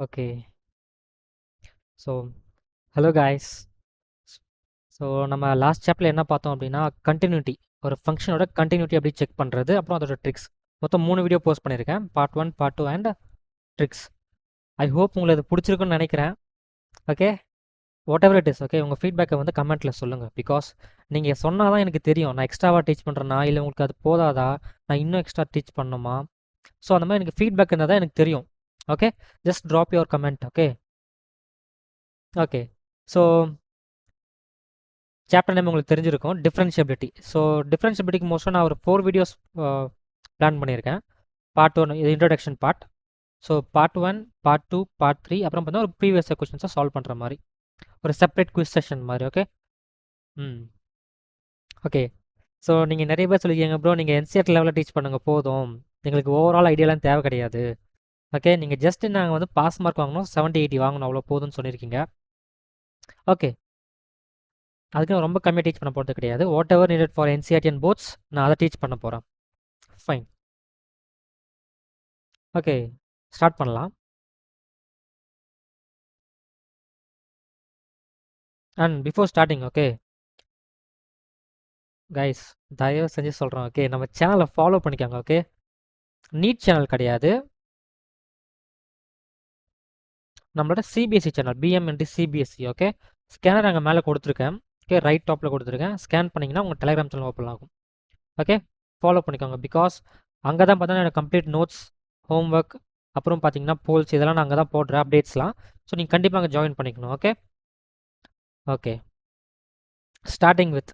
Okay. So hello guys. So நம்ம last சாப்டரில் என்ன பார்த்தோம் அப்படின்னா கண்டினியூட்டி, ஒரு ஃபங்க்ஷனோட கண்டினியூட்டி எப்படி செக் பண்ணுறது, அப்புறம் அதோட ட்ரிக்ஸ். மொத்தம் 3 வீடியோ போஸ்ட் பண்ணியிருக்கேன், part 1, part 2 and tricks. I hope உங்களுக்கு இது பிடிச்சிருக்குன்னு நினைக்கிறேன். Okay, what ever it is, okay, உங்கள் ஃபீட்பேக்கை வந்து கமெண்ட்டில் சொல்லுங்கள். பிகாஸ் நீங்கள் சொன்னால் தான் எனக்கு தெரியும் நான் எக்ஸ்ட்ராவாக டீச் பண்ணுறேன்னா இல்லை உங்களுக்கு அது போதாதா, நான் இன்னும் எக்ஸ்ட்ரா டீச் பண்ணணுமா. ஸோ அந்த மாதிரி எனக்கு ஃபீட்பேக் இருந்தால் தான் எனக்கு தெரியும். Okay, just drop your comment. Okay okay. So chapter name உங்களுக்கு தெரிஞ்சிருக்கும், டிஃப்ரென்ஷியபிலிட்டி. ஸோ டிஃப்ரென்ஷியபிலிட்டிக்கு மோஸ்ட்டாக நான் ஒரு 4 வீடியோஸ் பிளான் பண்ணியிருக்கேன். பார்ட் 1 இது introduction part. So part 1, part 2, part 3, அப்புறம் பார்த்தா ஒரு ப்ரீவியஸ் கொஸ்டின்ஸை சால்வ் பண்ணுற மாதிரி ஒரு செப்பரேட் குவிஸ் செஷன் மாதிரி. Okay okay. ஸோ நீங்கள் நிறைய பேர் சொல்லியிருக்கீங்க ப்ரோ, நீங்கள் என்சிஆர்டி லெவலில் டீச் பண்ணுங்கள் போதும், எங்களுக்கு ஓவரால் ஐடியாலாம் தேவை கிடையாது. ஓகே, நீங்கள் ஜஸ்ட் நாங்கள் வந்து பாஸ் மார்க் வாங்கணும், 70-80 வாங்கணும், அவ்வளோ போதும்னு சொல்லியிருக்கீங்க. ஓகே, அதுக்கு நான் ரொம்ப கம்மியாக டீச் பண்ண போகிறது கிடையாது. Whatever needed for NCERT and boards நான் அதை டீச் பண்ண போகிறேன். ஃபைன். ஓகே, ஸ்டார்ட் பண்ணலாம். And before starting, okay guys, தயவு செஞ்சு சொல்கிறேன், ஓகே நம்ம சேனலை ஃபாலோ பண்ணிக்கோங்க. ஓகே, நீட் சேனல் கிடையாது, நம்மளோட சிபிஎஸ்சி சேனல், பிஎம்என்டி சிபிஎஸ்சி. ஓகே, ஸ்கேனர் அங்கே மேலே கொடுத்துருக்கேன். ஓகே, ரைட் டாப்பில் கொடுத்துருக்கேன். ஸ்கேன் பண்ணிங்கன்னா உங்கள் டெலிகிராம் சேனல் ஓப்பன் ஆகும். ஓகே, ஃபாலோ பண்ணிக்கோங்க. பிகாஸ் அங்கே தான் பார்த்தீங்கன்னா எனக்கு கம்ப்ளீட் நோட்ஸ், ஹோம்ஒர்க், அப்புறம் பார்த்தீங்கன்னா போல்ஸ், இதெல்லாம் நான் அங்கே தான் போடுறேன், அப்டேட்ஸ்லாம். ஸோ நீங்கள் கண்டிப்பாக அங்கே ஜாயின் பண்ணிக்கணும். Okay okay, starting with,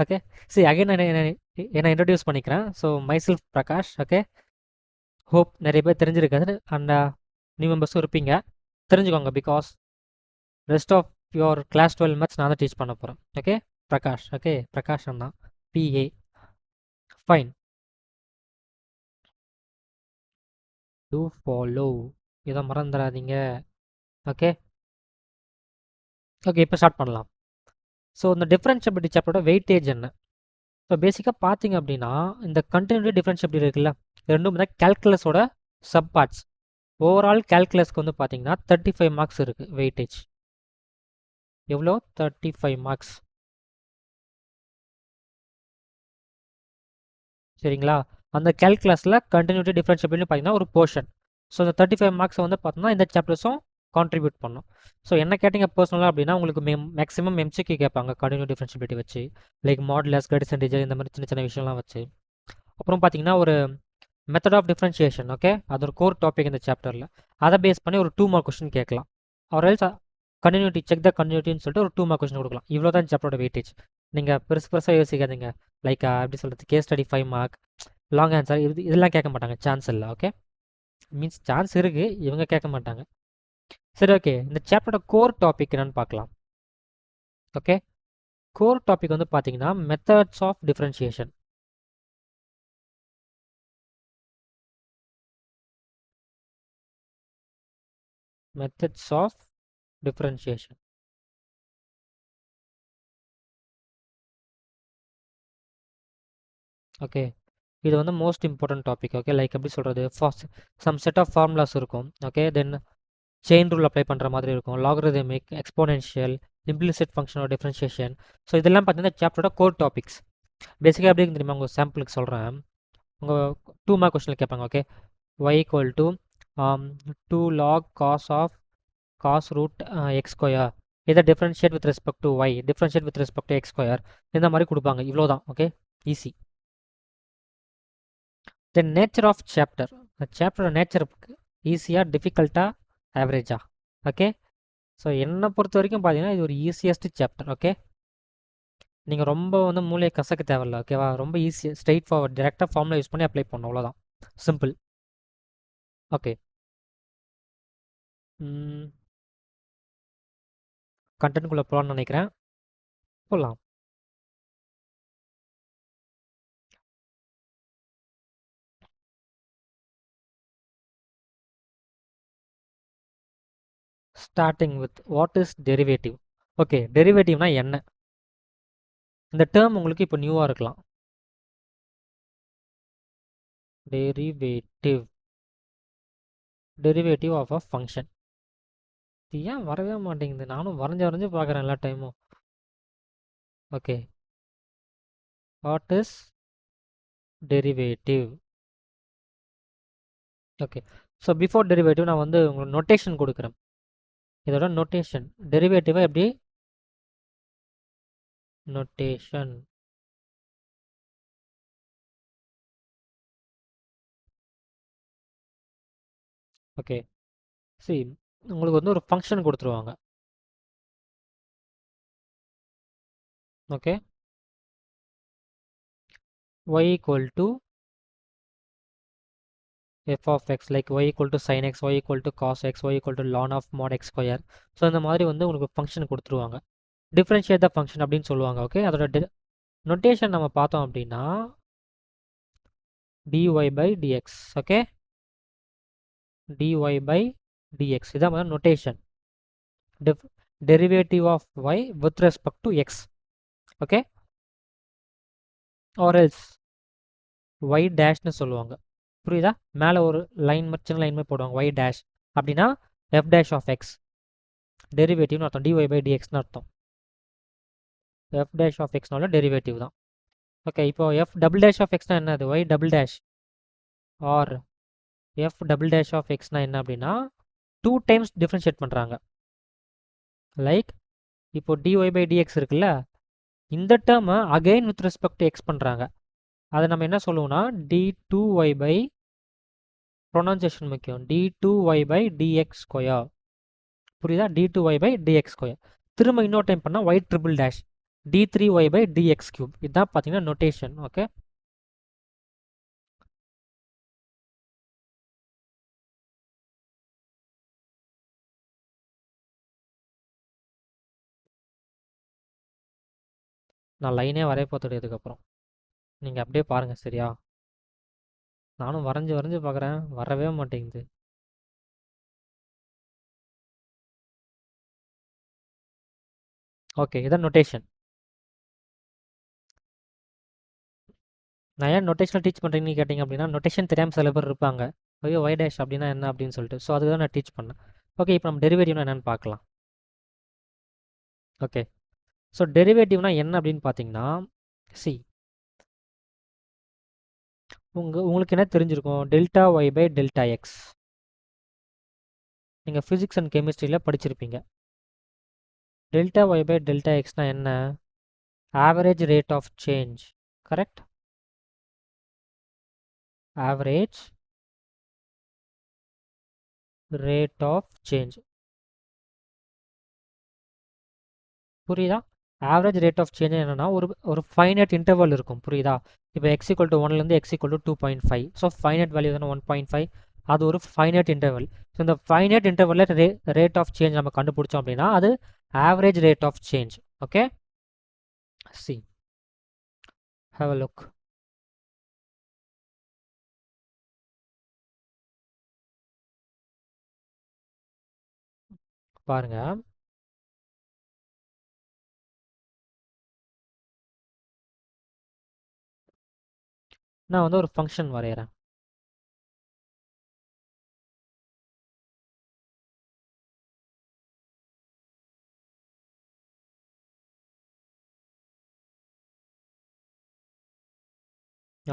okay சரி அகைன் என்ன இன்ட்ரடியூஸ் பண்ணிக்கிறேன். So myself Prakash. Okay, hope நிறைய பேர் தெரிஞ்சிருக்காது அண்ட் நியூ மெம்பர்ஸும் இருப்பீங்க, தெரிஞ்சுக்கோங்க. Because rest of your class 12 maths நான் தான் டீச் பண்ண போகிறேன். ஓகே, பிரகாஷ். ஓகே, பிரகாஷ் அண்ணா, பிஏ. ஃபைன், டூ ஃபாலோ, இதை மறந்துடாதீங்க. ஓகே ஓகே, இப்போ ஸ்டார்ட் பண்ணலாம். ஸோ இந்த டிஃப்ரென்ஷியபிலிட்டி சாப்டரோட வெயிட்டேஜ் என்ன? ஸோ பேசிக்காக பார்த்தீங்க அப்படின்னா இந்த கண்டினியூட்டி டிஃப்ரென்ஷியபிலிட்டி இருக்குல்ல, இது ரெண்டும் தான் கேல்குலஸோட சப் பார்ட்ஸ். ஓவரால் கேல்குலஸ்க்கு வந்து பார்த்தீங்கன்னா 35 மார்க்ஸ் இருக்குது வெயிட்டேஜ். எவ்வளோ? 35 மார்க்ஸ். சரிங்களா? அந்த கேல்குலஸில் கண்டினியூட்டி டிஃப்ரென்ஷியபிலிட்டி பார்த்தீங்கன்னா ஒரு போர்ஷன். ஸோ இந்த 35 மார்க்ஸை வந்து பார்த்தோம்னா இந்த சாப்டர்ஸும் கான்ட்ரிபியூட் பண்ணும். ஸோ என்ன கேட்டிங்க பர்சனலாக அப்படின்னா உங்களுக்கு மேக்ஸிமம் எம்சிக்கு கேட்பாங்க கண்டினியூ டிஃப்ரென்ஷியபிலிட்டி வச்சு, லைக் மாடுலஸ், கடிசன்டேஜர், இந்த மாதிரி சின்ன சின்ன விஷயம்லாம் வச்சு. அப்புறம் பார்த்தீங்கன்னா ஒரு மெத்தட் ஆஃப் டிஃப்ரென்ஷியேஷன். ஓகே, அது ஒரு கோர் டாபிக் இந்த சாப்டரில். அதை பேஸ் பண்ணி ஒரு 2 மார்க் கொஸ்டின் கேட்கலாம். அவர் எல்ஸ் கண்டினியூட்டி, செக் த கண்டினியூட்டின்னு சொல்லிட்டு ஒரு 2 மார்க் கொஸ்டின் கொடுக்கலாம். இவ்வளோ தான் சாப்டரோட வெயிட்டேஜ். நீங்கள் பெருசாக யோசிக்காதீங்க. லைக் எப்படி சொல்கிறது, case study 5 mark, long answer, இதெல்லாம் கேட்க மாட்டாங்க, சான்ஸ் இல்லை. ஓகே, மீன்ஸ் சான்ஸ் இருக்குது, இவங்க கேட்க மாட்டாங்க. சரி ஓகே, இந்த சாப்டரோட கோர் டாபிக் என்னன்னு பார்க்கலாம். ஓகே, கோர் டாபிக் வந்து பார்த்தீங்கன்னா methods of differentiation. Methods of differentiation. Okay, இது வந்து most important topic. Okay, like எப்படி சொல்கிறது, சம் செட் ஆஃப் ஃபார்முலாஸ் இருக்கும். Okay, then chain rule apply பண்ணுற மாதிரி இருக்கும், லாகரிதமிக், எக்ஸ்போனென்ஷியல், இம்ப்ளிசிட் ஃபங்க்ஷனோட டிஃப்ரென்ஷியேஷன். ஸோ இதெல்லாம் பார்த்தீங்கன்னா சாப்டரோட கோர் டாபிக்ஸ். பேசிக்காக எப்படி தெரியுமா, உங்கள் சாம்பிளுக்கு சொல்கிறேன். உங்கள் 2 மார்க் கொஸ்டினில் கேட்பாங்க. Okay, y equal to 2 log cos root x square, இதை differentiate with respect to y, differentiate with respect to x square, இந்த மாதிரி கொடுப்பாங்க. இவ்வளோ தான். Okay, easy. Then nature of chapter. சாப்டரோட நேச்சர் ஈஸியாக, டிஃபிகல்ட்டாக, ஆவரேஜா? ஓகே, ஸோ என்னை பொறுத்த வரைக்கும் பார்த்தீங்கன்னா இது ஒரு ஈஸியஸ்ட் சாப்டர். ஓகே, நீங்கள் ரொம்ப வந்து மூளையை கசக்க தேவையில்ல. ஓகேவா, ரொம்ப ஈஸி, ஸ்ட்ரெயிட் ஃபார்வர்ட், டேரெக்டாக ஃபார்முலா யூஸ் பண்ணி அப்ளை பண்ணணும், அவ்வளோதான், சிம்பிள். ஓகே, கண்டென்ட்குள்ளே போகலான்னு நினைக்கிறேன், போகலாம். Starting with what is derivative. Okay, டெரிவேட்டிவ்னா என்ன? இந்த டேர்ம் உங்களுக்கு இப்போ நியூவாக இருக்கலாம். Derivative, derivative of a function. இது ஏன் வரவே மாட்டேங்குது? நானும் வரைஞ்சு பார்க்குறேன் எல்லா டைமும். Okay, what is derivative? Okay, so before derivative நான் வந்து உங்களுக்கு நொட்டேஷன் கொடுக்குறேன். இதோட நொட்டேஷன் டெரிவேட்டிவை எப்படி நொட்டேஷன் ஓகே, சி உங்களுக்கு வந்து ஒரு ஃபங்க்ஷன் கொடுத்துருவாங்க. Okay, y equal to f of x, like y equal to sin x, y equal to cos x, y equal to ln of mod x square. So இந்த மாதிரி வந்து உங்களுக்கு function கொடுத்துருவாங்க. Differentiate the function அப்படின்னு சொல்லுவாங்க. Okay, அதோட notation நம்ம பார்த்தோம் அப்படின்னா dy by dx. Okay, dy by dx இதான் வந்து notation. Derivative of y with respect to x. Okay, or else y டேஷ்னு சொல்லுவாங்க. புரியுதா? மேலே ஒரு லைன் சின்ன லைன் மாதிரி போடுவாங்க y டேஷ் அப்படின்னா f டேஷ் ஆஃப் x டெரிவேட்டிவ்னு அர்த்தம். dy by dxன்னு அர்த்தம். f டேஷ் ஆஃப் xனால டெரிவேட்டிவ் தான். ஓகே, இப்போ f டபுள் டேஷ் ஆஃப் xனா என்னது? y double dash or f double dash of xனா என்ன அப்படின்னா 2 டைம்ஸ் டிஃப்ரென்ஷியேட் பண்ணுறாங்க. லைக் இப்போ dy by dx இருக்குல்ல, இந்த டேர்மை again with respect to x பண்ணுறாங்க. அதை நம்ம என்ன சொல்லுவோம்னா d2y by ப்ரொனன்சியேஷன் முக்கியம், d2y by dx ஸ்கொயர். புரியுதா? d2y by dx square. திரும்ப இன்னொரு டைம் பண்ணால் y triple dash d3y by dx cube. இதுதான் பார்த்தீங்கன்னா நொட்டேஷன். ஓகே, நான் லைனே வரைய பார்த்துட்டு இதுக்கப்புறம் நீங்கள் அப்படியே பாருங்கள். சரியா? நானும் வரைஞ்சு பார்க்குறேன், வரவே மாட்டேங்குது. ஓகே, இதான் நொட்டேஷன். நான் ஏன் நொட்டேஷனில் டீச் பண்ணுறீங்கன்னு கேட்டிங்க அப்படின்னா நொட்டேஷன் தெரியாமல் சில பேர் இருப்பாங்க. ஐயோ y டேஷ் அப்படின்னா என்ன அப்படின்னு சொல்லிட்டு. ஸோ அதுக்கு தான் நான் டீச் பண்ணேன். ஓகே, இப்போ நம்ம டெரிவேட்டிவ்னா என்னென்னு பார்க்கலாம். ஓகே, ஸோ டெரிவேட்டிவ்னா என்ன அப்படின்னு பார்த்தீங்கன்னா சி உங்களுக்கு என்ன தெரிஞ்சிருக்கும்? Delta y by delta x. நீங்கள் ஃபிசிக்ஸ் அண்ட் கெமிஸ்ட்ரியில் படிச்சிருப்பீங்க. டெல்டா ஒய் பை டெல்டா எக்ஸ்னால் என்ன? Average rate of change. Correct? Average rate of change. புரியுதா? ஆவரேஜ் ரேட் ஆஃப் சேஞ்ச் என்னன்னா ஒரு ஃபைனட் இன்டர்வல் இருக்கும். புரியுதா? இப்போ எக்ஸ் ஈக்குவல் டு 1லேருந்து x equal to 2.5. So finite value தானே 1.5. அது ஒரு ஃபைனட் இன்டர்வல். ஸோ இந்த ஃபைனட் இன்டர்வலில் ரேட் ஆஃப் சேஞ்ச் நம்ம கண்டுபிடிச்சோம் அப்படின்னா அது average rate of change. Okay, see have a look. பாருங்க, நான் வந்து ஒரு ஃபங்க்ஷன் வரைகிறேன்.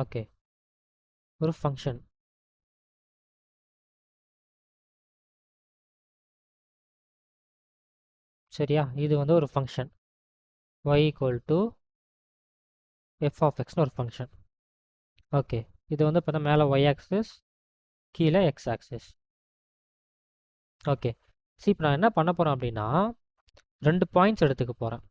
ஓகே, ஒரு ஃபங்க்ஷன். சரியா? இது வந்து ஒரு function y equal to f of எக்ஸ்னு ஒரு ஃபங்க்ஷன். ஓகே, இது வந்து பார்த்தா மேலே y ஆக்சிஸ், கீழே x ஆக்சிஸ். ஓகே, சரி இப்போ நான் என்ன பண்ண போகிறேன் அப்படின்னா 2 பாயிண்ட்ஸ் எடுத்துக்க போகிறேன்.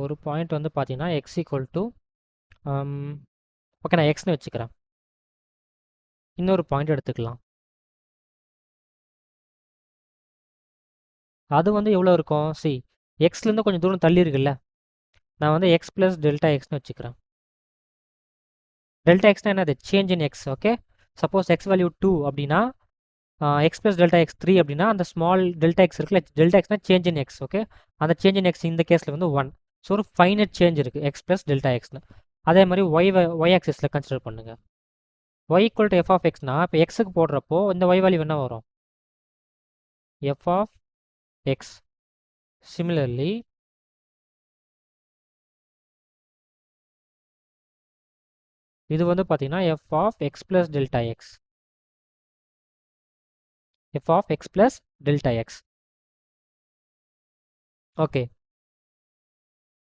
ஒரு பாயிண்ட் வந்து பார்த்தீங்கன்னா எக்ஸ் ஈக்குவல் டு ஓகே நான் எக்ஸ்னு வச்சுக்கிறேன். இன்னொரு பாயிண்ட் எடுத்துக்கலாம். அது வந்து எவ்வளோ இருக்கும்? சி எக்ஸ்லேருந்து கொஞ்சம் தூரம் தள்ளி இருக்குல்ல, நான் வந்து எக்ஸ் ப்ளஸ் டெல்டா எக்ஸ்னு வச்சுக்கிறேன். டெல்டா எக்ஸ்னா என்னது? Change in x. Okay, suppose x value 2 அப்படின்னா எக்ஸ் ப்ளஸ் டெல்டா எக்ஸ் 3 அப்படின்னா அந்த ஸ்மால் டெல்டா எக்ஸ் இருக்குல்ல, டெல்டா எக்ஸ்னா சேஞ்ச் இன் எக்ஸ். ஓகே, அந்த சேஞ்ச் இன் எக்ஸ் இந்த கேஸில் வந்து 1. ஸோ ஒரு ஃபைனட் சேஞ்ச் இருக்குது எக்ஸ் ப்ளஸ் டெல்டா எக்ஸ்னு. அதே மாதிரி ஒய் ஆக்சிஸில் கன்சிடர் பண்ணுங்க. y equal to f of எக்ஸ்னா இப்போ எக்ஸுக்கு போடுறப்போ இந்த y வேல்யூ என்ன வரும்? F of X. சிமிலர்லி இது வந்து பார்த்தீங்கன்னா f of x plus delta x. F of x plus delta x. Okay,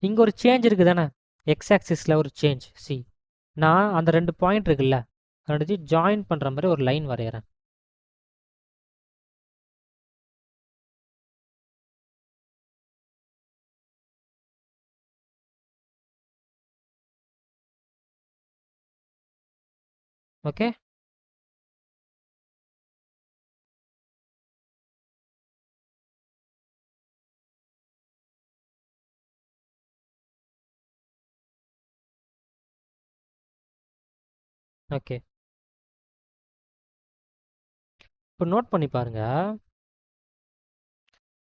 இங்கே ஒரு சேஞ்ச் இருக்குது தானே, எக்ஸ் ஆக்சிஸில் ஒரு சேஞ்ச். சி, நான் அந்த 2 பாயிண்ட் இருக்குல்ல, ரெண்டுத்தையும் ஜாயின் பண்ணுற மாதிரி ஒரு லைன் வரைகிறேன். Okay, okay. இப்போ நோட் பண்ணி பாருங்க,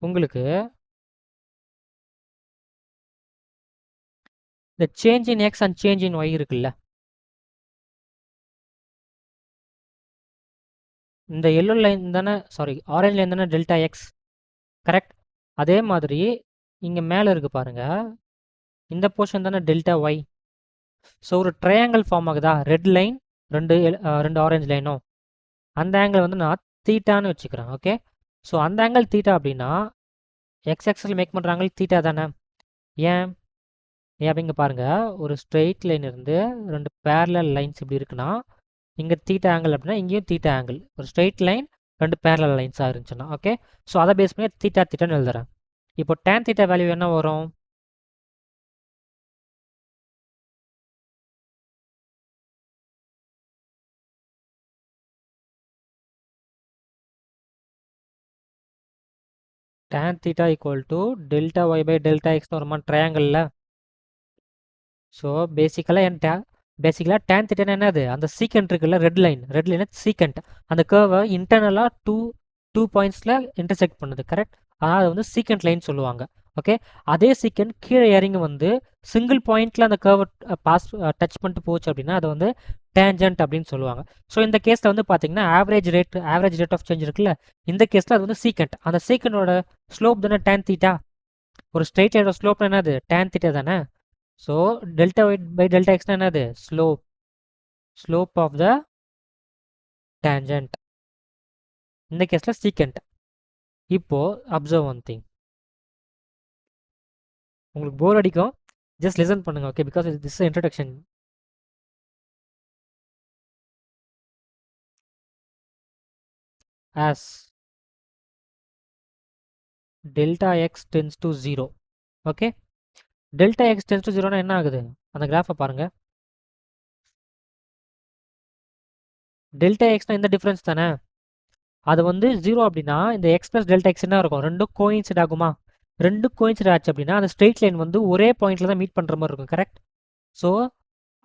உங்களுக்கு இந்த change in x and change in y இருக்குல்ல, இந்த எல்லோ லைன் தானே, சாரி ஆரஞ்சு லைன் தானே டெல்டா எக்ஸ், கரெக்ட்? அதே மாதிரி இங்கே மேலே இருக்கு பாருங்க, இந்த போர்ஷன் தானே டெல்டா ஒய். ஸோ ஒரு ட்ரையாங்கிள் ஃபார்ம் ஆகுதா, ரெட் லைன் ரெண்டு ஆரஞ்சு லைனும். அந்த ஆங்கிள் வந்து நான் தீட்டான்னு வச்சுக்கிறேன். ஓகே, ஸோ அந்த ஆங்கிள் தீட்டா அப்படின்னா எக்ஸ் ஆக்சிஸில் மேக் பண்ணுற ஆங்கிள் தீட்டா தானே. ஏன் அப்படிங்க பாருங்க, ஒரு ஸ்ட்ரெயிட் லைன் இருந்து 2 பேரலல் லைன்ஸ் இப்படி இருக்குன்னா இங்கே தீட்டா ஆங்கிள் அப்படின்னா இங்கேயும் தீட்டா ஆங்கிள். ஒரு ஸ்ட்ரெயிட் லைன் 2 பேரலல் லைன்ஸாக இருந்துச்சுன்னா ஓகே, ஸோ அதை பேஸ் பண்ணி தீட்டான்னு எழுதுறேன். இப்போ டேன் தீட்டா வேல்யூ என்ன வரும்? tan theta equal to delta y by delta x வருமா ட்ரையாங்கிளில்? ஸோ பேசிக்கலாக tan theta என்னது, அந்த சீக்கண்ட் இருக்குல்ல, ரெட் லைன் சீக்கண்ட், அந்த கேர்வை இன்டர்னலாக டூ பாயிண்ட்ஸில் இன்டர்செக்ட் பண்ணுது, கரெக்ட்? அதாவது வந்து சீக்கண்ட் லைன் சொல்லுவாங்க. ஓகே, அதே சீக்கண்ட் கீழே இறங்கி வந்து சிங்கிள் பாயிண்ட்டில் அந்த கேர்வை டச் பண்ணிட்டு போச்சு அப்படின்னா அது வந்து டேஞ்சன்ட் அப்படின்னு சொல்லுவாங்க. ஸோ இந்த கேஸில் வந்து பார்த்தீங்கன்னா ஆவரேஜ் ரேட் ஆஃப் சேஞ்ச் இருக்குல்ல, இந்த கேஸில் அது வந்து சீக்கண்ட், அந்த சீக்கண்டோட ஸ்லோப் தானே டேன் தீட்டா. ஒரு ஸ்ட்ரெயிட் லைனோட ஸ்லோப் என்னது, டேன் தீட்டா தானே. So delta y by delta எக்ஸ்னா என்னது, ஸ்லோப் ஆஃப் த டேஞ்சன்ட், இந்த கேஸில் சீக்கண்ட். இப்போ அப்சர்வ் ஒன் திங், உங்களுக்கு போர் அடிக்கும், ஜஸ்ட் லிசன் பண்ணுங்க. Okay, because this is introduction. as delta x tends to 0. Okay, delta x tends to 0னா என்ன ஆகுது, அந்த கிராஃபை பாருங்க. டெல்டா எக்ஸ்னா இந்த டிஃப்ரென்ஸ் தானே, அது வந்து 0 அப்படின்னா இந்த எக்ஸ் ப்ளஸ் டெல்டா எக்ஸ் என்ன இருக்கும், ரெண்டும் கோயின்சிட் ஆகுமா? ரெண்டும் கோயின்சிட் ஆச்சு அப்படின்னா அந்த ஸ்ட்ரெயிட் லைன் வந்து ஒரே பாயிண்ட்ல தான் மீட் பண்ணுற மாதிரி இருக்கும், கரெக்ட்? ஸோ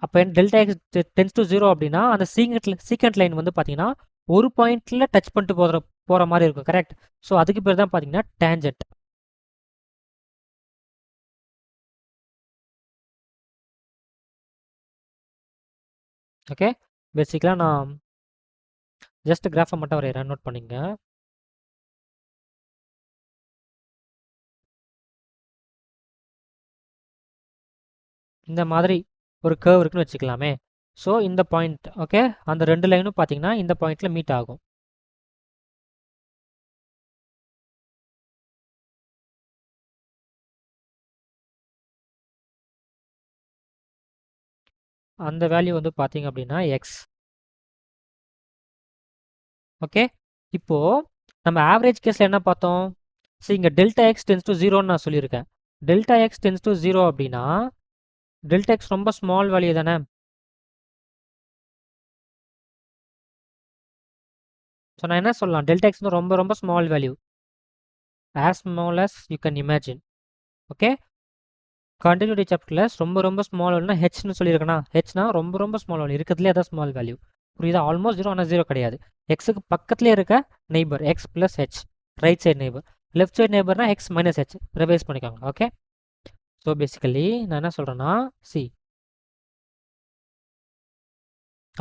அப்போ டெல்டா எக்ஸ் டென்ஸ் டு 0 அப்படின்னா அந்த சீக்கண்ட் லைன் வந்து பார்த்தீங்கன்னா ஒரு பாயிண்ட்ல டச் பண்ணிட்டு போகிற மாதிரி இருக்கும், கரெக்ட்? ஸோ அதுக்கு பேர் தான் பார்த்தீங்கன்னா டேஞ்சன்ட். ஓகே, பேசிக்கலாக நான் ஜஸ்ட் கிராஃபை மட்டும் வரைகிறேன், நோட் பண்ணிங்க. இந்த மாதிரி ஒரு கர்வ் இருக்குன்னு வச்சுக்கலாமே. ஸோ இந்த பாயிண்ட் ஓகே, அந்த 2 லைனும் பார்த்தீங்கன்னா இந்த பாயிண்ட்ல மீட் ஆகும். அந்த வேல்யூ வந்து பார்த்தீங்க அப்படின்னா எக்ஸ். ஓகே, இப்போ நம்ம ஆவரேஜ் கேஸில் என்ன பார்த்தோம்? சரி, இங்கே டெல்டா எக்ஸ் டென்ஸ் டு 0ன்னு நான் சொல்லியிருக்கேன். டெல்டா எக்ஸ் டென்ஸ் டு 0 அப்படின்னா டெல்டா எக்ஸ் ரொம்ப ஸ்மால் வேல்யூ தானே. ஸோ நான் என்ன சொல்லலாம், டெல்டா எக்ஸ் ரொம்ப ரொம்ப small value, as small as you can imagine. Okay, continuity சாப்டர்ல ரொம்ப ரொம்ப ஸ்மால் வேல்யூனா ஹெச்னு சொல்லியிருக்கேனா, ஹெச்னா ரொம்ப ரொம்ப ஸ்மால் வேல்யூ இருக்கிறதுலே அதான் ஸ்மால் வேல்யூ. புரியுதா? ஆல்மோஸ்ட் 0 ஆனால் 0 கிடையாது. எக்ஸுக்கு பக்கத்துலேயே இருக்க neighbour x plus h, right side neighbour. Left side நெய்பர்னா எக்ஸ் மைனஸ் ஹெச், ரிவைஸ் பண்ணிக்கோங்க. ஓகே, ஸோ பேசிக்கலி நான் என்ன சொல்கிறேன்னா, சி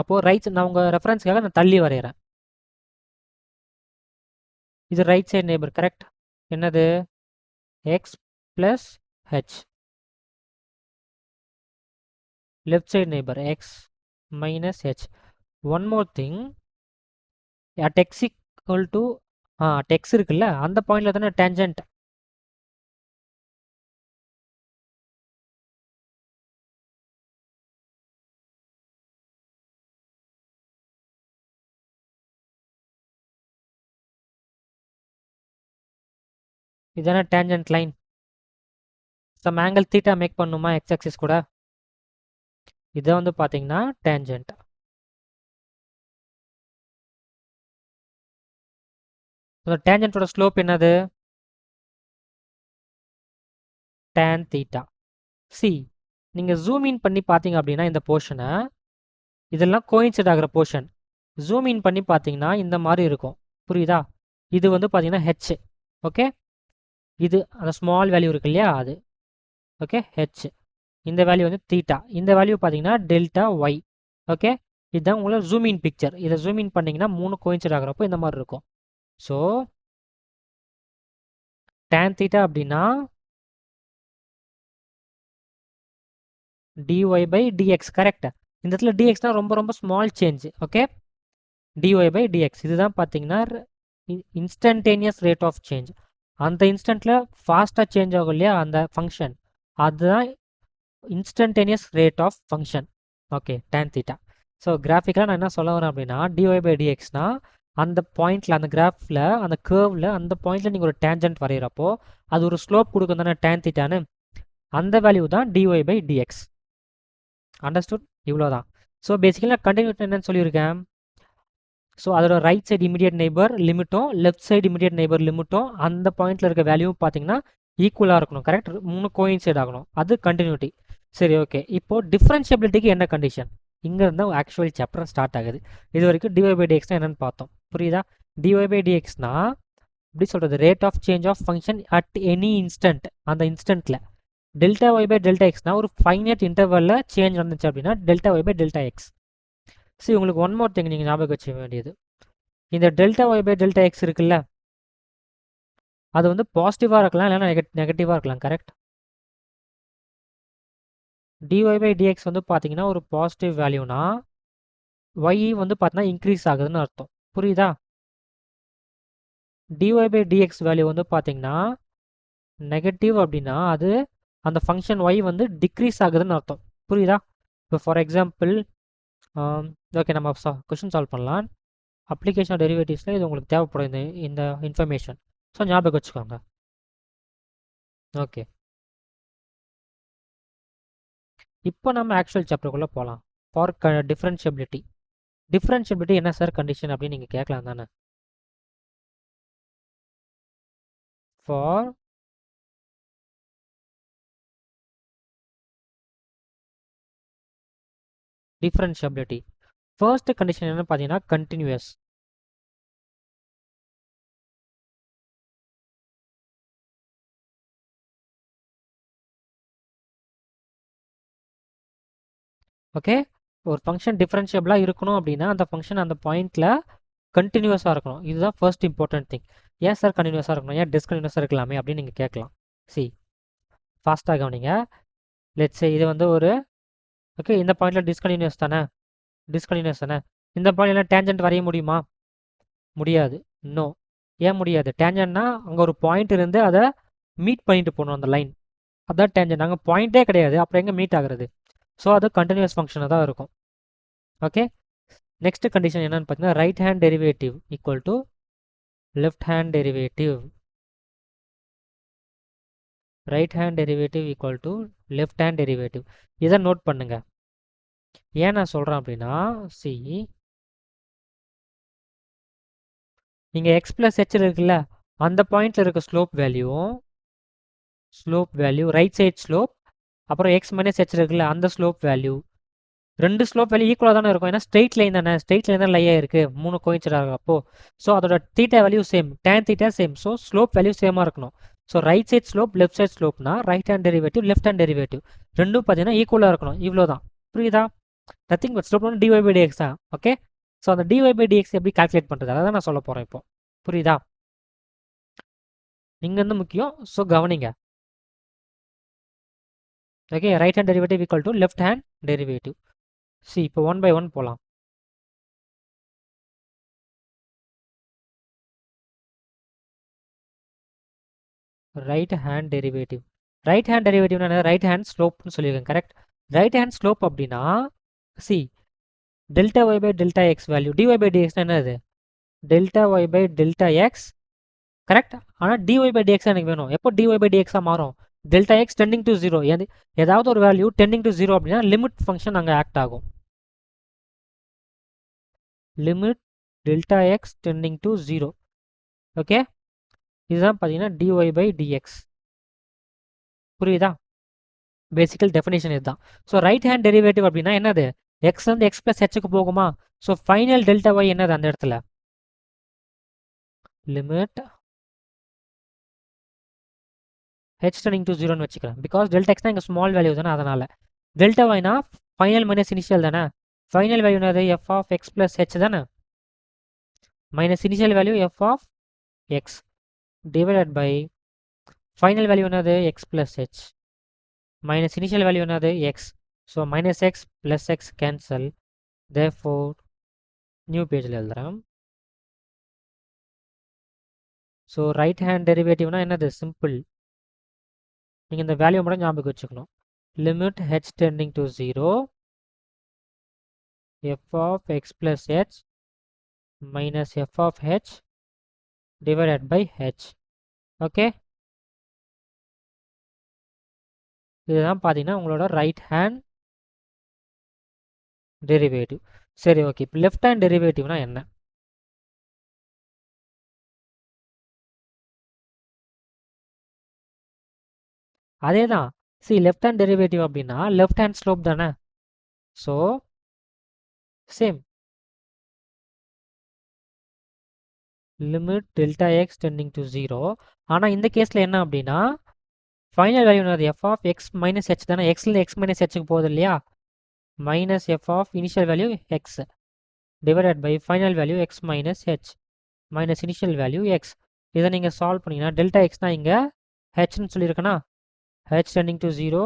அப்போது ரைட், நான் உங்கள் ரெஃபரன்ஸ்க்காக நான் தள்ளி வரைகிறேன். இது ரைட் சைடு நெய்பர் கரெக்ட். என்னது? X plus H. left side neighbor x minus h. One more thing, at x equal to at x இருக்குல்ல அந்த பாயிண்ட்ல தானே tangent. இதான tangent line. some angle theta make பண்ணுமா x axis கூட. இது வந்து பாத்தீங்கன்னா tangent. so tangent ஓட ஸ்லோப் என்னது? tan theta. see, நீங்க zoom in பண்ணி பாத்தீங்க அப்படின்னா இந்த போர்ஷனை, இதெல்லாம் கோயின்சைட் ஆகிற போர்ஷன். ஜூம் இன் பண்ணி பார்த்தீங்கன்னா இந்த மாதிரி இருக்கும். புரியுதா? இது வந்து பார்த்தீங்கன்னா ஹெச். ஓகே, இது அந்த ஸ்மால் வேல்யூ இருக்கு இல்லையா அது. Okay, H. இந்த வேல்யூ வந்து தீட்டா. இந்த வேல்யூ பார்த்தீங்கன்னா டெல்டா ஒய். ஓகே, இதுதான் உங்களை ஜூம் இன் பிக்சர். இதை ஜூம் இன் பண்ணிங்கன்னா 3 கோயின்சைட் ஆகிறப்போ இந்த மாதிரி இருக்கும். ஸோ tan தீட்டா அப்படின்னா dy by dx. கரெக்ட். இந்த இடத்துல dxனா ரொம்ப ரொம்ப small change. Okay, dy by dx இதுதான் பார்த்தீங்கன்னா இன்ஸ்டன்டேனியஸ் ரேட் ஆஃப் சேஞ்ச். அந்த இன்ஸ்டன்ட்ல ஃபாஸ்ட்டாக சேஞ்ச் ஆகும் இல்லையா அந்த ஃபங்க்ஷன், அதுதான் instantaneous rate of function. Okay, tan theta. So கிராஃபிக்கலாக நான் என்ன சொல்ல வரேன் அப்படின்னா dy by dxனா அந்த பாயிண்ட்ல, அந்த கிராஃபில், அந்த கேர்வில், அந்த பாயிண்ட்ல நீங்கள் ஒரு டேஞ்சன்ட் வரைகிறப்போ அது ஒரு ஸ்லோப் கொடுக்கும் தானே tan தீட்டான்னு. அந்த வேல்யூ தான் dy by dx. அண்டர்ஸ்டுட்? இவ்வளோதான். ஸோ பேசிக்கலி நான் கண்டினியூட்டி என்னன்னு சொல்லியிருக்கேன். ஸோ அதோட ரைட் சைடு இமீடியட் நெய்பர் லிமிட்டும் லெஃப்ட் சைடு இமீடியட் நெய்பர் லிமிட்டும் அந்த பாயிண்ட்ல இருக்க வேல்யூ பார்த்தீங்கன்னா ஈக்குவலாக இருக்கணும். கரெக்ட், 3 கோயின்சைட் ஆகணும். அது கண்டினியூட்டி. சரி, ஓகே. இப்போ டிஃபரன்ஷியபிலிட்டிக்கு என்ன கண்டிஷன்? இங்கே இருந்தால் ஆக்சுவல் சாப்டர் ஸ்டார்ட் ஆகுது. இது வரைக்கும் dy by dx என்னன்னு பார்த்தோம். புரியுதா? dy by dxனா எப்படி சொல்கிறது? Rate of change of function at any instant. அந்த இன்ஸ்டன்ட்ல டெல்டா ஒய் பை டெல்டா எக்ஸ்னா ஒரு ஃபைனட் இன்டர்வல்ல சேஞ்ச் நடந்துச்சு அப்படின்னா delta y by delta x. சரி, உங்களுக்கு ஒன் மோர் திங் நீங்கள் ஞாபகம் வச்சுக்க வேண்டியது, இந்த delta y by delta x இருக்குல்ல, அது வந்து பாசிட்டிவாக இருக்கலாம் இல்லைன்னா நெகட்டிவாக இருக்கலாம். கரெக்ட். dy by dx வந்து பார்த்தீங்கன்னா ஒரு பாசிட்டிவ் வேல்யூனா y வந்து பார்த்தீங்கன்னா இன்க்ரீஸ் ஆகுதுன்னு அர்த்தம். புரியுதா? dy by dx வேல்யூ வந்து பார்த்தீங்கன்னா நெகட்டிவ் அப்படின்னா அது அந்த ஃபங்க்ஷன் y வந்து டிக்ரீஸ் ஆகுதுன்னு அர்த்தம். புரியுதா? இப்போ ஃபார் எக்ஸாம்பிள், ஓகே, நம்ம கொஷின் சால்வ் பண்ணலாம். அப்ளிகேஷன் டெரிவேட்டிவ்ஸில் இது உங்களுக்கு தேவைப்படும் இந்த இன்ஃபர்மேஷன். ஸோ ஞாபகம் வச்சுக்கோங்க. ஓகே, இப்போ நம்ம ஆக்சுவல் சாப்டருக்குள்ளே போகலாம். ஃபார் டிஃப்ரென்ஷியபிலிட்டி. டிஃப்ரென்ஷியபிலிட்டி என்ன சார் கண்டிஷன் அப்படின்னு நீங்கள் கேட்கலாம் தானே. ஃபார் டிஃப்ரென்ஷியபிலிட்டி ஃபர்ஸ்ட் கண்டிஷன் என்ன பார்த்தீங்கன்னா கண்டினியூஸ். ஓகே, ஒரு ஃபங்க்ஷன் டிஃபரன்ஷியபிளாக இருக்கணும் அப்படின்னா அந்த ஃபங்க்ஷன் அந்த பாயிண்ட்ல கண்டினியூஸாக இருக்கணும். இதுதான் ஃபர்ஸ்ட் இம்பார்ட்டன்ட் திங். ஏன் சார் கண்டினியூஸாக இருக்கணும், ஏன் டிஸ்கண்டினியூஸாக இருக்கலாமே அப்படின்னு நீங்கள் கேட்கலாம். சி, ஃபாஸ்ட்டாக கவனிங்க. லெட்ஸ் சே இது வந்து ஒரு ஓகே, இந்த பாயிண்ட்ல டிஸ்கண்டினியூஸ் தானே, டிஸ்கண்டினியூஸ் தானே. இந்த பாயிண்ட்ல டேஞ்சன்ட் வரைய முடியுமா? முடியாது. நோ. ஏன் முடியாது? டேஞ்சன்ட்னா அங்கே ஒரு பாயிண்ட் இருந்து அதை மீட் பண்ணிட்டு போகணும் அந்த லைன். அதான் டேஞ்சன்ட். அங்கே பாயிண்டே கிடையாது, அப்புறம் எங்கே மீட் ஆகுறது? ஸோ அது கண்டினியூஸ் ஃபங்க்ஷனாக தான் இருக்கும். ஓகே, நெக்ஸ்ட் கண்டிஷன் என்னன்னு பார்த்தீங்கன்னா right hand derivative equal to left hand derivative. Right hand derivative equal to left hand derivative. இதை நோட் பண்ணுங்க. ஏன் நான் சொல்கிறேன் அப்படின்னா, சி, இங்கே எக்ஸ் ப்ளஸ் ஹெச் இருக்குல்ல, அந்த பாயிண்ட்ல இருக்க slope value right side slope, அப்புறம் எக்ஸ் மைனஸ் ஹெச் இருக்குல்ல அந்த ஸ்லோப் வேல்யூ, ரெண்டு ஸ்லோப் வேல்யூ ஈக்குவலாக தானே இருக்கும். ஏன்னா ஸ்ட்ரெயிட் லைன் தானே, ஸ்ட்ரெயிட் லைன் தான் லையாக இருக்குது 3 கோயின்சிட் ஆகிறப்போ. ஸோ அதோட theta value same, tan theta same. So slope value சேமாக இருக்கணும். So right side slope left side ஸ்லோப்னா right hand derivative left hand derivative ரெண்டும் பார்த்தீங்கன்னா ஈக்குவலாக இருக்கணும். இவ்வளோ தான். புரியுதா? நத்திங் பட் ஸ்லோப் வந்து டிஒய் பை டிஎக்ஸ் தான். ஓகே, ஸோ அந்த டிஒய் பை டிஎக்ஸ் எப்படி கால்குலேட் பண்ணுறது அதை தான் நான் சொல்ல போகிறேன் இப்போ. புரியுதா? இங்கே வந்து முக்கியம். ஸோ கவனிங்க. Okay, right hand derivative equal to left hand derivative. See இப்போ 1 by 1 போகலாம். Right hand derivative, right hand டெரிவேட்டிவ்னா ரைட் ஹேண்ட் ஸ்லோப்னு சொல்லியிருக்கேன். கரெக்ட். ரைட் ஹேண்ட் ஸ்லோப் அப்படின்னா see delta y by delta x value, dy by டிஎக்ஸ்னா என்னது? Delta y by delta x. Correct. ஆனால் dy by dx எனக்கு வேணும். எப்போ டிஒய் பை டிஎக்ஸாக மாறும்? Delta x tending to zero. ஏதாவது ஒரு வேல்யூ டெண்டிங் டு ஜீரோ அப்படின்னா லிமிட் ஃபங்க்ஷன் அங்கே ஆக்ட் ஆகும். Limit delta x tending to zero. Okay, இதுதான் பார்த்தீங்கன்னா டிஒய் பை டிஎக்ஸ். புரியுதா? பேசிக்கல் டெஃபினேஷன் இதுதான். ஸோ ரைட் ஹேண்ட் டெரிவேட்டிவ் அப்படின்னா என்னது? எக்ஸ் வந்து எக்ஸ் பிளஸ் ஹெச்சுக்கு போகுமா? ஸோ ஃபைனல் டெல்டா ஒய் என்னது அந்த இடத்துல? லிமிட் ஹெச் டெண்டிங் டு ஜீரோன்னு வச்சுக்கிறேன். பிகாஸ் டெல்டா எக்ஸ் தான் இங்கே ஸ்மால் வேல்யூ தானே, அதனால் டெல்டா ஒய்னா ஃபைனல் மைனஸ் இனிஷியல் தானே. ஃபைனல் வேல்யூ என்னது? F of x plus h தானே, minus initial value f of x divided by final value என்னது? X plus h minus initial value என்னது? X. So minus x plus x cancel. Therefore new பேஜில் எழுதுகிறேன். So right hand டெரிவேட்டிவ்னா என்னது? Simple. நீங்கள் இந்த value மட்டும் ஞாபகம் வச்சுக்கணும். Limit h tending to zero f of x plus h minus f of h divided by h. Okay, இதுதான் பார்த்தீங்கன்னா உங்களோட ரைட் ஹேண்ட் டெரிவேட்டிவ். சரி, ஓகே. இப்போ லெஃப்ட் ஹேண்ட் டெரிவேட்டிவ்னா என்ன? அதே தான். சி லெஃப்ட் ஹேண்ட் டெரிவேட்டிவ் அப்படின்னா லெஃப்ட் ஹேண்ட் ஸ்லோப் தானே. So same limit delta x tending to zero. ஆனால் இந்த கேஸில் என்ன அப்படின்னா ஃபைனல் வேல்யூ என்னது? F of x minus h தானே. எக்ஸில் எக்ஸ் மைனஸ் ஹெச்சுக்கு போகுது இல்லையா? Minus f of initial value x divided by final value x minus h minus initial value x. இதை நீங்கள் சால்வ் பண்ணிங்கன்னா டெல்டா எக்ஸ்னால் இங்கே ஹெச்னு சொல்லியிருக்கேன்னா h tending to zero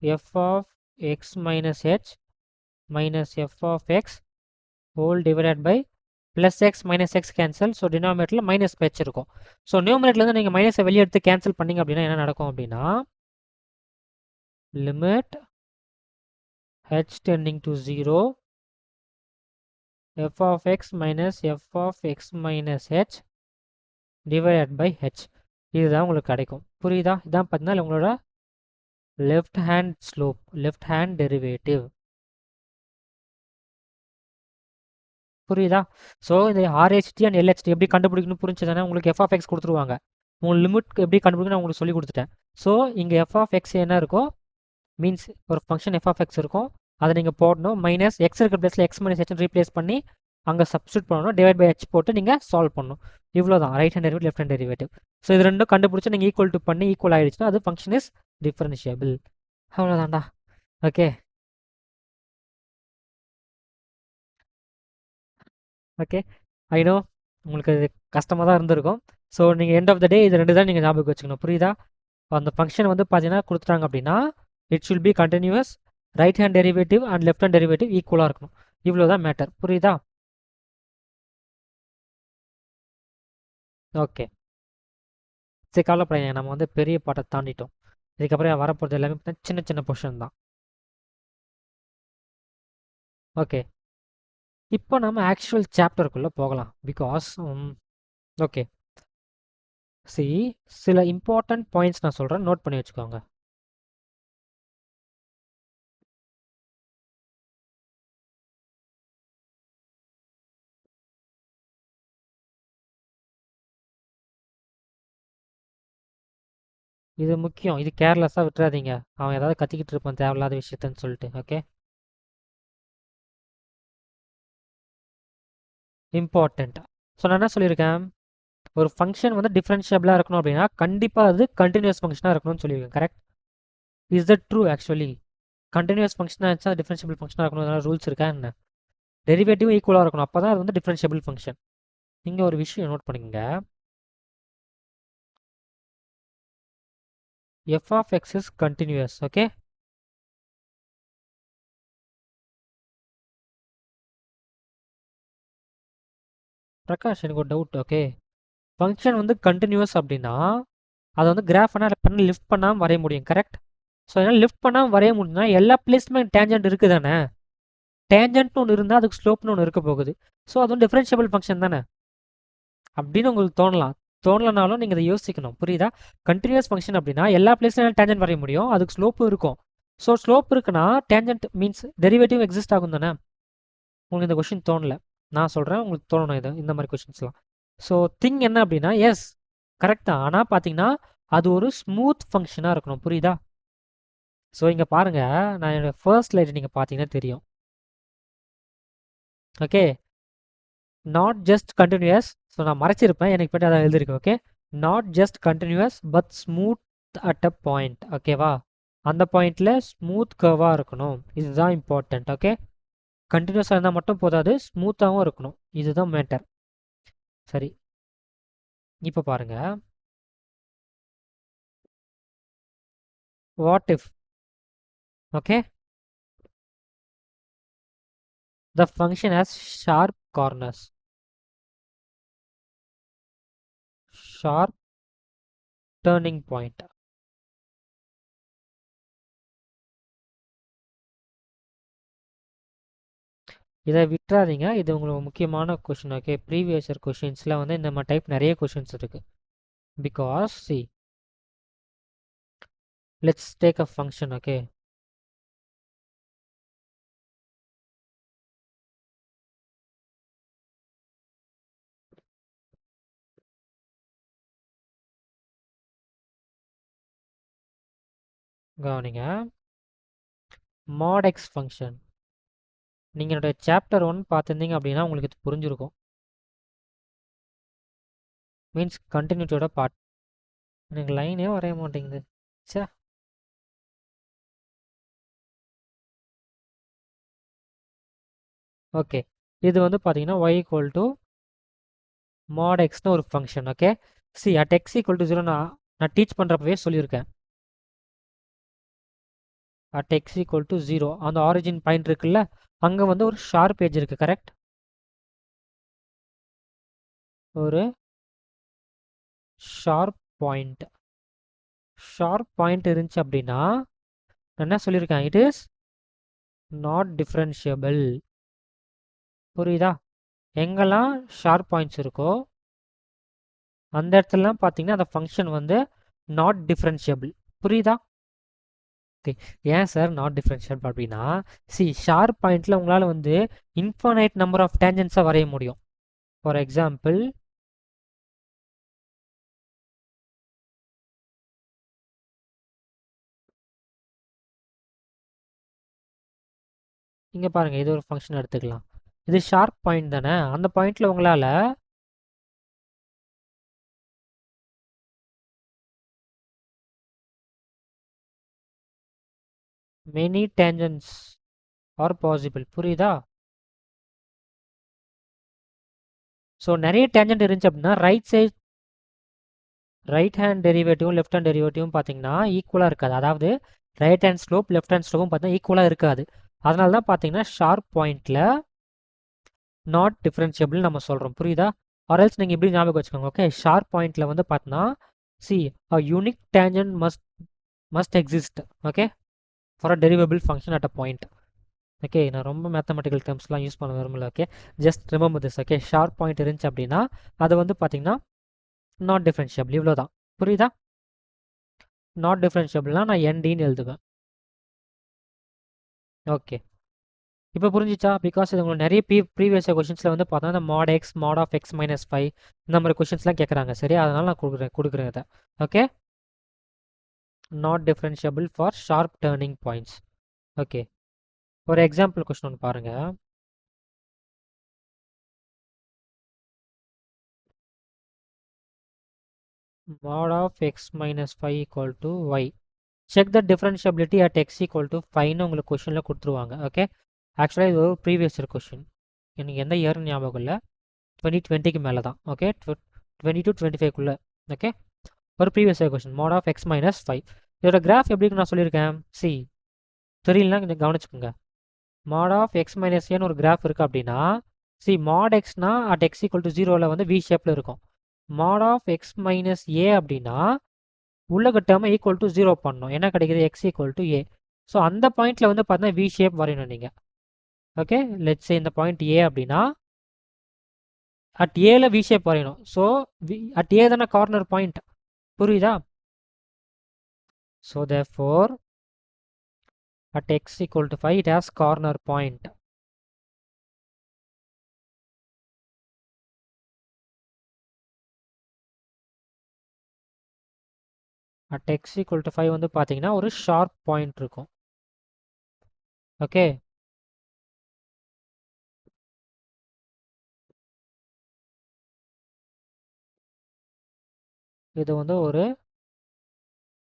f of x minus h minus f of x whole divided by plus x minus x cancel. So டினாமினேட்டரில் minus h இருக்கும். So நியூமினேட்டர்லேருந்து நீங்கள் மைனஸை வெளியே எடுத்து கேன்சல் பண்ணிங்க அப்படின்னா என்ன நடக்கும் அப்படின்னா limit h tending to zero f of x minus f of x minus h divided by h. இதுதான் உங்களுக்கு கிடைக்கும். புரியுதா? இதான் பார்த்தீங்கன்னா உங்களோட left hand slope, left hand derivative. புரியுதா? ஸோ இந்த ஆர்ஹெச்டி அண்ட் எல்ஹெச்டி எப்படி கண்டுபிடிக்கணும் புரிஞ்சுதானே? உங்களுக்கு எஃப் ஆஃப் எக்ஸ் கொடுத்துருவாங்க. உங்களுக்கு லிமிட் எப்படி கண்டுபிடிக்கணும் உங்களுக்கு சொல்லி கொடுத்துட்டேன். ஸோ இங்கே எஃப் ஆஃப் எக்ஸ் என்ன இருக்கும்? மீன்ஸ் ஒரு ஃபங்க்ஷன் எஃப் ஆஃப் எக்ஸ் இருக்கும், அதை நீங்கள் போடணும். மைனஸ் எக்ஸ் இருக்கிற பிளேஸில் எக்ஸ் மைனஸ் ஹெச் ரீப்ளேஸ் பண்ணி அங்கே சப்ஸ்டியூட் பண்ணணும். டிவைட் பை ஹெச் போட்டு நீங்கள் சால்வ் பண்ணணும். இவ்வளோ தான் right hand derivative left hand derivative. So இது ரெண்டும் கண்டுபிடிச்சி நீங்கள் ஈக்குவல் டு பண்ணி ஈக்குவல் ஆகிடுச்சுன்னா அது ஃபங்க்ஷன் இஸ் டிஃபரன்ஷியபிள். அவ்வளோதான்டா. ஓகே ஓகே, ஐ நோ உங்களுக்கு இது கஷ்டமாக தான் இருந்திருக்கும். ஸோ நீங்கள் எண்ட் ஆஃப் த டே இது ரெண்டு தான் நீங்கள் ஞாபகம் வச்சுக்கணும். புரியுதா? அந்த ஃபங்க்ஷன் வந்து பார்த்தீங்கன்னா கொடுத்துட்டாங்க அப்படின்னா it should be continuous, right hand derivative and left hand derivative ஈக்குவலாக இருக்கணும். இவ்வளோ தான் மேட்டர். புரியுதா? ஓகே, சரி கவலைப்படாதீங்க, நம்ம வந்து பெரிய பாட்டை தாண்டிட்டோம். இதுக்கப்புறம் வரப்போகிறது எல்லாமே பார்த்தீங்கன்னா சின்ன சின்ன பொசிஷன் தான். ஓகே, இப்போ நம்ம ஆக்சுவல் சாப்டருக்குள்ளே போகலாம். பிகாஸ் ஓகே சி சில இம்பார்ட்டன்ட் பாயிண்ட்ஸ் நான் சொல்கிறேன், நோட் பண்ணி வச்சுக்கோங்க. இது முக்கியம், இது கேர்லெஸ்ஸாக விட்டுறாதீங்க. அவன் ஏதாவது கத்திக்கிட்டு இருப்பான் தேவையில்லாத விஷயத்தன்னு சொல்லிட்டு. Okay, important. ஸோ நான் என்ன சொல்லியிருக்கேன், ஒரு ஃபங்க்ஷன் வந்து டிஃப்ரென்ஷியபிளாக இருக்கணும் அப்படின்னா கண்டிப்பாக அது கண்டினியூஸ் ஃபங்க்ஷனாக இருக்கணும்னு சொல்லியிருக்கேன். Correct? Is that true? Actually continuous ஃபங்க்ஷனாக இருந்துச்சா டிஃப்ரென்ஷியபிள் ஃபங்க்ஷனாக இருக்கணும், அதனால் ரூல்ஸ் இருக்கா என்ன? டெரிவேட்டிவ் ஈக்குவலாக இருக்கணும், அப்போ தான் அது வந்து டிஃப்ரென்ஷியபிள் ஃபங்க்ஷன். இங்கே ஒரு விஷயம் நோட் பண்ணிக்கங்க, f of x is continuous. Okay, Prakash எனக்கு ஒரு டவுட். ஓகே, ஃபங்க்ஷன் வந்து கண்டினியூஸ் அப்படின்னா அதை வந்து கிராஃப் பண்ண லிஃப்ட் பண்ணாமல் வரைய முடியும். கரெக்ட்? ஸோ அதனால் லிஃப்ட் பண்ணாமல் வரைய முடியும்னா எல்லா பிளேஸ்லுமே டேஞ்சன்ட் இருக்குது தானே. டேஞ்சன்ட்னு ஒன்று இருந்தால் அதுக்கு ஸ்லோப்னு ஒன்று இருக்க போகுது. ஸோ அது வந்து டிஃப்ரென்ஷியபிள் ஃபங்க்ஷன் தானே அப்படின்னு உங்களுக்கு தோணலாம். தோணலனாலும் நீங்கள் இதை யோசிக்கணும். புரியுதா? கண்டினியூஸ் ஃபங்க்ஷன் அப்படின்னா எல்லா பிளேஸ்லையும் டேஞ்சன்ட் வரைய முடியும், அதுக்கு ஸ்லோப்பும் இருக்கும். ஸோ ஸ்லோப் இருக்குன்னா டேஞ்சன்ட் மீன்ஸ் டெரிவேட்டிவ் எக்ஸிஸ்ட் ஆகும் தானே. உங்களுக்கு இந்த கொஷின் தோணல, நான் சொல்கிறேன், உங்களுக்கு தோணணும் இது இந்த மாதிரி கொஷின்ஸ்லாம். ஸோ திங் என்ன அப்படின்னா, எஸ் கரெக்ட் தான், ஆனால் பார்த்தீங்கன்னா அது ஒரு ஸ்மூத் ஃபங்க்ஷனாக இருக்கணும். புரியுதா? ஸோ இங்கே பாருங்கள், நான் என்னோட ஃபர்ஸ்ட் ஸ்லைடு நீங்கள் பார்த்தீங்கன்னா தெரியும். Okay, not just continuous. So நான் மறைச்சிருப்பேன், எனக்கு பற்றி அதை எழுதிருக்கேன். Okay, not just continuous but smooth at a point. ஓகேவா? அந்த பாயிண்டில் ஸ்மூத் கர்வாக இருக்கணும், இதுதான் இம்பார்ட்டண்ட். ஓகே, கண்டினியூஸாக இருந்தால் மட்டும் போதாது, ஸ்மூத்தாகவும் இருக்கணும், இதுதான் மேட்டர். சரி, இப்போ பாருங்க, what if okay the function has sharp corners, sharp turning point. இதை விட்டுறாதீங்க, இது உங்களுக்கு முக்கியமான கொஷின். ஓகே, ப்ரீவியஸ் இயர் கொஷின்ஸில் வந்து இந்த மாதிரி டைப் நிறைய கொஷின்ஸ் இருக்கு. Because see, let's take a function. Okay, கவனிங்க, mod x ஃபங்க்ஷன். நீங்கள் என்னோட சாப்டர் 1 பார்த்துருந்தீங்க அப்படின்னா உங்களுக்கு இது புரிஞ்சிருக்கும். மீன்ஸ் கண்டினியூட்டியோட பார்ட். எனக்கு லைனே வரைய மாட்டேங்குது. சே, ஓகே, இது வந்து பார்த்தீங்கன்னா y equal to mod xன்னு ஒரு function. Okay, C at x equal to 0 நான் டீச் பண்ணுறப்பவே சொல்லியிருக்கேன். at x equal to 0 அந்த ஆரிஜின் பாயிண்ட் இருக்குல்ல, அங்கே வந்து ஒரு ஷார்ப் எட்ஜ் இருக்குது. கரெக்ட்? ஒரு ஷார்ப் பாயிண்ட், ஷார்ப் பாயிண்ட் இருந்துச்சு அப்படின்னா நான் என்ன சொல்லியிருக்கேன், இட் இஸ் நாட் டிஃப்ரென்ஷியபிள். புரியுதா? எங்கெல்லாம் ஷார்ப் பாயிண்ட்ஸ் இருக்கோ அந்த இடத்துலலாம் பார்த்தீங்கன்னா அந்த ஃபங்க்ஷன் வந்து நாட் டிஃப்ரென்ஷியபிள். புரியுதா? ஓகே, ஏன் சார் நாட் டிஃப்ரென்ஷியபிள் அப்படின்னா, சி ஷார்ப் பாயிண்ட்டில் உங்களால் வந்து இன்ஃபைனைட் நம்பர் ஆஃப் டேஞ்சன்ஸாக வரைய முடியும். ஃபார் எக்ஸாம்பிள், இங்கே பாருங்கள், இது ஒரு ஃபங்க்ஷன் எடுத்துக்கலாம். இது ஷார்ப் பாயிண்ட் தானே, அந்த பாயிண்டில் உங்களால் மெனி டேஞ்சன்ஸ் ஆர் பாசிபிள். புரியுதா? ஸோ நிறைய டேஞ்சன்ட் இருந்துச்சு அப்படின்னா ரைட் ஹேண்ட் டெரிவேட்டிவும் லெஃப்ட் ஹேண்ட் டெரிவேட்டிவும் பார்த்தீங்கன்னா ஈக்குவலாக இருக்காது. அதாவது right hand slope left hand ஸ்லோப்பும் பார்த்தீங்கன்னா ஈக்குவலாக இருக்காது. அதனால தான் பார்த்தீங்கன்னா ஷார்ப் பாயிண்டில் நாட் டிஃப்ரென்ஷியபிள் நம்ம சொல்கிறோம். புரியுதா? ஆர்எல்ஸ் நீங்கள் இப்படி ஞாபகம் வச்சுக்கோங்க. ஓகே, ஷார்ப் பாயிண்டில் வந்து பார்த்தீங்கன்னா see a unique tangent must exist. Okay, for a derivable function at a point. Okay, நான் ரொம்ப மேத்தமெட்டிக்கல் டேர்ம்ஸ்லாம் யூஸ் பண்ண விரும்பல. Okay, just remember this. Okay, sharp point இருந்துச்சு அப்படின்னா அது வந்து பார்த்தீங்கன்னா நாட் டிஃப்ரென்ஷியபிள், இவ்வளோதான். புரியுதா? நாட் டிஃப்ரென்ஷியபிள்னா நான் என்டின்னு எழுதுவேன். ஓகே, இப்போ புரிஞ்சிச்சா? பிகாஸ் இது உங்களுக்கு நிறைய ப்ரீவியஸ் கொஷின்ஸில் வந்து பார்த்தா இந்த mod x mod of x minus 5 இந்த மாதிரி கொஷின்ஸ்லாம் கேட்குறாங்க. சரி, அதனால் நான் கொடுக்குறேன் இதை. Okay, not differentiable for sharp turning points. Okay, ஒரு எக்ஸாம்பிள் கொஷின் ஒன்று பாருங்கள். mod of x minus 5 equal to y. Check the differentiability at x equal to 5ன்னு உங்களுக்கு கொஷனில் கொடுத்துருவாங்க. ஓகே, ஆக்சுவலாக இது ஒரு ப்ரீவியஸ் இயர் கொஷின். எனக்கு எந்த இயர் ஞாபகம் இல்லை, 2020க்கு மேலே தான். Okay, 20 to 25க்குள்ளே. ஓகே, ஒரு previous year question. mod of x minus 5. இதோட கிராஃப் எப்படி நான் சொல்லியிருக்கேன், சி தெரியலனா கொஞ்சம் கவனிச்சுக்கோங்க. mod of x minus ஏன்னு ஒரு கிராஃப் இருக்குது அப்படின்னா, C mod xனா at x equal to 0ல் வந்து v ஷேப்பில் இருக்கும். mod of x minus a அப்படின்னா உள்ள டேர்மை ஈக்குவல் டு 0 பண்ணணும். என்ன கிடைக்குது, x equal to a. So அந்த பாயிண்ட்டில் வந்து பார்த்தீங்கன்னா v ஷேப் வரையணும் நீங்கள். ஓகே, லெட்ஸ் இந்த பாயிண்ட் a அப்படின்னா அட் ஏல v ஷேப் வரையணும். ஸோ அட் ஏ தானே கார்னர் பாயிண்ட், புரியுதா? So therefore at x equal to 5 it has corner point. at x equal to 5 வந்து பார்த்தீங்கன்னா ஒரு ஷார்ப் பாயிண்ட் இருக்கும். ஓகே, இது வந்து ஒரு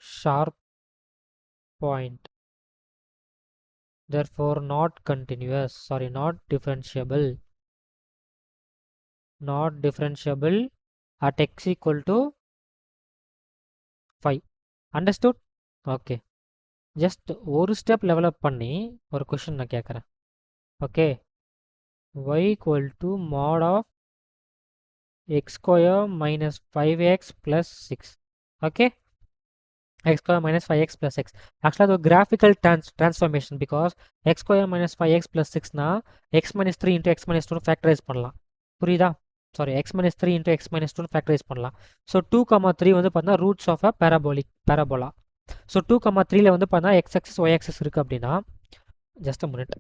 sharp point. therefore not continuous, sorry, not differentiable. not differentiable at x equal to 5. understood? Okay, just ஒரு step level up பண்ணி ஒரு கொஷின் நான் கேட்குறேன். Okay, y equal to mod of x square minus 5x plus 6. okay, x square minus 5x plus 6. actually அது graphical transformation because x square minus 5x plus 6 na x minus 3 into x minus 2 factorize பண்ணலாம். புரியுதா? Sorry, x minus 3 into x minus 2 factorize பண்ணலாம். So 2,3 வந்து பார்த்தீங்கன்னா roots of a parabola. So 2,3ல வந்து பார்த்தீங்கன்னா x axis y axis இருக்குது அப்படின்னா, ஜஸ்ட் அ மினிட்.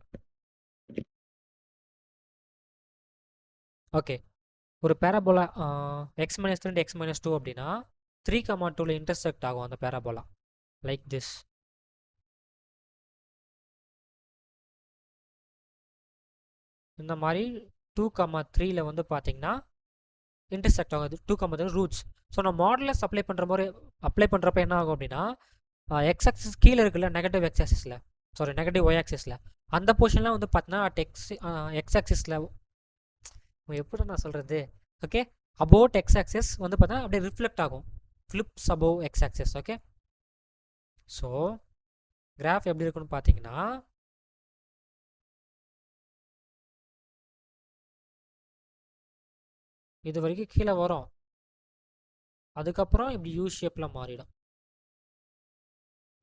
ஓகே, ஒரு parabola x minus 3 x minus 2 அப்படின்னா 3,2ல இன்டர்செக்ட் ஆகும் அந்த பேராபோலா, லைக் திஸ். இந்த மாதிரி 2,3ல வந்து பார்த்தீங்கன்னா இன்டர்செக்ட் ஆகுது 2,3 ரூட்ஸ். ஸோ நான் மாடலஸ் அப்ளை பண்ணுறப்ப என்ன ஆகும் அப்படின்னா, எக்ஸ் ஆக்சிஸ் கீழே இருக்குல்ல, நெகட்டிவ் எக்ஸ் ஆக்சிஸில், சாரி நெகட்டிவ் ஒய் ஆக்சிஸில், அந்த போர்ஷன்லாம் வந்து பார்த்தீங்கன்னா அட் எக்ஸ் ஆக்சிஸில் எப்படி நான் சொல்கிறது, ஓகே, அபவுட் எக்ஸ் ஆக்சிஸ் வந்து பார்த்தீங்கன்னா அப்படியே ரிஃப்ளெக்ட் ஆகும், flips above X axis. Okay, so graph எப்படி இருக்குன்னு பார்த்தீங்கன்னா, இது வரைக்கும் கீழே வரும், அதுக்கப்புறம் இப்படி யூ ஷேப்பில் மாறிடும்.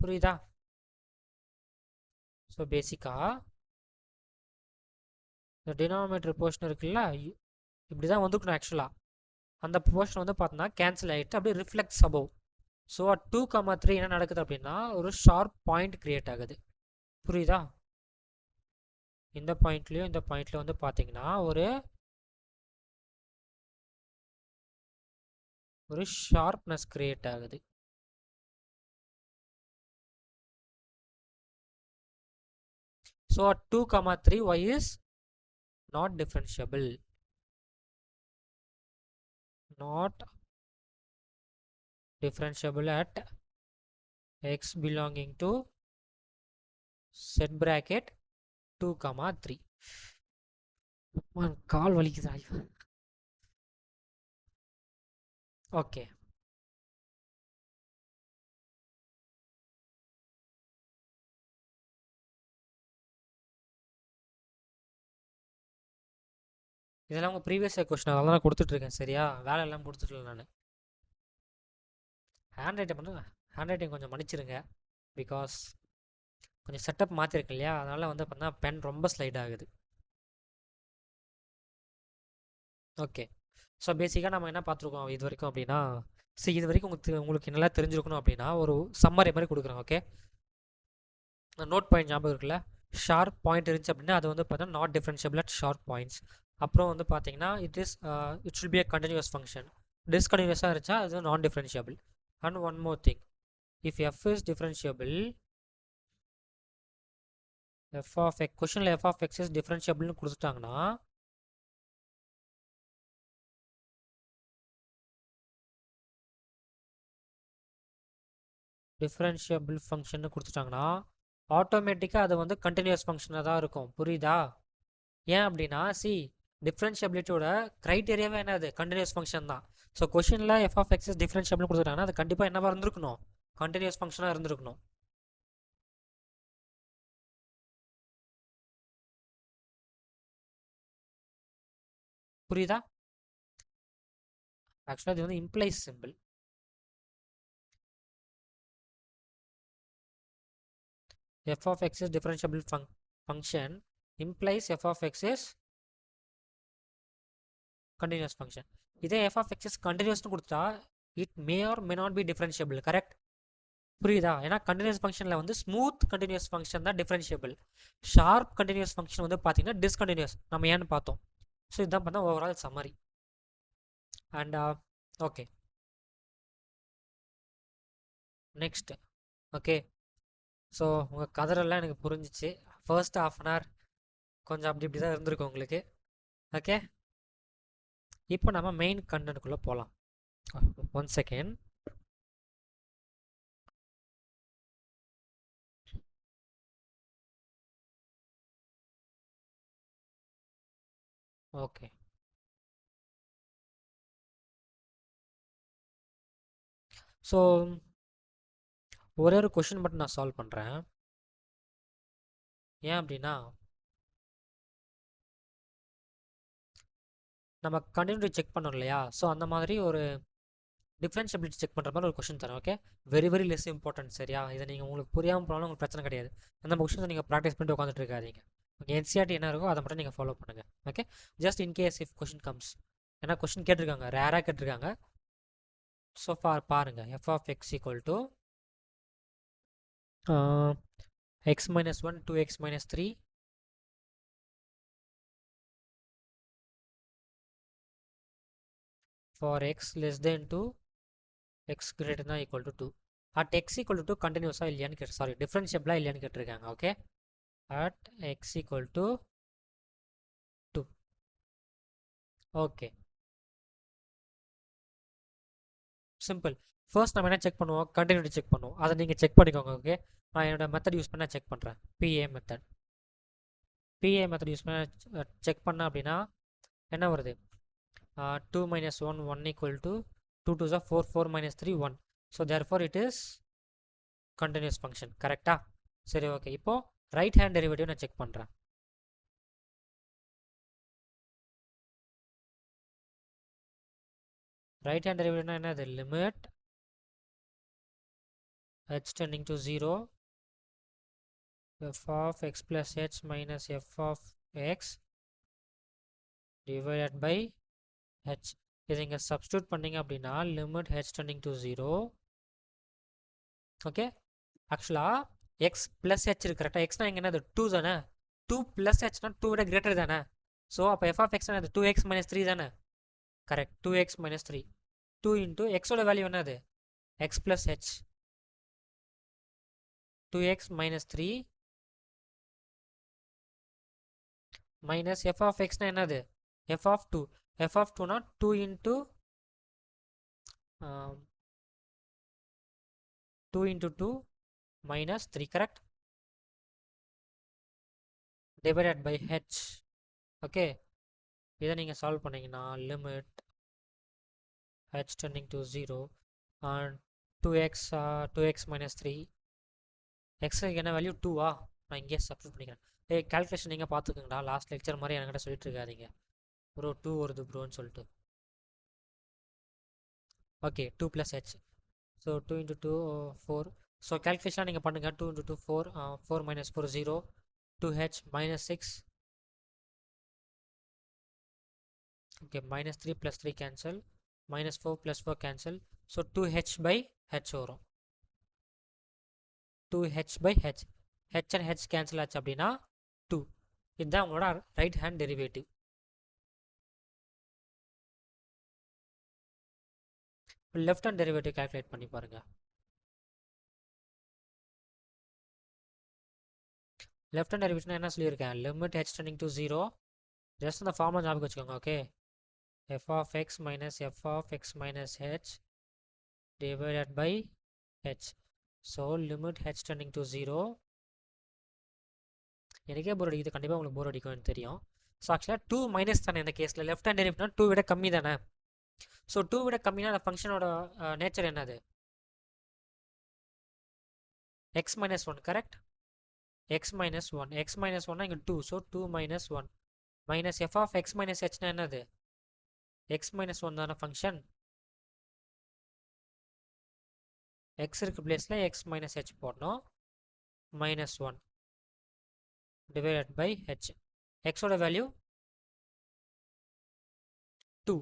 புரியுதா? ஸோ பேசிக்காக இந்த டினாமினேட்டர் போர்ஷன் இருக்குல்ல, இப்படி தான் வந்துக்கணும் ஆக்சுவலாக. அந்த போர்ஷன் வந்து பார்த்தோன்னா கேன்சல் ஆகிட்டு அப்படியே ரிஃப்ளெக்ட்ஸ் அபவ். ஸோ 2,3 என்ன நடக்குது அப்படின்னா ஒரு ஷார்ப் பாயிண்ட் கிரியேட் ஆகுது. புரியுதா? இந்த பாயிண்ட்லேயும் இந்த பாயிண்ட்ல வந்து பார்த்தீங்கன்னா ஒரு ஷார்ப்னஸ் கிரியேட் ஆகுது. So 2,3 y is not differentiable. not differentiable at x belonging to set bracket 2,3. கால் வலிக்குதா? ஓகே, இதெல்லாம் உங்கள் ப்ரீவியஸ் இயர் கொஸ்டின், அதெல்லாம் நான் கொடுத்துட்ருக்கேன். சரியா, வேலை எல்லாம் கொடுத்துட்டு நான் ஹேண்ட் ரைட்டிங் கொஞ்சம் மன்னிச்சிருங்க, பிகாஸ் கொஞ்சம் செட்டப் மாற்றிருக்கேன் இல்லையா, அதனால் வந்து பார்த்தீங்கன்னா பென் ரொம்ப ஸ்லைட் ஆகுது. ஓகே, ஸோ பேசிக்காக நம்ம என்ன பார்த்துருக்கோம் இது வரைக்கும் அப்படின்னா, இது வரைக்கும் உங்களுக்கு நல்லா தெரிஞ்சிருக்கணும் அப்படின்னா ஒரு சம்மரி மாதிரி கொடுக்குறேன். ஓகே, நோட் பாயிண்ட் ஞாபகம் இருக்குல்ல, ஷார்ப் பாயிண்ட் இருந்துச்சு அப்படின்னா அது வந்து பார்த்தீங்கன்னா not differentiable at sharp points. அப்புறம் வந்து பார்த்தீங்கன்னா it should be a continuous function. டிஸ்கண்டினியூஸாக இருந்துச்சா அது non differentiable. And one more thing, if f is differentiable, f of x கொஷனில் எஃப் ஆஃப் எக்ஸ் இஸ் டிஃபரன்ஷியபிள்னு கொடுத்துட்டாங்கன்னா டிஃபரன்ஷியபிள் ஃபங்க்ஷன் கொடுத்துட்டாங்கன்னா ஆட்டோமேட்டிக்காக அது வந்து கண்டினியூஸ் ஃபங்க்ஷனாக தான் இருக்கும். புரியுதா? ஏன் அப்படின்னா டிஃபரன்ஷியபிலிட்டியோட க்ரைட்டேரியாவே என்னது? கண்டினியூஸ் ஃபங்க்ஷன் தான். ஸோ கொஷினில் எஃப் ஆஃப் எக்ஸ் டிஃபரன்ஷியபிள் கொடுத்துட்டாங்கன்னா அது கண்டிப்பாக என்னவா இருந்திருக்கணும்? கண்டினியூஸ் ஃபங்க்ஷனாக இருந்திருக்கணும். புரியுதா? ஆக்சுவலாக இது வந்து implies simple. f of x is differentiable function implies f of x is continuous function. இதே f of x is continuous கொடுத்தா it may or may not be differentiable. correct? புரியுதா? ஏன்னா கண்டினியூஸ் ஃபங்க்ஷனில் வந்து ஸ்மூத் கண்டினியூஸ் ஃபங்க்ஷன் தான் differentiable. Sharp continuous function வந்து பார்த்தீங்கன்னா discontinues. நம்ம ஏன்னு பார்த்தோம். ஸோ இதுதான் பார்த்தா overall summary. And okay, next. Okay, so உங்கள் கதரெல்லாம் எனக்கு புரிஞ்சிச்சு. ஃபர்ஸ்ட் ½ அன் ஹவர் கொஞ்சம் அப்படி இப்படி தான் இருந்திருக்கும் உங்களுக்கு. ஓகே, இப்போ நம்ம மெயின் கண்டென்ட்குள்ளே போகலாம். 1 செகண்ட். ஓகே, ஸோ ஒரே ஒரு கொஷின் மட்டும் நான் சால்வ் பண்ணுறேன். ஏன் அப்படின்னா நம்ம கண்டினியூட்டி செக் பண்ணோம் இல்லையா? ஸோ அந்த மாதிரி ஒரு டிஃபரன்ஷியபிலிட்டி செக் பண்ணுற மாதிரி ஒரு கொஷின் தரேன். Okay, very very less important. சரியா? இதை நீங்கள் உங்களுக்கு புரியாமல் போனாலும் உங்களுக்கு பிரச்சனை கிடையாது. அந்த கொஷினை நீங்கள் ப்ராக்டிஸ் பண்ணிட்டு உட்காந்துட்டு இருக்காதீங்க. உங்கள் என்சிஆர்டி என்ன இருக்கோ அதை மட்டும் நீங்கள் ஃபாலோ பண்ணுங்கள். Okay, just in case if question comes. ஏன்னா கொஷின் கேட்டிருக்காங்க, ரேராக கேட்டிருக்காங்க. ஸோ பாருங்கள், f of x equal to x minus 1 2x minus 3 for x less than 2 x greater than equal to 2 at x equal to 2 continuous இல்லையான்னு கேட்டு, sorry டிஃபரன்ஷியபிளா இல்லையான்னு கேட்டிருக்காங்க. Okay, at x equal to 2. Okay, simple. First நம்ம என்ன check பண்ணுவோம்? Continuity check பண்ணுவோம். அதை நீங்கள் செக் பண்ணிக்கோங்க. ஓகே, நான் என்னோட மெத்தட் யூஸ் பண்ண செக் பண்ணுறேன். பிஏ மெத்தட் யூஸ் பண்ண செக் பண்ண அப்படின்னா என்ன வருது? 2 minus 1 1 equal to 2 2s are 4 4 minus 3 1. So therefore it is continuous function. கரெக்டா? சரி, ஓகே. இப்போ ரைட் ஹேண்ட் டெரிவேட்டிவ் நான் செக் பண்ணுறேன். ரைட் ஹேண்ட் டெரிவேட்டிவ்னா என்னது? Limit h tending to 0 f of x plus h minus f of x divided by h. இது இங்கே substitute பண்ணிங்க அப்படின்னா limit h tending to 0. Okay, ஆக்சுவலாக எக்ஸ் ப்ளஸ் ஹெச் இருக்கு. கரெக்டாக? எக்ஸ்னா இங்கே என்னது? 2 தானே? 2 ப்ளஸ் ஹெச்னா 2 விட கிரேட்டர் தானே? ஸோ அப்போ எஃப் ஆஃப் எக்ஸ் என்னது? 2x minus 3 தானே? Correct, 2x minus 3. 2 இன்ட்டு எக்ஸோட வேல்யூ என்னது? x plus h. 2x minus 3 minus f of x na என்னது? f of 2. f of 2 na 2 into 2 into 2 minus 3. correct? divided by h. okay, இதை நீங்கள் solve பண்ணீங்கன்னா limit h tending to 0 and 2x minus 3 x என்ன value? 2ஆ? நான் இங்கே substitute பண்ணிக்கிறேன். Calculation நீங்கள் பார்த்துக்கோங்கடா. Last lecture மாதிரி என்கிட்ட சொல்லிட்டு இருக்காதீங்க ப்ரோ 2 வருது ப்ரோன்னு சொல்லிட்டு. Okay, 2 + h. ஸோ 2 × 2 4. ஸோ கால்குலேஷனாக நீங்கள் பண்ணுங்கள். 2 × 2 4 4 minus 4 0 2h minus 6. Okay, minus 3 + 3 cancel, minus 4 + 4 cancel. So 2h by h வரும். 2h by h. h and h cancel ஆச்சு அப்படின்னா 2. இதுதான் உங்களோட right hand derivative. Left hand derivative calculate பண்ணி பாருங்க. லெஃப்ட் ஹேண்ட் டெரிவேட்டிவ்னா என்ன சொல்லியிருக்கேன்? Limit h tending to 0. Just அந்த ஃபார்முலா ஞாபகம் வச்சுக்கோங்க. Okay, f of x minus f of x minus h divided by h. So limit h tending to 0. எனக்கே போர் அடிக்குது, கண்டிப்பாக உங்களுக்கு போர் அடிக்கும்னு தெரியும். ஸோ ஆக்சுவலாக 2 மைனஸ் தானே இந்த கேஸில், லெஃப்ட் ஹேண்ட் டெரிவேட்டிவ்னா 2 விட கம்மி தானே. ஸோ 2 விட கம்மினா அந்த ஃபங்க்ஷனோட நேச்சர் என்னது? X minus one, correct? X minus one, x minus ஒன்னா இங்கே 2, so 2 minus one minus f of x minus ஹெச்னா என்னது? எக்ஸ் மைனஸ் ஒன் தானே ஃபங்க்ஷன். எக்ஸ் இருக்கு பிளேஸில் எக்ஸ் மைனஸ் ஹெச் போடணும். Minus one divided by h. எக்ஸோட வேல்யூ 2.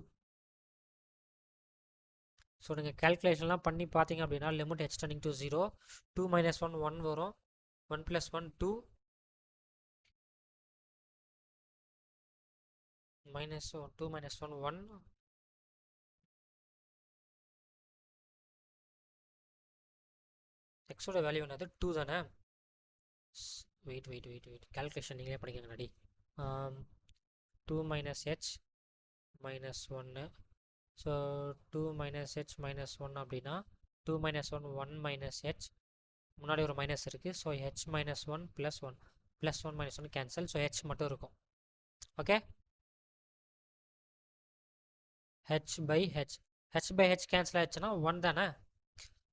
ஸோ நீங்கள் கேல்குலேஷன்லாம் பண்ணி பார்த்தீங்க அப்படின்னா limit h tending to 0, 2 minus one 1 வரும், 1 ப்ளஸ் 1 2, மைனஸ் 2 மைனஸ் 1 1, எக்ஸோட வேல்யூ என்னது? 2 தானே. வெயிட் கேல்குலேஷன் நீங்களே படிக்கங்க நடி. 2 minus h minus 1, so 2 minus h minus 1 அப்படின்னா 2 மைனஸ் 1 1 மைனஸ் ஹெச், முன்னாடி ஒரு மைனஸ் இருக்குது. So h minus 1 plus 1 plus 1 minus 1 cancel. So h மட்டும் இருக்கும். ஓகே, ஹெச் பை ஹெச் கேன்சல் ஆயிடுச்சுன்னா 1 தானே.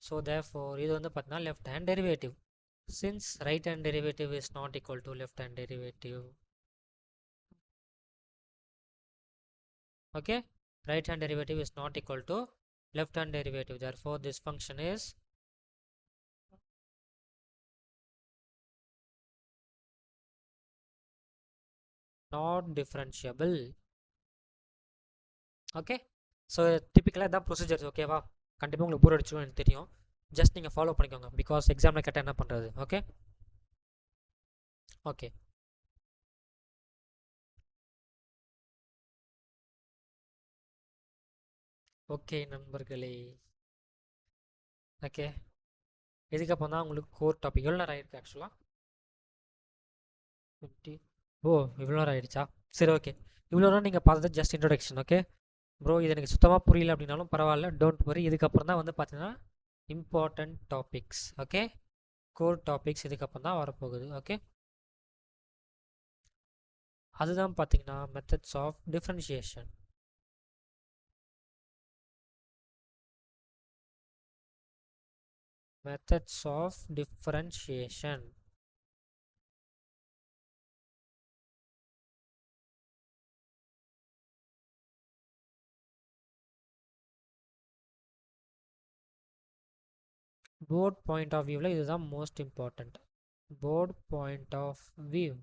ஸோ தேர்ஃபோர் இது வந்து பார்த்தீங்கன்னா left hand derivative. Since right hand derivative is not equal to left hand derivative. Okay, right hand derivative is not equal to left hand derivative, therefore this function is not differentiable. Okay, so typically that procedure okay வா? கண்டிப்பாக உங்களுக்கு போர் அடிச்சிடும் எனக்கு தெரியும். Just நீங்கள் follow பண்ணிக்கோங்க, because எக்ஸாமில் கேட்டால் என்ன பண்ணுறது. ஓகே ஓகே ஓகே நண்பர்களே. ஓகே, இதுக்கப்புறம் தான் உங்களுக்கு கோர் டாபிக். எவ்வளோ நேரம் ஆயிருக்கு ஆக்சுவலாக? 50. ஓ இவ்வளோ நேரம் ஆயிடுச்சா? சரி ஓகே, இவ்வளோ நேரம் நீங்கள் பார்த்தது ஜஸ்ட் இன்ட்ரொடக்ஷன். ஓகே ப்ரோ, இது எனக்கு சுத்தமாக புரியல அப்படின்னாலும் பரவாயில்ல, டோன்ட் வரி. இதுக்கப்புறம் தான் வந்து பார்த்தீங்கன்னா important topics. Okay, core topics இதுக்கப்புறம் தான் வரப்போகுது. ஓகே, அதுதான் பார்த்தீங்கன்னா methods of differentiation. methods of differentiation. board point of view இதுதான் most important. board point of view.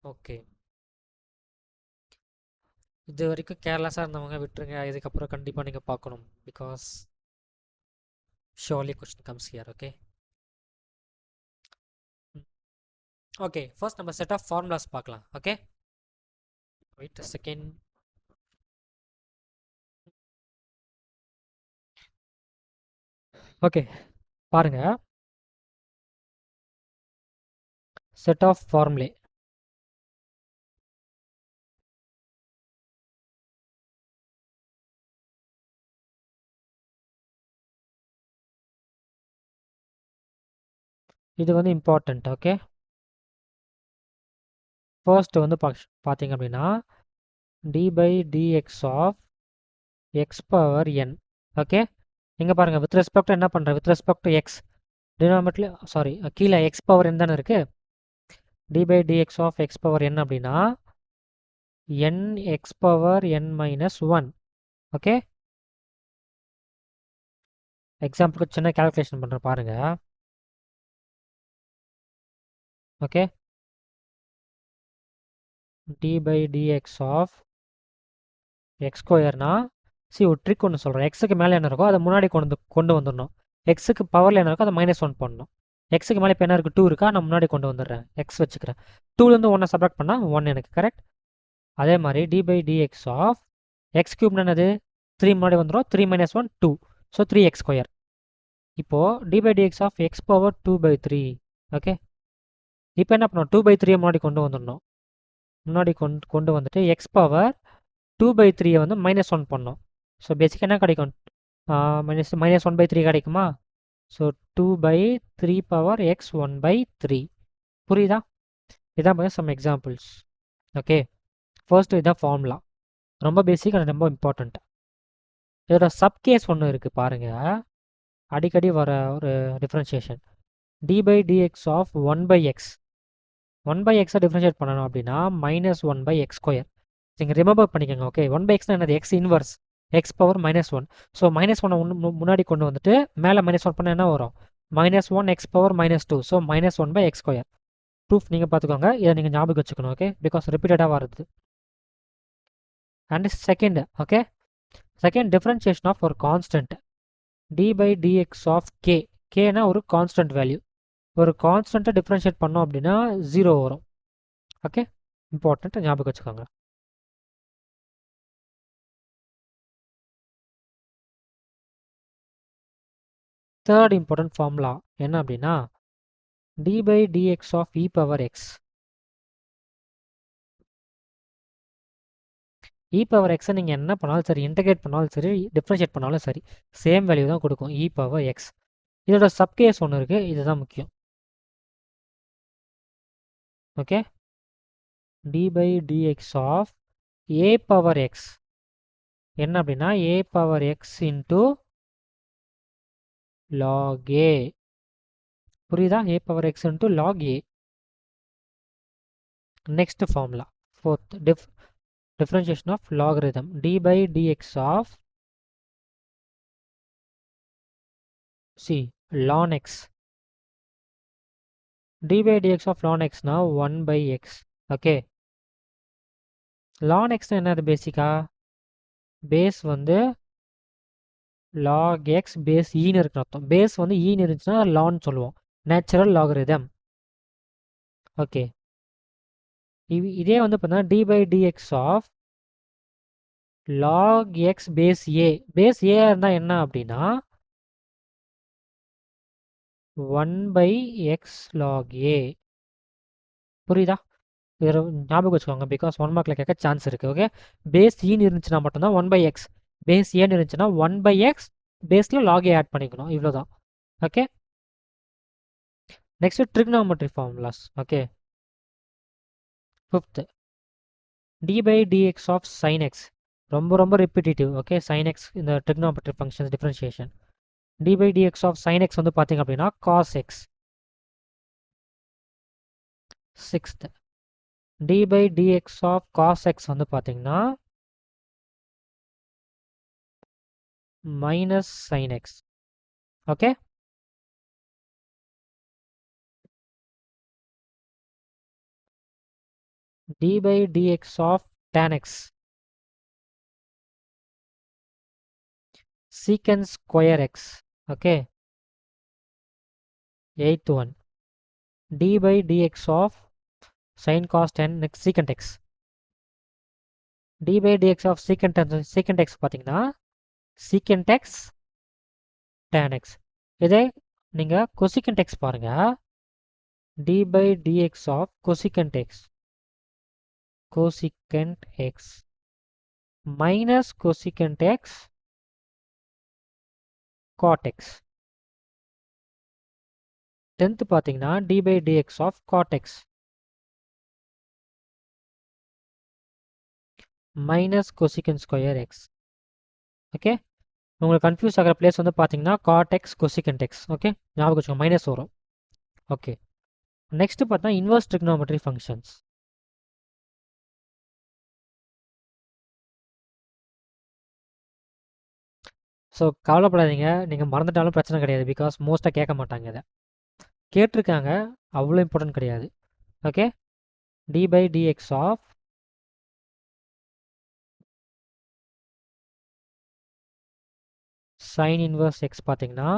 Okay, இது வரைக்கும் கேர்லெஸ்ஸாக இருந்தவங்க விட்டுருங்க, இதுக்கப்புறம் கண்டிப்பாக நீங்கள் பார்க்கணும், because surely question comes here. okay okay, first நம்ம set of formulas பார்க்கலாம். okay, wait a second. okay, பாருங்க, set of formulae. இது வந்து இம்பார்ட்டன்ட். ஓகே, ஃபர்ஸ்ட் வந்து பார்த்தீங்க அப்படின்னா d by dx of x power n. Okay, இங்கே பாருங்கள், வித் ரெஸ்பெக்ட் என்ன பண்ணுறேன், வித் ரெஸ்பெக்ட் டு எக்ஸ் டினாமினேட்டர்ல, சாரி கீழே எக்ஸ் பவர் என் தானே இருக்குது. D by dx of x power n அப்படின்னா n x power n minus 1. Okay, எக்ஸாம்பிளுக்கு சின்ன கேல்குலேஷன் பண்ணுறேன் பாருங்க. Okay, d by dx of x ஸ்கொயர்னா ஒரு ட்ரிக் ஒன்று சொல்கிறேன். எக்ஸுக்கு மேலே என்ன இருக்கோ அதை முன்னாடி கொண்டு வந்துடணும். எக்ஸுக்கு பவரில் என்ன இருக்கோ அதை -1 பண்ணணும். எக்ஸுக்கு மேலே இப்போ என்ன இருக்குது, 2 இருக்கா, நான் முன்னாடி கொண்டு வந்துடுறேன், எக்ஸ் வச்சுக்கிறேன். 2லேருந்து 1 சப்ராக்ட் பண்ணால் 1 எனக்கு கரெக்ட். அதே மாதிரி d by dx of x கியூப்னு என்னது, 3 முன்னாடி வந்துடும், 3 - 1 2, ஸோ 3x ஸ்கொயர். இப்போது d by dx of x power 2/3. Okay, இப்போ என்ன பண்ணணும், 2/3 முன்னாடி கொண்டு வந்துடணும். முன்னாடி கொண்டு வந்துட்டு எக்ஸ் பவர் 2/3 வந்து -1 பண்ணோம். ஸோ பேசிக்காக என்ன கிடைக்கும், -1/3 கிடைக்குமா. So 2/3 power X 1/3. புரியுதா? இதான் பார்த்தா சம் எக்ஸாம்பிள்ஸ். ஓகே, ஃபர்ஸ்ட் இதான் ஃபார்முலா, ரொம்ப பேசிக் அண்ட் ரொம்ப இம்பார்ட்டண்ட். இதோட சப்கேஸ் ஒன்று இருக்குது பாருங்கள், அடிக்கடி வர ஒரு differentiation. d/dx of 1/x. 1/xை differentiate பண்ணணும் அப்படின்னா -1/x². நீங்கள் ரிமெம்பர் பண்ணிக்கோங்க. ஓகே, 1/xனா என்னது? X inverse X power -1. So -1 முன்னாடி கொண்டு வந்துட்டு மேலே -1 பண்ணால் என்ன வரும்? -1 X power -2. So -1/x². Proof நீங்கள் பார்த்துக்கோங்க, இதை நீங்கள் ஞாபகம் வச்சுக்கணும். ஓகே, பிகாஸ் ரிப்பீட்டடாக வருது. And second, okay, second differentiation of ஒரு கான்ஸ்டன்ட் d/dx ஆஃப் கே. கேனா ஒரு கான்ஸ்டன்ட் வேல்யூ. ஒரு கான்ஸ்டன்ட்டை டிஃப்ரென்ஷியேட் பண்ணோம் அப்படின்னா 0 வரும். ஓகே, இம்பார்ட்டன்ட், ஞாபகம் வச்சுக்கோங்க. தேர்ட் இம்பார்ட்டன்ட் ஃபார்முலா என்ன அப்படின்னா d/dx of e power x. e power எக்ஸை நீங்கள் என்ன பண்ணாலும் சரி, இன்டகிரேட் பண்ணாலும் சரி, டிஃப்ரென்ஷியேட் பண்ணாலும் சரி, சேம் வேல்யூ தான் கொடுக்கும், e பவர் எக்ஸ். இதோட சப்கேஸ் ஒன்று இருக்குது, இதுதான் முக்கியம். Okay, d/dx of a power x என்ன அப்படின்னா a power x into log a. புரியுதா? a power x into log a. Next formula, fourth differentiation of logarithm d/dx of ln x. d/dx of ln x now 1/x. okay, ln x என்னது? பேசிக்கா base வந்து log x base ஈன்னு இருக்கு அர்த்தம். Base வந்து ஈன்னு இருந்துச்சுன்னா ln சொல்லுவோம், natural logarithm. Okay, இதே வந்து பார்த்தீங்கன்னா d/dx of log x base a. Base a இருந்தால் என்ன அப்படின்னா 1/x log a. புரியுதா? இது ஞாபகம் வச்சுக்கோங்க, பிகாஸ் 1 மார்க்கில் கேட்க சான்ஸ் இருக்குது. ஓகே, பேஸ் ஈன்னு இருந்துச்சுன்னா மட்டும்தான் 1/x. பேஸ் ஏன்னு இருந்துச்சுன்னா 1/x பேஸில் log a ஆட் பண்ணிக்கணும், இவ்வளோதான். Okay, next trigonometry formulas. Okay, fifth d/dx of sin x. ரொம்ப ரொம்ப ரிப்பீட்டேட்டிவ். ஓகே, sin x இந்த trigonometry functions differentiation. d/dx of sin x வந்து பார்த்தீங்க அப்படின்னா cos x. Sixth d/dx of cos x வந்து பார்த்தீங்கன்னா minus sin x. Okay, d/dx of tan x secant square x. okay, eighth one d/dx of sin cos tan x secant x. d/dx of secant x பார்த்தீங்கன்னா secant x tan x. இதே நீங்கள் cosecant x பாருங்க, d/dx of cosecant x minus cosecant x cot x. 10th பார்த்தீங்கன்னா d/dx of cot x minus cosecant square x. Okay, உங்களுக்கு confuse ஆகிற place வந்து பார்த்தீங்கன்னா cot x cosecant x. Okay, ஞாபகம் வச்சுக்கோங்க, மைனஸ் வரும். ஓகே, நெக்ஸ்ட் பார்த்தா இன்வர்ஸ் ட்ரிக்னாமெட்ரி ஃபங்க்ஷன்ஸ். ஸோ கவலைப்படாதீங்க, நீங்கள் மறந்துட்டாலும் பிரச்சனை கிடையாது, பிகாஸ் மோஸ்ட்டாக கேட்க மாட்டாங்க. இதை கேட்டிருக்காங்க, அவ்வளோ இம்பார்ட்டன்ட் கிடையாது. Okay, d/dx of sin inverse x பார்த்தீங்கன்னா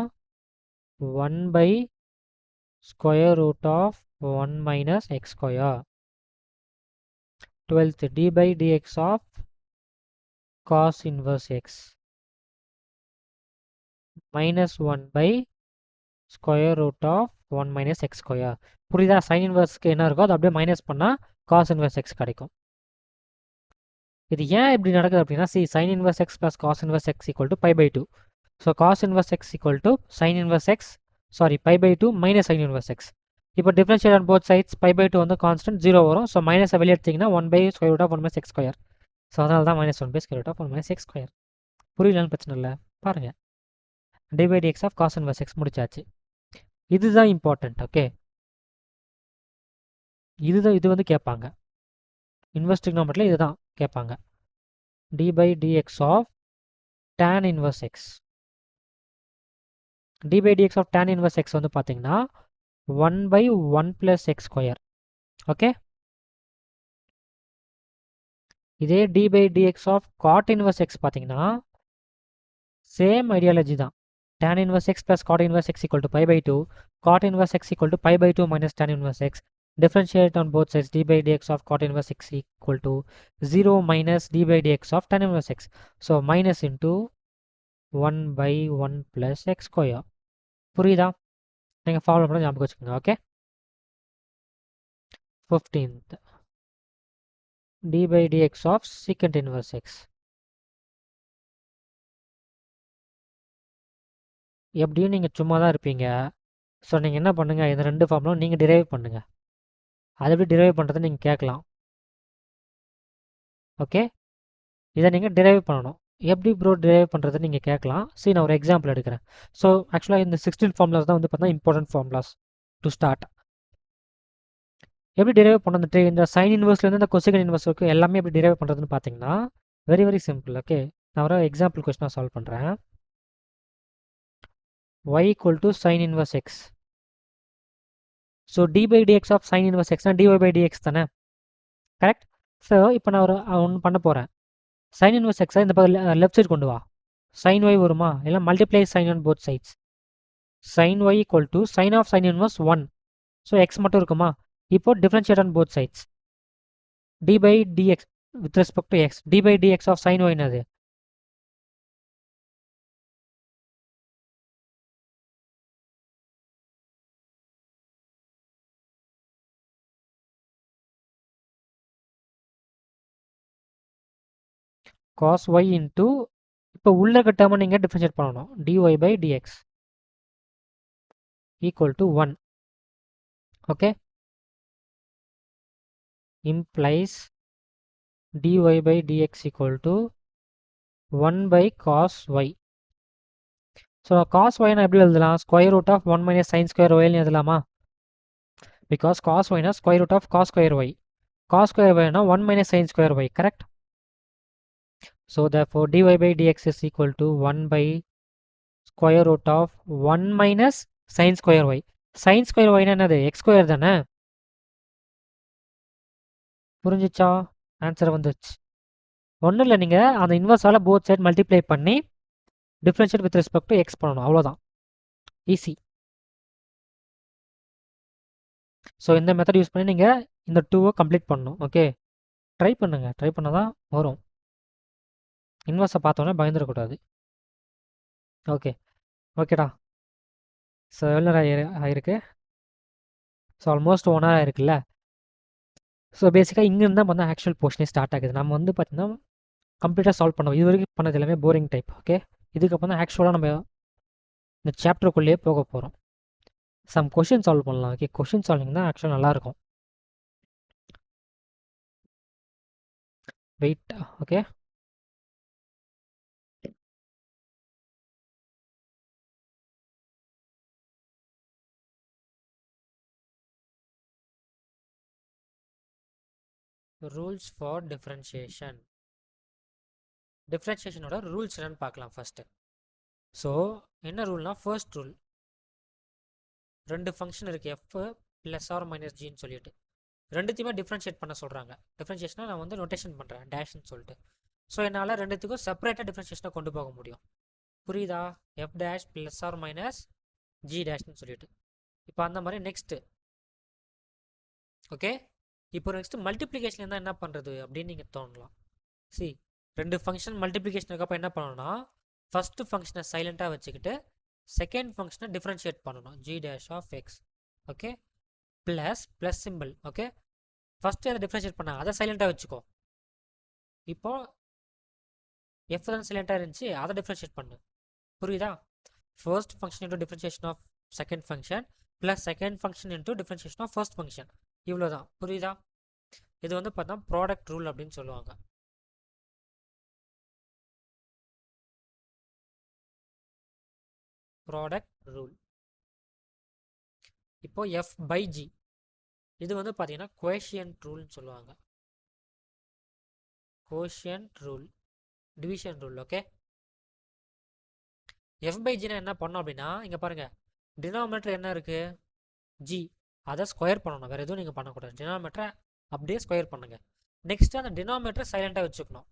1/√of 1 minus x square. 12th d/dx of cos inverse x minus 1/√of 1 minus x square. புரியுதா? sin inverseக்கு என்ன இருக்கோ அது அப்படியே மைனஸ் பண்ணால் cos inverse x கிடைக்கும். இது ஏன் இப்படி நடக்குது அப்படின்னா sin inverse x plus cos inverse x equal to pi/2. So cos inverse x equal to sine inverse x pi by two minus sine inverse x. இப்போ differentiate on both sides pi by two வந்து constant 0 வரும். So மைனஸை வெளியே எடுத்திங்கன்னா 1/√(1 - x²). So அதனால தான் -1/√(1 - x²). புரியலன்னு பிரச்சனை இல்லை, பாருங்கள். dy/dx of cos inverse X முடிச்சாச்சு. இதுதான் இம்பார்ட்டன்ட். ஓகே, இது வந்து கேட்பாங்க இன்வெர்ஸ் ட்ரிக்னாமெட்ரியில், இதுதான் கேட்பாங்க. dy/dx of tan inverse x. dy/dx of tan inverse x வந்து பார்த்தீங்கன்னா 1/1 + x². ஓகே, இதே dy/dx of cot inverse x பார்த்தீங்கன்னா சேம் ஐடியாலஜி தான். tan inverse x + cot inverse x equal to pi by two, cot inverse x equal to pi by two minus tan inverse x. Differentiate on both sides. dy/dx of cot inverse x equal to 0 minus dy/dx of tan inverse x. So minus into 1/1 plus x². புரியுதா? நீங்கள் follow பண்ண ஞாபகம் வச்சுக்கோங்க. Okay, 15th dy/dx of secant inverse x. எப்படியும் நீங்கள் சும்மா தான் இருப்பீங்க. ஸோ நீங்கள் என்ன பண்ணுங்கள், இந்த ரெண்டு ஃபார்முலும் நீங்கள் டிரைவ் பண்ணுங்கள். அதை எப்படி டிரைவ் பண்ணுறதை நீங்கள் கேட்கலாம். ஓகே, இதை நீங்கள் டிரைவ் பண்ணணும். எப்படி ப்ரோ டிரைவ் பண்ணுறதுன்னு நீங்கள் கேட்கலாம். சரி, நான் ஒரு எக்ஸாம்பிள் எடுக்கிறேன். ஸோ ஆக்சுவலாக இந்த 16 ஃபார்முலாஸ் தான் வந்து பார்த்தீங்கன்னா இம்பார்ட்டன்ட் ஃபார்முலாஸ் டு ஸ்டார்ட். எப்படி டிரைவ் பண்ணுறது, இந்த சைன் இன்வர்ஸ்லேருந்து இந்த கொசிகன் இன்வர்ஸ் வரைக்கும் எல்லாமே எப்படி டிரைவ் பண்ணுறதுன்னு பார்த்தீங்கன்னா வெரி வெரி சிம்பிள். ஓகே, நான் ஒரு எக்ஸாம்பிள் கொஸ்டினாக சால்வ் பண்ணுறேன். y equal to sine inverse x. So dy/dx of sine inverse எக்ஸ்னா dy/dx தானே, கரெக்ட்? ஸோ இப்போ நான் ஒன்று பண்ண போகிறேன். சைன் இன்வர்ஸ் எக்ஸை இந்த பக்கம் லெஃப்ட் சைடு கொண்டு வா. சைன் ஒய் வருமா, இல்லை multiply sine on both sides. Sine y equal to sine of sine inverse 1. So x மட்டும் இருக்குமா. இப்போ differentiate on both sides. dy/dx with respect to x. dy/dx of sine y என்னது, cos y into இப்போ உள்ள இருக்க டேர்மை நீங்கள் differentiate பண்ணணும். dy/dx equal to 1. Okay, implies dy/dx equal to 1/cos y. So cos y நான் எப்படி எழுதலாம், √(1 - sin²y) எழுதலாமா. பிகாஸ் cos y னா √(cos²y). cos²y னா 1 - sin²y, correct? So therefore dy/dx is equal to 1/√(1 - sin²y). sin²y னா என்னது, x² தானே. புரிஞ்சிச்சா? ஆன்சர் வந்துச்சு. ஒன்றும் இல்லை, நீங்கள் அந்த இன்வர்ஸால் போத் சைட் மல்டிப்ளை பண்ணி differentiate with respect to X பண்ணணும், அவ்வளோதான். ஈஸி. ஸோ இந்த மெத்தட் யூஸ் பண்ணி நீங்கள் இந்த 2 கம்ப்ளீட் பண்ணணும். ஓகே, ட்ரை பண்ணுங்கள், ட்ரை பண்ண தான் வரும். இன்வர்ஸை பார்த்தோன்னே பயந்துடக்கூடாது. ஓகே, ஓகேடா. ஸோ எவ்வளோ ஆயிருக்கு, ஸோ ஆல்மோஸ்ட் 1 hour ஆயிருக்குல்ல. ஸோ பேசிக்காக இங்கேருந்து தான் பார்த்தா ஆக்சுவல் போர்ஷனே ஸ்டார்ட் ஆகுது. நம்ம வந்து பார்த்தீங்கன்னா கம்ப்ளீட்டாக சால்வ் பண்ணுவோம். இது வரைக்கும் பண்ணது எல்லாமே போரிங் டைப். ஓகே, இதுக்கப்புறம் தான் ஆக்சுவலாக நம்ம இந்த சாப்டருக்குள்ளேயே போக போகிறோம். சம் கொஷின் சால்வ் பண்ணலாம். ஓகே, கொஷின் சால்விங் தான் ஆக்சுவலாக நல்லாயிருக்கும். Wait. Okay, rules for differentiation. டிஃப்ரென்ஷியேஷனோட ரூல்ஸ் என்னன்னு பார்க்கலாம் ஃபர்ஸ்ட். ஸோ என்ன ரூல்னா, ஃபர்ஸ்ட் ரூல், ரெண்டு ஃபங்க்ஷன் இருக்குது, எஃப் ப்ளஸ் ஆர் மைனஸ் ஜின்னு சொல்லிட்டு ரெண்டுத்தையுமே டிஃப்ரென்ஷியேட் பண்ண சொல்கிறாங்க. டிஃப்ரென்ஷியேஷனாக நான் வந்து நோட்டேஷன் பண்ணுறேன் டேஷ்னு சொல்லிட்டு. ஸோ என்னால் ரெண்டுத்துக்கும் செப்பரேட்டாக டிஃப்ரென்ஷியேஷனை கொண்டு போக முடியும். புரியுதா? F dash plus or minus g டேஷ்னு சொல்லிட்டு. இப்போ அந்த மாதிரி நெக்ஸ்ட்டு. ஓகே, இப்போ நெக்ஸ்ட்டு மல்டிப்ளிகேஷன் இருந்தால் என்ன பண்ணுறது அப்படின்னு நீங்கள் தோணலாம். சி, ரெண்டு ஃபங்க்ஷன் மல்டிப்ளிகேஷன் இருக்கப்போ என்ன பண்ணணும்னா, ஃபஸ்ட்டு ஃபங்க்ஷனை சைலண்ட்டாக வச்சுக்கிட்டு செகண்ட் ஃபங்க்ஷனை டிஃப்ரென்ஷியேட் பண்ணணும். G dash of x. Okay, plus simple. Okay, first அதை டிஃப்ரென்ஷியேட் பண்ண அதை சைலண்ட்டாக வச்சுக்கோ. இப்போது எஃப் தான் சைலண்ட்டாக இருந்துச்சு, அதை டிஃப்ரென்ஷியேட் பண்ணு. புரியுதா? First function into differentiation of second function plus second function into differentiation of first function. இவ்வளோதான். புரியுதா? இது வந்து பார்த்தா ப்ராடக்ட் ரூல் அப்படின்னு சொல்லுவாங்க. Product rule. இப்போ எஃப் பை ஜி இது வந்து பார்த்தீங்கன்னா கோஷியன்ட் ரூல்னு சொல்லுவாங்க. Quotient rule, division rule. Okay, f by ஜினா என்ன பண்ணோம் அப்படின்னா, இங்கே பாருங்க, டினாமினேட்டர் என்ன இருக்கு? ஜி. அதை ஸ்கொயர் பண்ணணும், வேற எதுவும் நீங்கள் பண்ணக்கூடாது. டினாமினேட்டரை அப்படியே ஸ்கொயர் பண்ணுங்க. நெக்ஸ்ட் அந்த டினாமினேட்டரை சைலண்டாக வச்சுக்கணும்.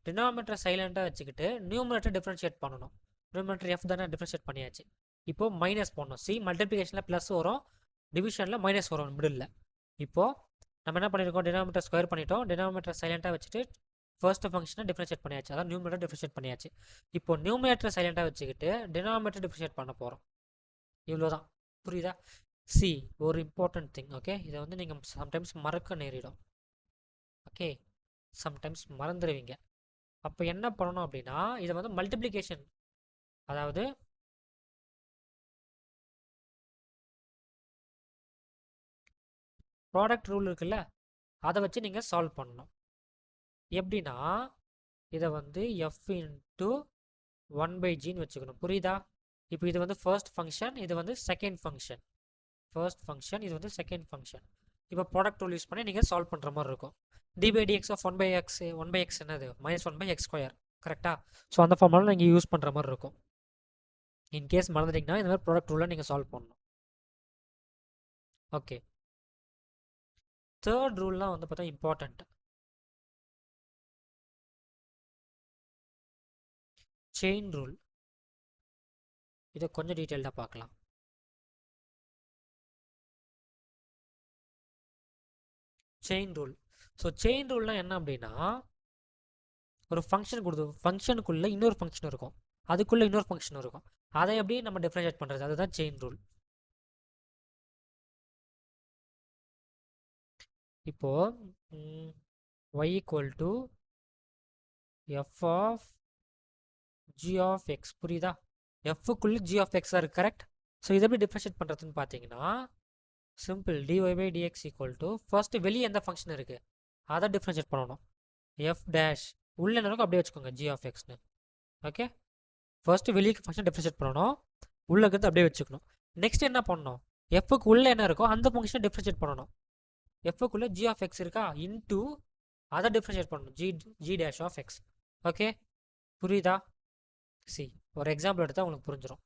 டினாமினேட்டரை சைலண்டாக வச்சுக்கிட்டு நியூமினேட்டர் டிஃபரன்ஷியேட் பண்ணணும். நியூமினேட்டர் எஃப் தானே டிஃபரன்ஷியேட் பண்ணியாச்சு. இப்போ மைனஸ் பண்ணணும். சி மல்டிப்ளிகேஷனில் ப்ளஸ் வரும், டிவிஷனில் மைனஸ் வரும் மிடில். இப்போது நம்ம என்ன பண்ணியிருக்கோம்? டினாமினேட்டர் ஸ்கொயர் பண்ணிட்டோம். டினாமினேட்டர் சைலண்டாக வச்சுட்டு ஃபர்ஸ்ட் ஃபங்க்ஷனை டிஃபரன்ஷியேட் பண்ணியாச்சு, அதான் நியூமினேட்டர் டிஃபரன்ஷியேட் பண்ணியாச்சு. இப்போ நியூமினேட்டர் சைலண்டாக வச்சுக்கிட்டு டினாமினேட்டர் டிஃபரன்ஷியேட் பண்ண போகிறோம். இவ்வளோதான். புரியுதா? சி ஒரு இம்பார்ட்டன்ட் திங். ஓகே, இதை வந்து நீங்கள் சம்டைம்ஸ் மறக்க நேரிடும். ஓகே, சம்டைம்ஸ் மறந்துடுவீங்க. அப்போ என்ன பண்ணணும் அப்படின்னா, இதை வந்து மல்டிப்ளிகேஷன், அதாவது ப்ராடக்ட் ரூல் இருக்குல்ல, அதை வச்சு நீங்கள் சால்வ் பண்ணணும். எப்படின்னா, இதை வந்து எஃப் இன்ட்டு 1/gன்னு வச்சுக்கணும். புரியுதா? இப்போ இது வந்து ஃபர்ஸ்ட் ஃபங்க்ஷன், இது வந்து செகண்ட் ஃபங்க்ஷன். ஃபர்ஸ்ட் ஃபங்க்ஷன், இது வந்து செகண்ட் ஃபங்க்ஷன். இப்போ ப்ராடக்ட் ரூல் யூஸ் பண்ணி நீங்கள் சால்வ் பண்ணுற மாதிரி இருக்கும். d/dx ஆஃப் 1/x என்னது? -1/x². கரெக்டாக? ஸோ அந்த ஃபார்முலா நீங்கள் யூஸ் பண்ணுற மாதிரி இருக்கும். இன்கேஸ் மறந்துட்டிங்கன்னா இந்த மாதிரி ப்ராடக்ட் ரூலை நீங்கள் சால்வ் பண்ணணும். ஓகே, தேர்ட் ரூல்லாம் வந்து பார்த்தா இம்பார்ட்டண்ட். Chain rule. இதை கொஞ்சம் டீட்டெயில்டாக பார்க்கலாம். Chain rule. ஸோ செயின் ரூல்னால் என்ன அப்படின்னா, ஒரு ஃபங்க்ஷன் கொடுத்து ஃபங்க்ஷனுக்குள்ளே இன்னொரு ஃபங்க்ஷன் இருக்கும், அதுக்குள்ளே இன்னொரு ஃபங்க்ஷன் இருக்கும், அதை எப்படி நம்ம டிஃபரன்ஷியேட் பண்ணுறது, அதுதான் செயின் ரூல். இப்போ y equal to f of g of x. புரியுதா? எஃப்க்குள்ளே ஜி ஆஃப் எக்ஸாக இருக்குது. கரெக்ட்? ஸோ இதை எப்படி டிஃபரன்ஷியேட் பண்ணுறதுன்னு பார்த்தீங்கன்னா, simple. dy/dx equal to first வெளியே எந்த ஃபங்க்ஷன் இருக்குது அதை டிஃபரன்ஷியேட் பண்ணணும். எஃப் டேஷ் உள்ள என்ன இருக்கும் அப்படியே வச்சுக்கோங்க, ஜி ஆஃப் எக்ஸ்னு. ஓகே, ஃபர்ஸ்ட் வெளியே ஃபங்க்ஷன் டிஃபரன்ஷியேட் பண்ணணும், உள்ள இருக்கிறது அப்படியே வச்சுக்கணும். நெக்ஸ்ட் என்ன பண்ணணும்? எஃப்க்கு உள்ள என்ன இருக்கோ அந்த ஃபங்க்ஷன் டிஃபரன்ஷியேட் பண்ணணும். எஃப்க்குள்ள ஜி ஆஃப் எக்ஸ் இருக்கா, இன்டூ அதை டிஃபரன்ஷியேட் பண்ணணும், g dash of x. Okay, புரியுதா? சி ஒரு எக்ஸாம்பிள் எடுத்தால் உங்களுக்கு புரிஞ்சிடும்.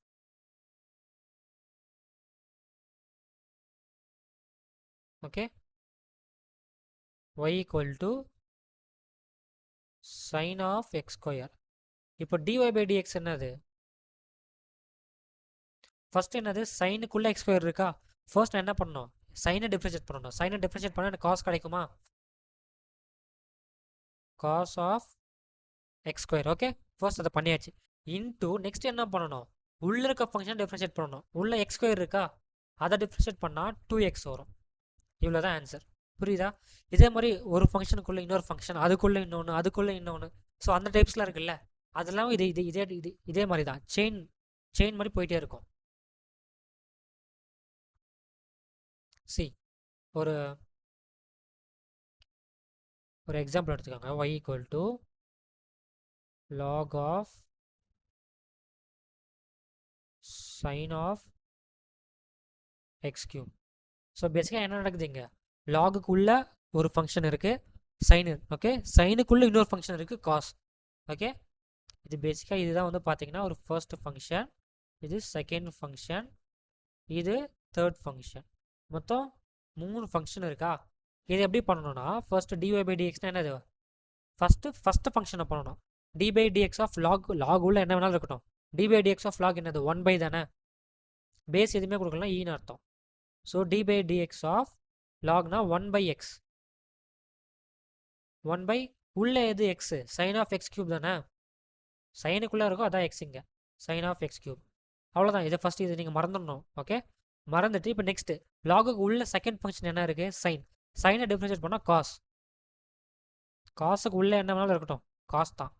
Okay, y equal to sin of x². இப்போ dy/dx என்னது? ஃபர்ஸ்ட் என்னது? சைனுக்குள்ள x² இருக்கா, ஃபர்ஸ்ட் என்ன பண்ணணும்? சைனை டிஃபரன்ஷியேட் பண்ணணும். சைனை டிஃபரன்ஷியேட் பண்ணால் எனக்கு காஸ் கிடைக்குமா? Cos of x². Okay, first அதை பண்ணியாச்சு. இன்டூ நெக்ஸ்ட் என்ன பண்ணணும்? உள்ள இருக்க ஃபங்க்ஷன் டிஃபரன்ஷியேட் பண்ணணும். உள்ள x² இருக்கா, அதை டிஃபரன்ஷியேட் பண்ணால் 2x வரும். இவ்வளோதான் ஆன்சர். புரியுதா? இதே மாதிரி ஒரு ஃபங்க்ஷனுக்குள்ள இன்னொரு ஃபங்க்ஷன், அதுக்குள்ளே இன்னொன்று, அதுக்குள்ளே இன்னொன்று. ஸோ அந்த டைப்ஸ்லாம் இருக்குல்ல, அதெல்லாம் இதே மாதிரி தான். செயின் மாதிரி போயிட்டே இருக்கும். சி ஒரு எக்ஸாம்பிள் எடுத்துக்கோங்க. y equal to log of sin of x³. So பேசிக்காக என்ன நடக்குது? இங்கே லாகுக்குள்ள ஒரு ஃபங்க்ஷன் இருக்குது, சைனு. ஓகே, சைனுக்குள்ளே இன்னொரு ஃபங்க்ஷன் இருக்குது, காஸ். ஓகே, இது பேசிக்காக இதுதான் வந்து பார்த்தீங்கன்னா ஒரு ஃபர்ஸ்ட் ஃபங்க்ஷன், இது செகண்ட் ஃபங்க்ஷன், இது தேர்ட் ஃபங்க்ஷன். மொத்தம் 3 ஃபங்க்ஷன் இருக்கா. இது எப்படி பண்ணணும்னா, ஃபர்ஸ்ட் dy/dx என்னது? ஃபர்ஸ்ட் ஃபங்க்ஷனை பண்ணணும். d/dx ஆஃப் லாக் உள்ள என்ன வேணாலும் இருக்கட்டும். d/dx ஆஃப் லாக் என்னது? 1 தானே, பேஸ் எதுவுமே கொடுக்கலாம், ஈன்னு அர்த்தம். So d/dx of லாக்னா 1/x. 1 உள்ள எது? எக்ஸ். சைன் ஆஃப் x³ தானே, சைனுக்குள்ளே இருக்கும், அதான் எக்ஸ். இங்கே சைன் ஆஃப் x³. அவ்வளோதான். இதை ஃபஸ்ட்டு இது நீங்கள் மறந்துடணும். ஓகே, மறந்துட்டு இப்போ நெக்ஸ்ட்டு லாகுக்கு உள்ள செகண்ட் ஃபங்க்ஷன் என்ன இருக்குது? சைன். சைனை டிஃபரன்ஷியேட் பண்ணால் காஸ். காசுக்கு உள்ளே என்ன வேணாலும் இருக்கட்டும், காஸ் தான்.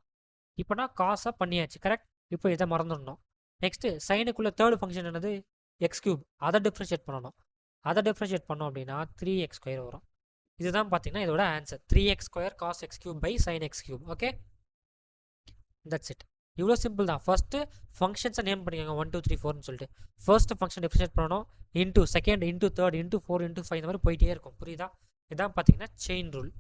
இப்போனா காஸாக பண்ணியாச்சு. கரெக்ட்? இப்போ இதை மறந்துடணும். நெக்ஸ்ட்டு சைனுக்குள்ள தேர்ட் ஃபங்க்ஷன் என்னது எக்ஸ் கியூப், அதை டிஃப்ரென்ஷியேட் பண்ணணும். அதை டிஃப்ரென்ஷியேட் பண்ணோம் அப்படின்னா 3x ஸ்கொயர் வரும். இதுதான் பார்த்தீங்கன்னா இதோட answer 3x square cos x cube by sine x cube. Okay, that's it. இவ்வளோ சிம்பிள் தான். ஃபர்ஸ்ட்டு ஃபங்க்ஷன்ஸை நேம் பண்ணிக்கோங்க 1 2 3 4னு சொல்லிட்டு. ஃபர்ஸ்ட் ஃபங்க்ஷன் டிஃபரன்ஷியேட் பண்ணணும், into second, into third, into 4, into 5 இந்த மாதிரி போயிட்டே இருக்கும். புரியுதா? இதான் பார்த்தீங்கன்னா செயின் ரூல்.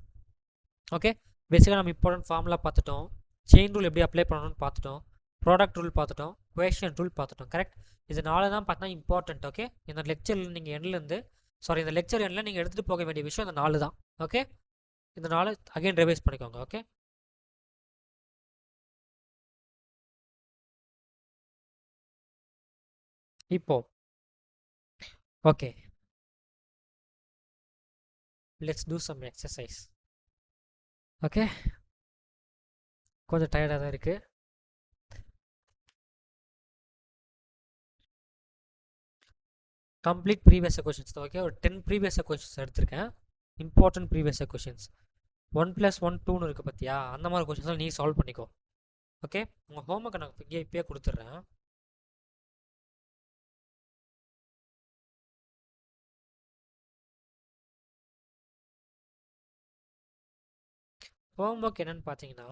ஓகே, பேசிக்காக நம்ம இம்பார்ட்டன்ட் ஃபார்முலா பார்த்துட்டோம், செயின் ரூல் எப்படி அப்ளை பண்ணணும்னு பார்த்துட்டோம், ப்ராடக்ட் ரூல் பார்த்துட்டோம், குவேஷன் ரூல் பார்த்துட்டோம். கரெக்ட்? இது 4 தான் பார்த்தீங்கன்னா இம்பார்ட்டன்ட். ஓகே, இந்த லெக்சரில் நீங்கள் எண்ட்லேருந்து இந்த லெக்சர் எண்ணில் நீங்கள் எடுத்துகிட்டு போக வேண்டிய விஷயம் இந்த 4 தான். ஓகே, இந்த 4 அகைன் ரிவைஸ் பண்ணிக்கோங்க. ஓகே, இப்போ okay, let's do some exercise. Okay, கொஞ்சம் டயர்டாக தான் இருக்குது. கம்ப்ளீட் ப்ரீவியஸ் கொஷின்ஸ் தான். ஓகே, ஒரு 10 ப்ரீவியஸ் கொஷின்ஸ் எடுத்திருக்கேன், இம்பார்ட்டன்ட் ப்ரீவியஸ் கொஷின்ஸ். 1 + 1 2ன்னு இருக்குது பார்த்தியா, அந்த மாதிரி கொஷின்ஸ்லாம் நீ சால்வ் பண்ணிக்கோ. ஓகே, உங்கள் ஹோம்ஒர்க்கை நான் இப்பயே கொடுத்துட்றேன். ஹோம்ஒர்க் என்னன்னு பார்த்தீங்கன்னா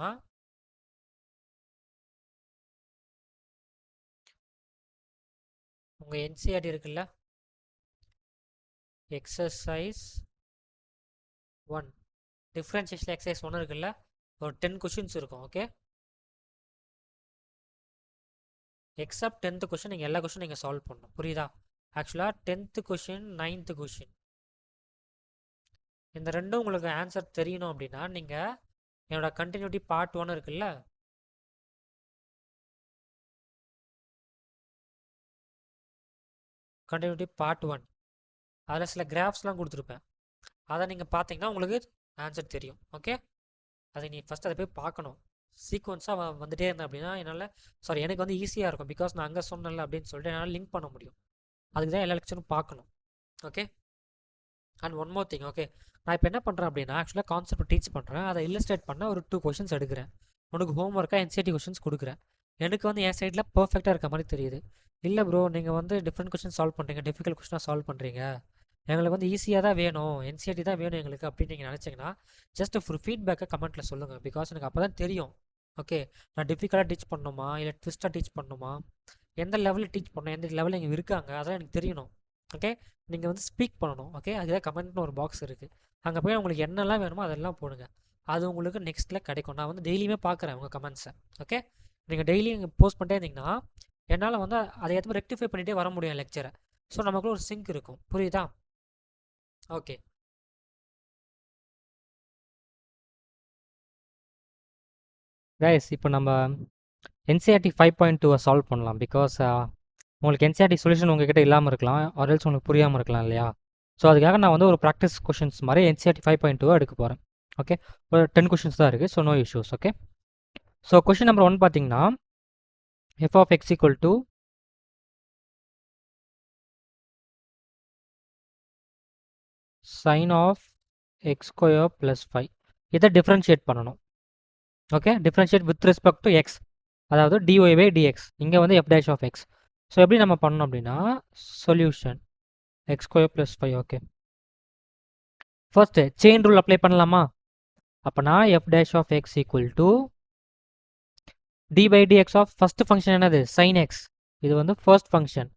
உங்கள் என்சிஆர்டி இருக்குல்ல, எக்ஸசைஸ் 1 டிஃப்ரென்ஷியேஷன் எக்ஸசைஸ் 1 இருக்குல்ல, ஒரு 10 கொஷின்ஸ் இருக்கும். ஓகே, எக்ஸப்ட் 10th கொஷின் நீங்கள் எல்லா கொஷின் நீங்கள் சால்வ் பண்ணணும். புரியுதா? ஆக்சுவலாக 10th கொஷின் 9th கொஷின் இந்த ரெண்டும் உங்களுக்கு ஆன்சர் தெரியணும் அப்படின்னா நீங்கள் என்னோட கண்டினியூட்டி பார்ட் 1 இருக்குல்ல, கண்டினியூட்டி பார்ட் 1 அதில் சில கிராஃப்ஸ்லாம் கொடுத்துருப்பேன், அதை நீங்கள் பார்த்தீங்கன்னா உங்களுக்கு ஆன்சர் தெரியும். ஓகே, அதை நீ ஃபஸ்ட் அதை போய் பார்க்கணும். சீக்வன்ஸாக வந்துட்டே இருந்தேன் அப்படின்னா என்னால் எனக்கு வந்து ஈஸியாக இருக்கும், பிகாஸ் நான் அங்கே சொன்னல அப்படின்னு சொல்லிட்டு என்னால் லிங்க் பண்ண முடியும். அதுக்கு தான் எல்லா லெக்சரும் பார்க்கணும். Okay, and one more thing. Okay, நான் இப்போ என்ன பண்ணுறேன் அப்படின்னா ஆக்சுவலாக கான்செப்ட் டீச் பண்ணுறேன், அதை இல்லஸ்ட்ரேட் பண்ண ஒரு 2 கொஷின்ஸ் எடுக்கிறேன். உனக்கு ஹோம் ஒர்க்காக என்சிஆர்டி கொஷின்ஸ் கொடுக்குறேன். எனக்கு வந்து என் சைடில் பர்ஃபெக்டாக இருக்க மாதிரி தெரியுது. இல்லை ப்ரோ, நீங்கள் வந்து டிஃப்ரெண்ட் கொஷின் சால்வ் பண்ணுறீங்க, டிஃபிகல்ட் கொஷினாக சால்வ் பண்ணுறீங்க, எங்களுக்கு வந்து ஈஸியாக தான் வேணும், என்சிஆர்டி தான் வேணும் எங்களுக்கு அப்படின்னு நீங்கள் நினச்சிங்கன்னா ஜஸ்ட் ஒரு ஃபீட்பேக்கை கமெண்ட்டில் சொல்லுங்கள். பிகாஸ் எனக்கு அப்போ தான் தெரியும். ஓகே, நான் டிஃபிகல்ட்டாக டீச் பண்ணணுமா இல்லை ட்விஸ்ட்டாக டீச் பண்ணணுமா, எந்த லெவலில் டீச் பண்ணணும், எந்த லெவலில் இங்கே இருக்காங்க, அதெல்லாம் எனக்கு தெரியணும். ஓகே, நீங்கள் வந்து ஸ்பீக் பண்ணணும். ஓகே, அதுதான் கமெண்ட்னு ஒரு பாக்ஸ் இருக்குது, அங்கே போய் உங்களுக்கு என்னெல்லாம் வேணுமோ அதெல்லாம் போடுங்க. அது உங்களுக்கு நெக்ஸ்ட்டில் கிடைக்கும். நான் வந்து டெய்லியுமே பார்க்குறேன் உங்கள் கமெண்ட்ஸை. ஓகே, நீங்கள் டெய்லி இங்கே போஸ்ட் பண்ணிட்டே இருந்தீங்கன்னா என்னால் வந்து அதை ஏற்ற ரெக்டிஃபை பண்ணிகிட்டே வர முடியும் லெக்சரை. ஸோ நமக்குள்ள ஒரு சிங்க் இருக்கும். புரியுதா? ஓகே, கைஸ் இப்போ நம்ம என்சிஆர்டி 5.2 சால்வ் பண்ணலாம். பிகாஸ் உங்களுக்கு என்சிஆர்டி சொல்யூஷன் உங்ககிட்ட இல்லாமல் இருக்கலாம், ஆர்எல்ஸ் உங்களுக்கு புரியாமல் இருக்கலாம் இல்லையா? ஸோ அதுக்காக நான் வந்து ஒரு ப்ராக்டிஸ் கொஷின்ஸ் மாதிரி என்சிஆர்டி 5.2 எடுக்க போகிறேன். ஓகே, ஒரு 10 கொஷின்ஸ் தான் இருக்குது, so no issues. Okay, so question number 1 பார்த்தீங்கன்னா f of x equal to sin of x square plus 5. இதை டிஃப்ரென்ஷியேட் பண்ணணும். Okay, differentiate with respect to X, அதாவது dy by dx. இங்கே வந்து f dash of x. So எப்படி நம்ம பண்ணணும் அப்படின்னா solution x square plus 5. Okay, first chain rule apply பண்ணலாமா? அப்போனா f dash of x equal to d by dx of first function என்னது sin x, இது வந்து ஃபர்ஸ்ட் ஃபங்க்ஷன்.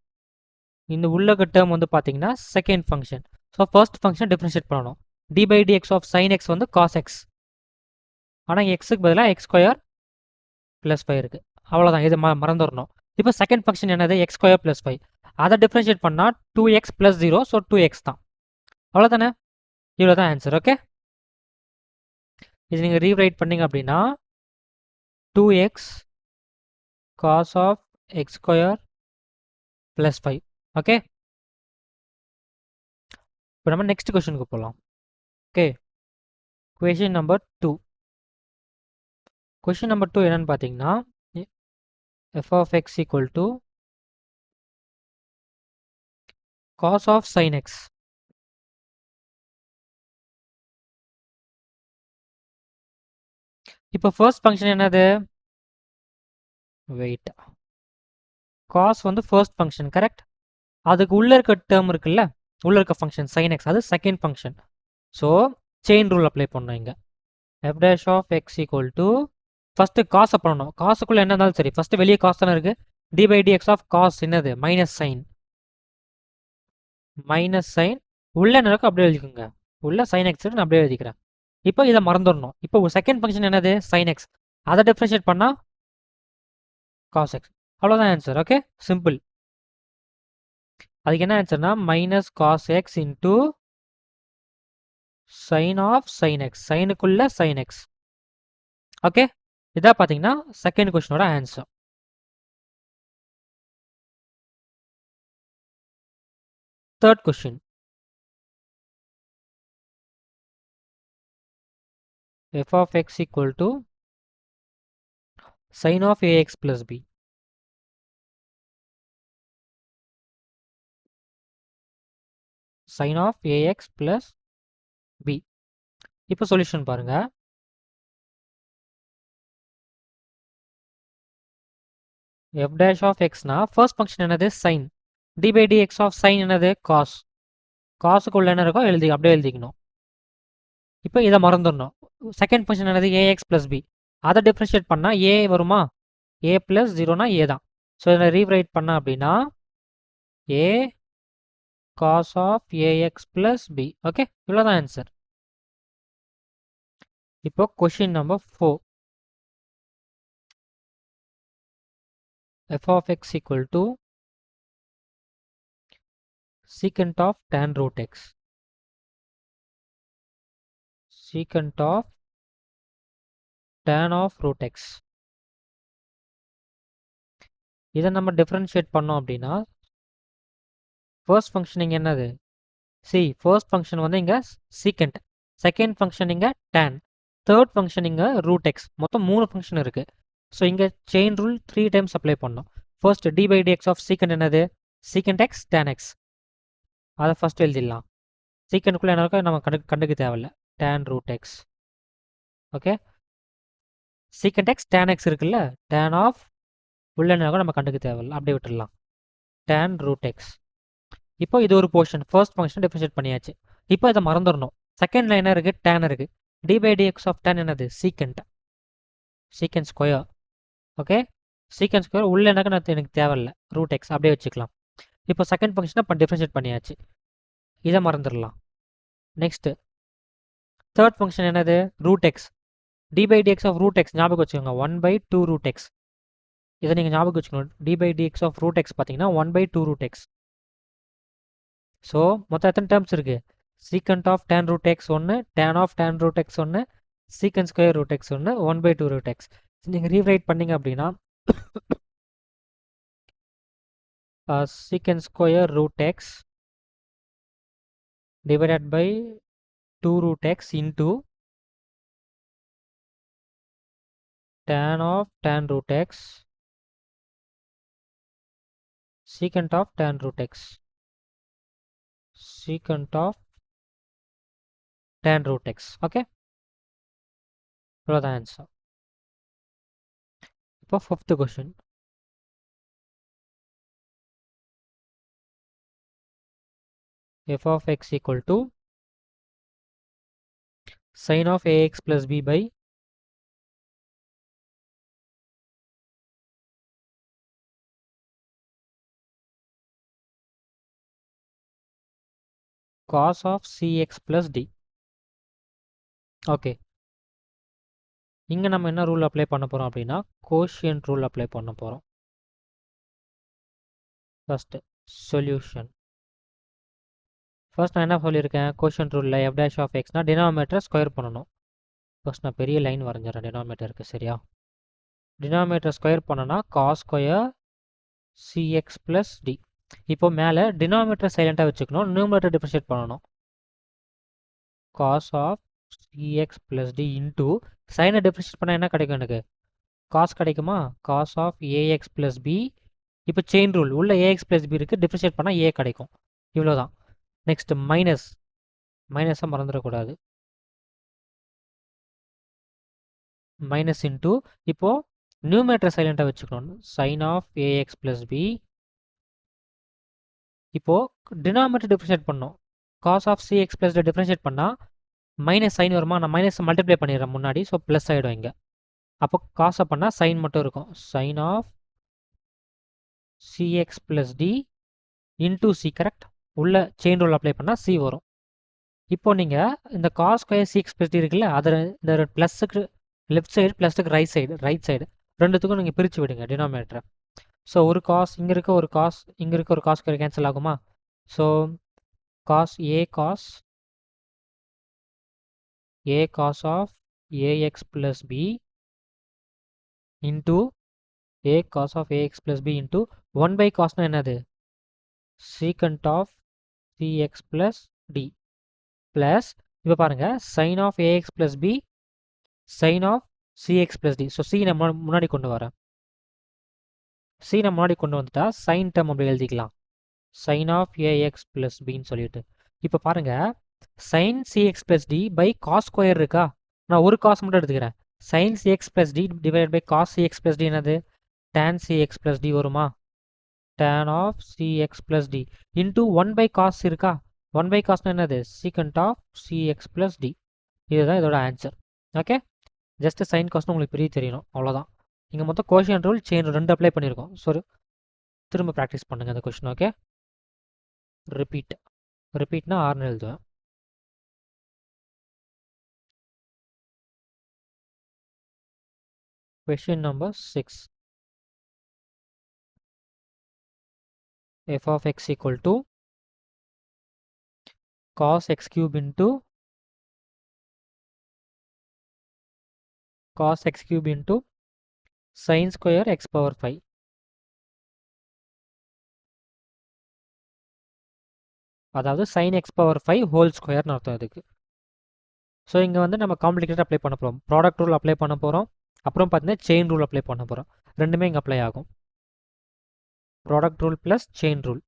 இந்த உள்ளக டேர்ம் வந்து பார்த்தீங்கன்னா second function. So first function differentiate பண்ணணும். d by dx of sin x வந்து cos x, ஆனால் எக்ஸுக்கு பதிலாக எக்ஸ் ஸ்கொயர் ப்ளஸ் 5 இருக்குது. அவ்வளோதான், இது மறந்துடணும். இப்போ செகண்ட் ஃபங்க்ஷன் என்னது எக்ஸ் ஸ்கொயர் ப்ளஸ் 5, அதை டிஃப்ரென்ஷியேட் பண்ணால் 2x + 0, ஸோ 2x தான். அவ்வளோதானே, இவ்வளோ தான் ஆன்சர். ஓகே, இது நீங்கள் ரீரைட் பண்ணிங்க அப்படின்னா 2x cos of x square plus 5. Okay, இப்போ நம்ம நெக்ஸ்ட் கொஷனுக்கு போகலாம். Okay, question number 2. Question number 2 என்னன்னு பார்த்தீங்கன்னா f of x equal to cos of sin x. இப்போ ஃபர்ஸ்ட் ஃபங்க்ஷன் என்னது, வெயிட் காஸ் வந்து ஃபர்ஸ்ட் ஃபங்க்ஷன் கரெக்ட். அதுக்கு உள்ளே இருக்க டேர்ம் இருக்குல்ல, உள்ளே இருக்க ஃபங்க்ஷன் சைன் எக்ஸ், அது second function. So chain rule apply பண்ணோம் இங்கே. F dash of x equal to first காசை பண்ணணும். காசுக்குள்ளே என்ன இருந்தாலும் சரி, ஃபஸ்ட்டு வெளியே காசு தானே இருக்குது. D by d x of cos என்னது மைனஸ் சைன், மைனஸ் சைன் உள்ள நடக்கும் அப்படியே எழுதிக்கோங்க. உள்ள சைன் எக்ஸ் நான் அப்படியே எழுதிக்கிறேன். இப்போ இதை மறந்துடணும். இப்போ செகண்ட் ஃபங்க்ஷன் என்னது சைன் எக்ஸ், அதை டிஃப்ரென்ஷியேட் பண்ணால் காஸ் எக்ஸ், அவ்வளோதான் ஆன்சர். Okay simple. அதுக்கு என்ன ஆன்சர்னா minus cos x into sine of sine x, சைனுக்குள்ள சைன் எக்ஸ். ஓகே இதான் பார்த்தீங்கன்னா செகண்ட் கொஸ்டினோட answer. Third question, f of x equal to sin of ax plus b. sin of ax plus b. இப்போ solution பாருங்க. f dash of x னா first function என்னது sin, d by dx of sin என்னது cos, காசுக்குள்ள என்ன இருக்கோ அப்படியே எழுதிக்கணும். இப்போ இதை மறந்துடணும். செகண்ட் ஃபங்க்ஷன் என்னது ax plus b, அதை டிஃப்ரென்ஷியேட் பண்ணால் a வருமா, a plus 0னா a தான். ஸோ இதை ரீரைட் பண்ண அப்படின்னா a cos of ax plus b. Okay இவ்வளோதான் ஆன்சர். இப்போ question number 4, f of x equal to secant of tan root x, secant of tan of root x. இதை நம்ம differentiate பண்ணோம் அப்படின்னா ஃபர்ஸ்ட் ஃபங்க்ஷன் இங்கே என்னது ஃபர்ஸ்ட் ஃபங்க்ஷன் வந்து இங்கே சீக்கண்ட், செகண்ட் ஃபங்க்ஷன் இங்கே tan, தேர்ட் ஃபங்க்ஷன் இங்கே ரூட் எக்ஸ், மொத்தம் 3 ஃபங்க்ஷன் இருக்குது. ஸோ இங்கே செயின் ரூல் 3 டைம்ஸ் அப்ளை பண்ணோம். First d by dx of secant என்னது சீக்கண்ட் எக்ஸ் tan எக்ஸ், அதை ஃபர்ஸ்ட் எழுதிடலாம். சீக்கண்ட்குள்ளே என்ன இருக்கோ நம்ம கண்டுக்க தேவையில்ல, tan root x. Okay secant x tan x இருக்குல்ல, tan ஆஃப் உள்ள என்ன இருக்கோ நம்ம கண்டுக்க தேவையில்ல, அப்படியே விட்டுடலாம், tan ரூட் எக்ஸ். இப்போ இது ஒரு போர்ஷன், ஃபர்ஸ்ட் ஃபங்க்ஷன் டிஃபரன்ஷியேட் பண்ணியாச்சு. இப்போ இதை மறந்துடணும். செகண்ட்ல என்ன இருக்குது tan இருக்குது, d by dx of tan என்னது secant, secant square. Okay secant square உள்ள எனக்கு தேவையில்லை, ரூட் எக்ஸ் அப்படியே வச்சுக்கலாம். இப்போ செகண்ட் ஃபங்க்ஷனை இப்போ டிஃபரன்ஷியேட் பண்ணியாச்சு, இதை மறந்துடலாம். நெக்ஸ்ட்டு தேர்ட் ஃபங்க்ஷன் என்னது root x, d by dx of root x ஞாபகம் வச்சுக்கோங்க, 1/2 ரூட் எக்ஸ். இதை நீங்கள் ஞாபகம் வச்சுக்கணும், d by dx of root x பார்த்தீங்கன்னா 1/2 ரூட் எக்ஸ். ஸோ மொத்தம் எத்தனை டேர்ம்ஸ் இருக்குது, secant of tan root x ஒன்று, tan of tan root x ஒன்று, சீக்கண்ட் ஸ்கொயர் ரூட் எக்ஸ் ஒன்று, 1/2 ரூட் எக்ஸ். நீங்கள் ரீரைட் பண்ணீங்க அப்படின்னா secant square root x divided by 2 root x into tan of tan root x secant of tan root x secant of tan root x. Okay, that's the answer. இப்போ fifth question, f of x equal to sin of ax plus b by cos of cx plus d. Okay இங்கே நம்ம என்ன rule apply பண்ண போகிறோம் அப்படின்னா quotient rule apply பண்ண போகிறோம். First solution. First நான் என்ன சொல்லியிருக்கேன், கோஷியன்ட் ரூலில் எஃப் டேஷ் ஆஃப் எக்ஸ்னால் டினாமினேட்டரை ஸ்கொயர் பண்ணணும். ஃபர்ஸ்ட் நான் பெரிய லைன் வரைஞ்சிடறேன் டினாமினேட்டருக்கு, சரியா. டினாமினேட்டர் ஸ்கொயர் பண்ணனா cos square CX plus d. இப்போ மேலே டினாமினேட்டர் சைலண்ட்டாக வச்சுக்கணும், நியூமரேட்டர் டிஃபரன்ஷியேட் பண்ணணும். Cos of CX plus d into சைனை டிஃபரன்ஷியேட் பண்ணால் என்ன கிடைக்கும், எனக்கு காஸ் கிடைக்குமா, cos of ax plus b. இப்போ செயின் ரூல் உள்ள ஏஎக்ஸ் ப்ளஸ் பி இருக்குது, டிஃபரன்ஷியேட் பண்ணால் ஏ கிடைக்கும், இவ்வளோதான். நெக்ஸ்ட் மைனஸ், மைனஸை மறந்துடக்கூடாது, மைனஸ் இன்டூ இப்போது நியூமேட்டர் சைலண்டாக வச்சுக்கணும். Sine of ax plus b. இப்போது டினாமினேட்டர் டிஃப்ரென்ஷியேட் பண்ணோம். Cos of CX plus differentiate பண்ணால் மைனஸ் சைன் வருமா, நான் மைனஸ் மல்டிப்ளை பண்ணிடுறேன் முன்னாடி. ஸோ ப்ளஸ் ஆகிடும் இங்கே. அப்போ காசை பண்ணால் சைன் மட்டும் இருக்கும். Sine of CX plus d into c. Correct. உள்ள செயின் ரூல் அப்ளை பண்ணால் சி வரும். இப்போ நீங்கள் இந்த cos square CX plus d இருக்குல்ல, அதில் இந்த ப்ளஸுக்கு லெஃப்ட் சைடு ப்ளஸுக்கு ரைட் சைடு ரெண்டுத்துக்கும் நீங்கள் பிரித்து விடுங்க டினாமினேட்டரை. ஸோ ஒரு காஸ் இங்கே இருக்க ஒரு காஸ் இங்கே இருக்க ஒரு காஸ் ஸ்கொயர் கேன்சல் ஆகுமா. So cos a cos of ax plus b into a cos of ax plus b into 1 by cos na என்னது secant of cx plus d plus இப்போ பாருங்க sin of ax plus b sin of cx plus d. So c நம்ம முன்னாடி கொண்டு வரேன். c நம்ம முன்னாடி கொண்டு வந்துட்டா sin term அப்படி எழுதிக்கலாம். sin of ax plus b ன்னு சொல்லிட்டு இப்போ பாருங்க sin cx plus d by cos square இருக்கா, நான் ஒரு cos மட்டும் எடுத்துக்கிறேன். sin cx plus d divided by cos cx plus d என்னது tan cx plus d வருமா, tan of cx plus d into 1 by cos இருக்கா, 1 by cos என்னது secant of cx plus d. இதுதான் இதோட ஆன்சர். ஓகே, ஜஸ்ட் சைன் காஸ்ட்னு உங்களுக்கு பெரிய தெரியணும், அவ்வளோதான். இங்கே மொத்தம் கோஷியன்ட் ரூல் செயின் ரெண்டு அப்ளை பண்ணியிருக்கோம். ஸோ திரும்ப ப்ராக்டிஸ் பண்ணுங்கள் அந்த கொஷின். ஓகே, ரிப்பீட்னா 6 எழுதுவேன். Question number 6. F of x equal to cos x cube into sin square x power 5. அதாவது sin x power 5 ஹோல் ஸ்கொயர்னு அர்த்தம் இதுக்கு. ஸோ இங்கே வந்து நம்ம காம்ப்ளிகேட்டட் அப்ளை பண்ண போகிறோம், ப்ராடக்ட் ரூல் அப்ளை பண்ண போகிறோம், அப்புறம் பார்த்தீங்கன்னா செயின் ரூல் அப்ளை பண்ண போகிறோம். ரெண்டுமே இங்கே அப்ளை ஆகும். Product rule plus chain rule.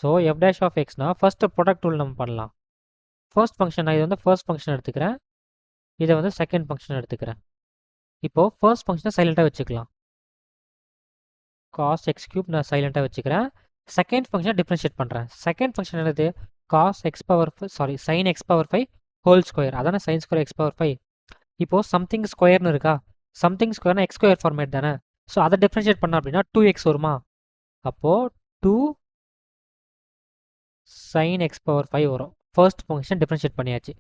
So f dash of எக்ஸ்னா ஃபர்ஸ்ட் ப்ராடக்ட் ரூல் நம்ம பண்ணலாம். ஃபர்ஸ்ட் ஃபங்க்ஷன் நான் இது வந்து ஃபர்ஸ்ட் ஃபங்க்ஷன் எடுத்துக்கிறேன், இதை வந்து செகண்ட் ஃபங்க்ஷன் எடுத்துக்கிறேன். இப்போது ஃபர்ஸ்ட் ஃபங்க்ஷனை சைலண்ட்டாக வச்சுக்கலாம். காஸ் எக்ஸ் கியூப் நான் சைலண்ட்டாக வச்சுக்கிறேன். செகண்ட் ஃபங்க்ஷனை டிஃப்ரென்ஷியேட் பண்ணுறேன். செகண்ட் ஃபங்க்ஷன் என்னது cos x power sine x power 5 whole square, அதான சைன் ஸ்கொயர் எக்ஸ் பவர் 5. இப்போது சம்திங் ஸ்கொயர்னு இருக்கா, சம்திங் ஸ்கொயர்னா எக்ஸ் ஸ்கொயர் ஃபார்மேட் தானே. ஸோ அதை டிஃப்ரென்ஷியேட் பண்ண அப்படின்னா 2x வருமா. அப்போது 2 sin x பவர் 5 வரும். ஃபர்ஸ்ட் ஃபங்க்ஷன் டிஃப்ரென்ஷியேட் பண்ணியாச்சு.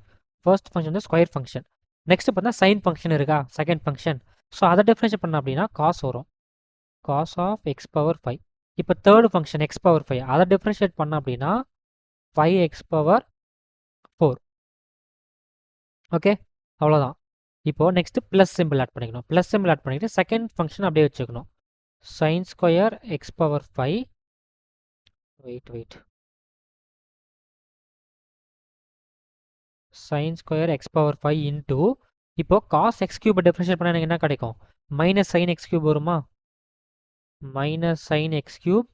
ஃபர்ஸ்ட் ஃபங்க்ஷன் வந்து ஸ்கொயர் ஃபங்க்ஷன். நெக்ஸ்ட் பார்த்தா சைன் ஃபங்க்ஷன் இருக்கா, செகண்ட் ஃபங்க்ஷன். ஸோ அதை டிஃப்ரென்ஷியேட் பண்ண அப்படின்னா காஸ் வரும், காஸ் ஆஃப் எக்ஸ் பவர் 5. இப்போ தேர்ட் ஃபங்க்ஷன் எக்ஸ் பவர் 5, அதை டிஃப்ரென்ஷியேட் பண்ண அப்படின்னா 5x பவர் 4. ஓகே, அவ்வளோதான். இப்போது நெக்ஸ்ட் ப்ளஸ் சிம்பிள் ஆட் பண்ணிக்கணும். ப்ளஸ் சிம்பிள் ஆட் பண்ணிட்டு செகண்ட் ஃபங்க்ஷன் அப்படியே வச்சுக்கணும். Sine square x power 5 sine square x power 5 into இப்போ காஸ் எக்ஸ் கியூபை டிஃப்ரென்ஷியேட் பண்ணால் எனக்கு என்ன கிடைக்கும், மைனஸ் சைன் எக்ஸ் கியூப் வருமா. Minus sine x cube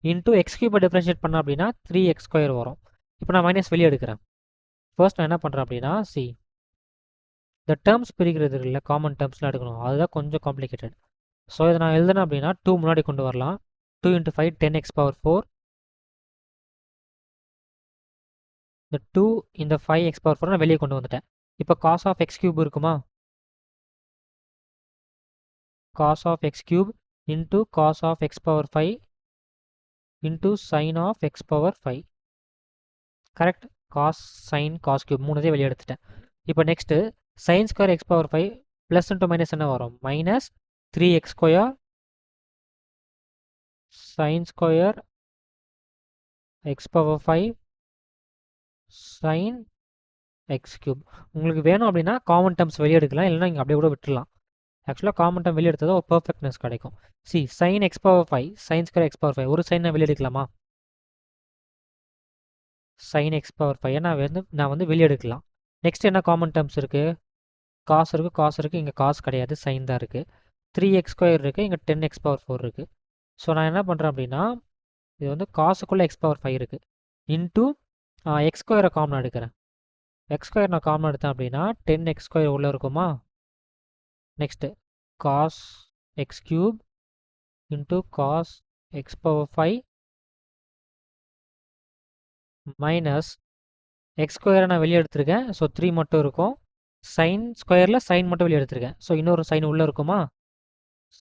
into x கியூபை டிஃப்ரென்ஷியேட் பண்ண அப்படின்னா 3x ஸ்கொயர் வரும். இப்போ நான் மைனஸ் வெளியே எடுக்கிறேன். ஃபர்ஸ்ட் நான் என்ன பண்ணுறேன் அப்படின்னா இந்த டேர்ம்ஸ் பிரிக்கிறது இல்லை, காமன் டேர்ம்ஸ்லாம் எடுக்கணும், அதுதான் கொஞ்சம் காம்ப்ளிகேட்டட். ஸோ இதை நான் எழுதுனேன் அப்படின்னா 2 முன்னாடி கொண்டு வரலாம். 2 × 5 10x பவர் 4. இந்த 2 இந்த 5x பவர் 4 நான் வெளியே கொண்டு வந்துட்டேன். இப்போ காஸ் ஆஃப் எக்ஸ் கியூப் இருக்குமா, cos of x cube into cos of x power 5 into sine of x power 5. Correct, cos sine cos cube மூணுதே வெளியே எடுத்துட்டேன். இப்போ next sine square x power 5 plus into minus என்ன வரும், minus 3x square sine square x power 5 sine x cube. உங்களுக்கு வேணும் அப்படின்னா common terms வெளியே எடுக்கலாம், இல்லைன்னா இங்கே அப்படியே கூட விட்டுடலாம். ஆக்சுவலாக காமன் டேர்ம் வெளியே எடுத்தது ஒரு பர்ஃபெக்ட்னஸ் கிடைக்கும். Sine x power 5 sine square x power 5 ஒரு சைன் நான் வெளியே எடுக்கலாமா, சைன் எக்ஸ் பவர் 5 நான் வந்து வெளியே எடுக்கலாம். நெக்ஸ்ட் என்ன காமன் டேர்ம்ஸ் இருக்குது, காஸ் இருக்குது, இங்கே காஸ் கிடையாது, சைன் தான் இருக்குது. 3x ஸ்கொயர் இருக்குது, இங்கே 10x பவர் 4 இருக்குது. ஸோ நான் என்ன பண்ணுறேன் அப்படின்னா இது வந்து காசுக்குள்ளே எக்ஸ் பவர் 5 இருக்குது இன்டூ எக்ஸ் ஸ்கொயரை காமன் எடுக்கிறேன். எக்ஸ் ஸ்கொயர் நான் காமன் எடுத்தேன் அப்படின்னா 10x ஸ்கொயர் உள்ளே இருக்குமா. Next cos x cube into cos x power 5 minus x ஸ்கொயரை நான் வெளியே எடுத்திருக்கேன். ஸோ 3 மட்டும் இருக்கும். சைன் ஸ்கொயரில் சைன் மட்டும் வெளியே எடுத்திருக்கேன். ஸோ இன்னொரு சைன் உள்ளே இருக்குமா?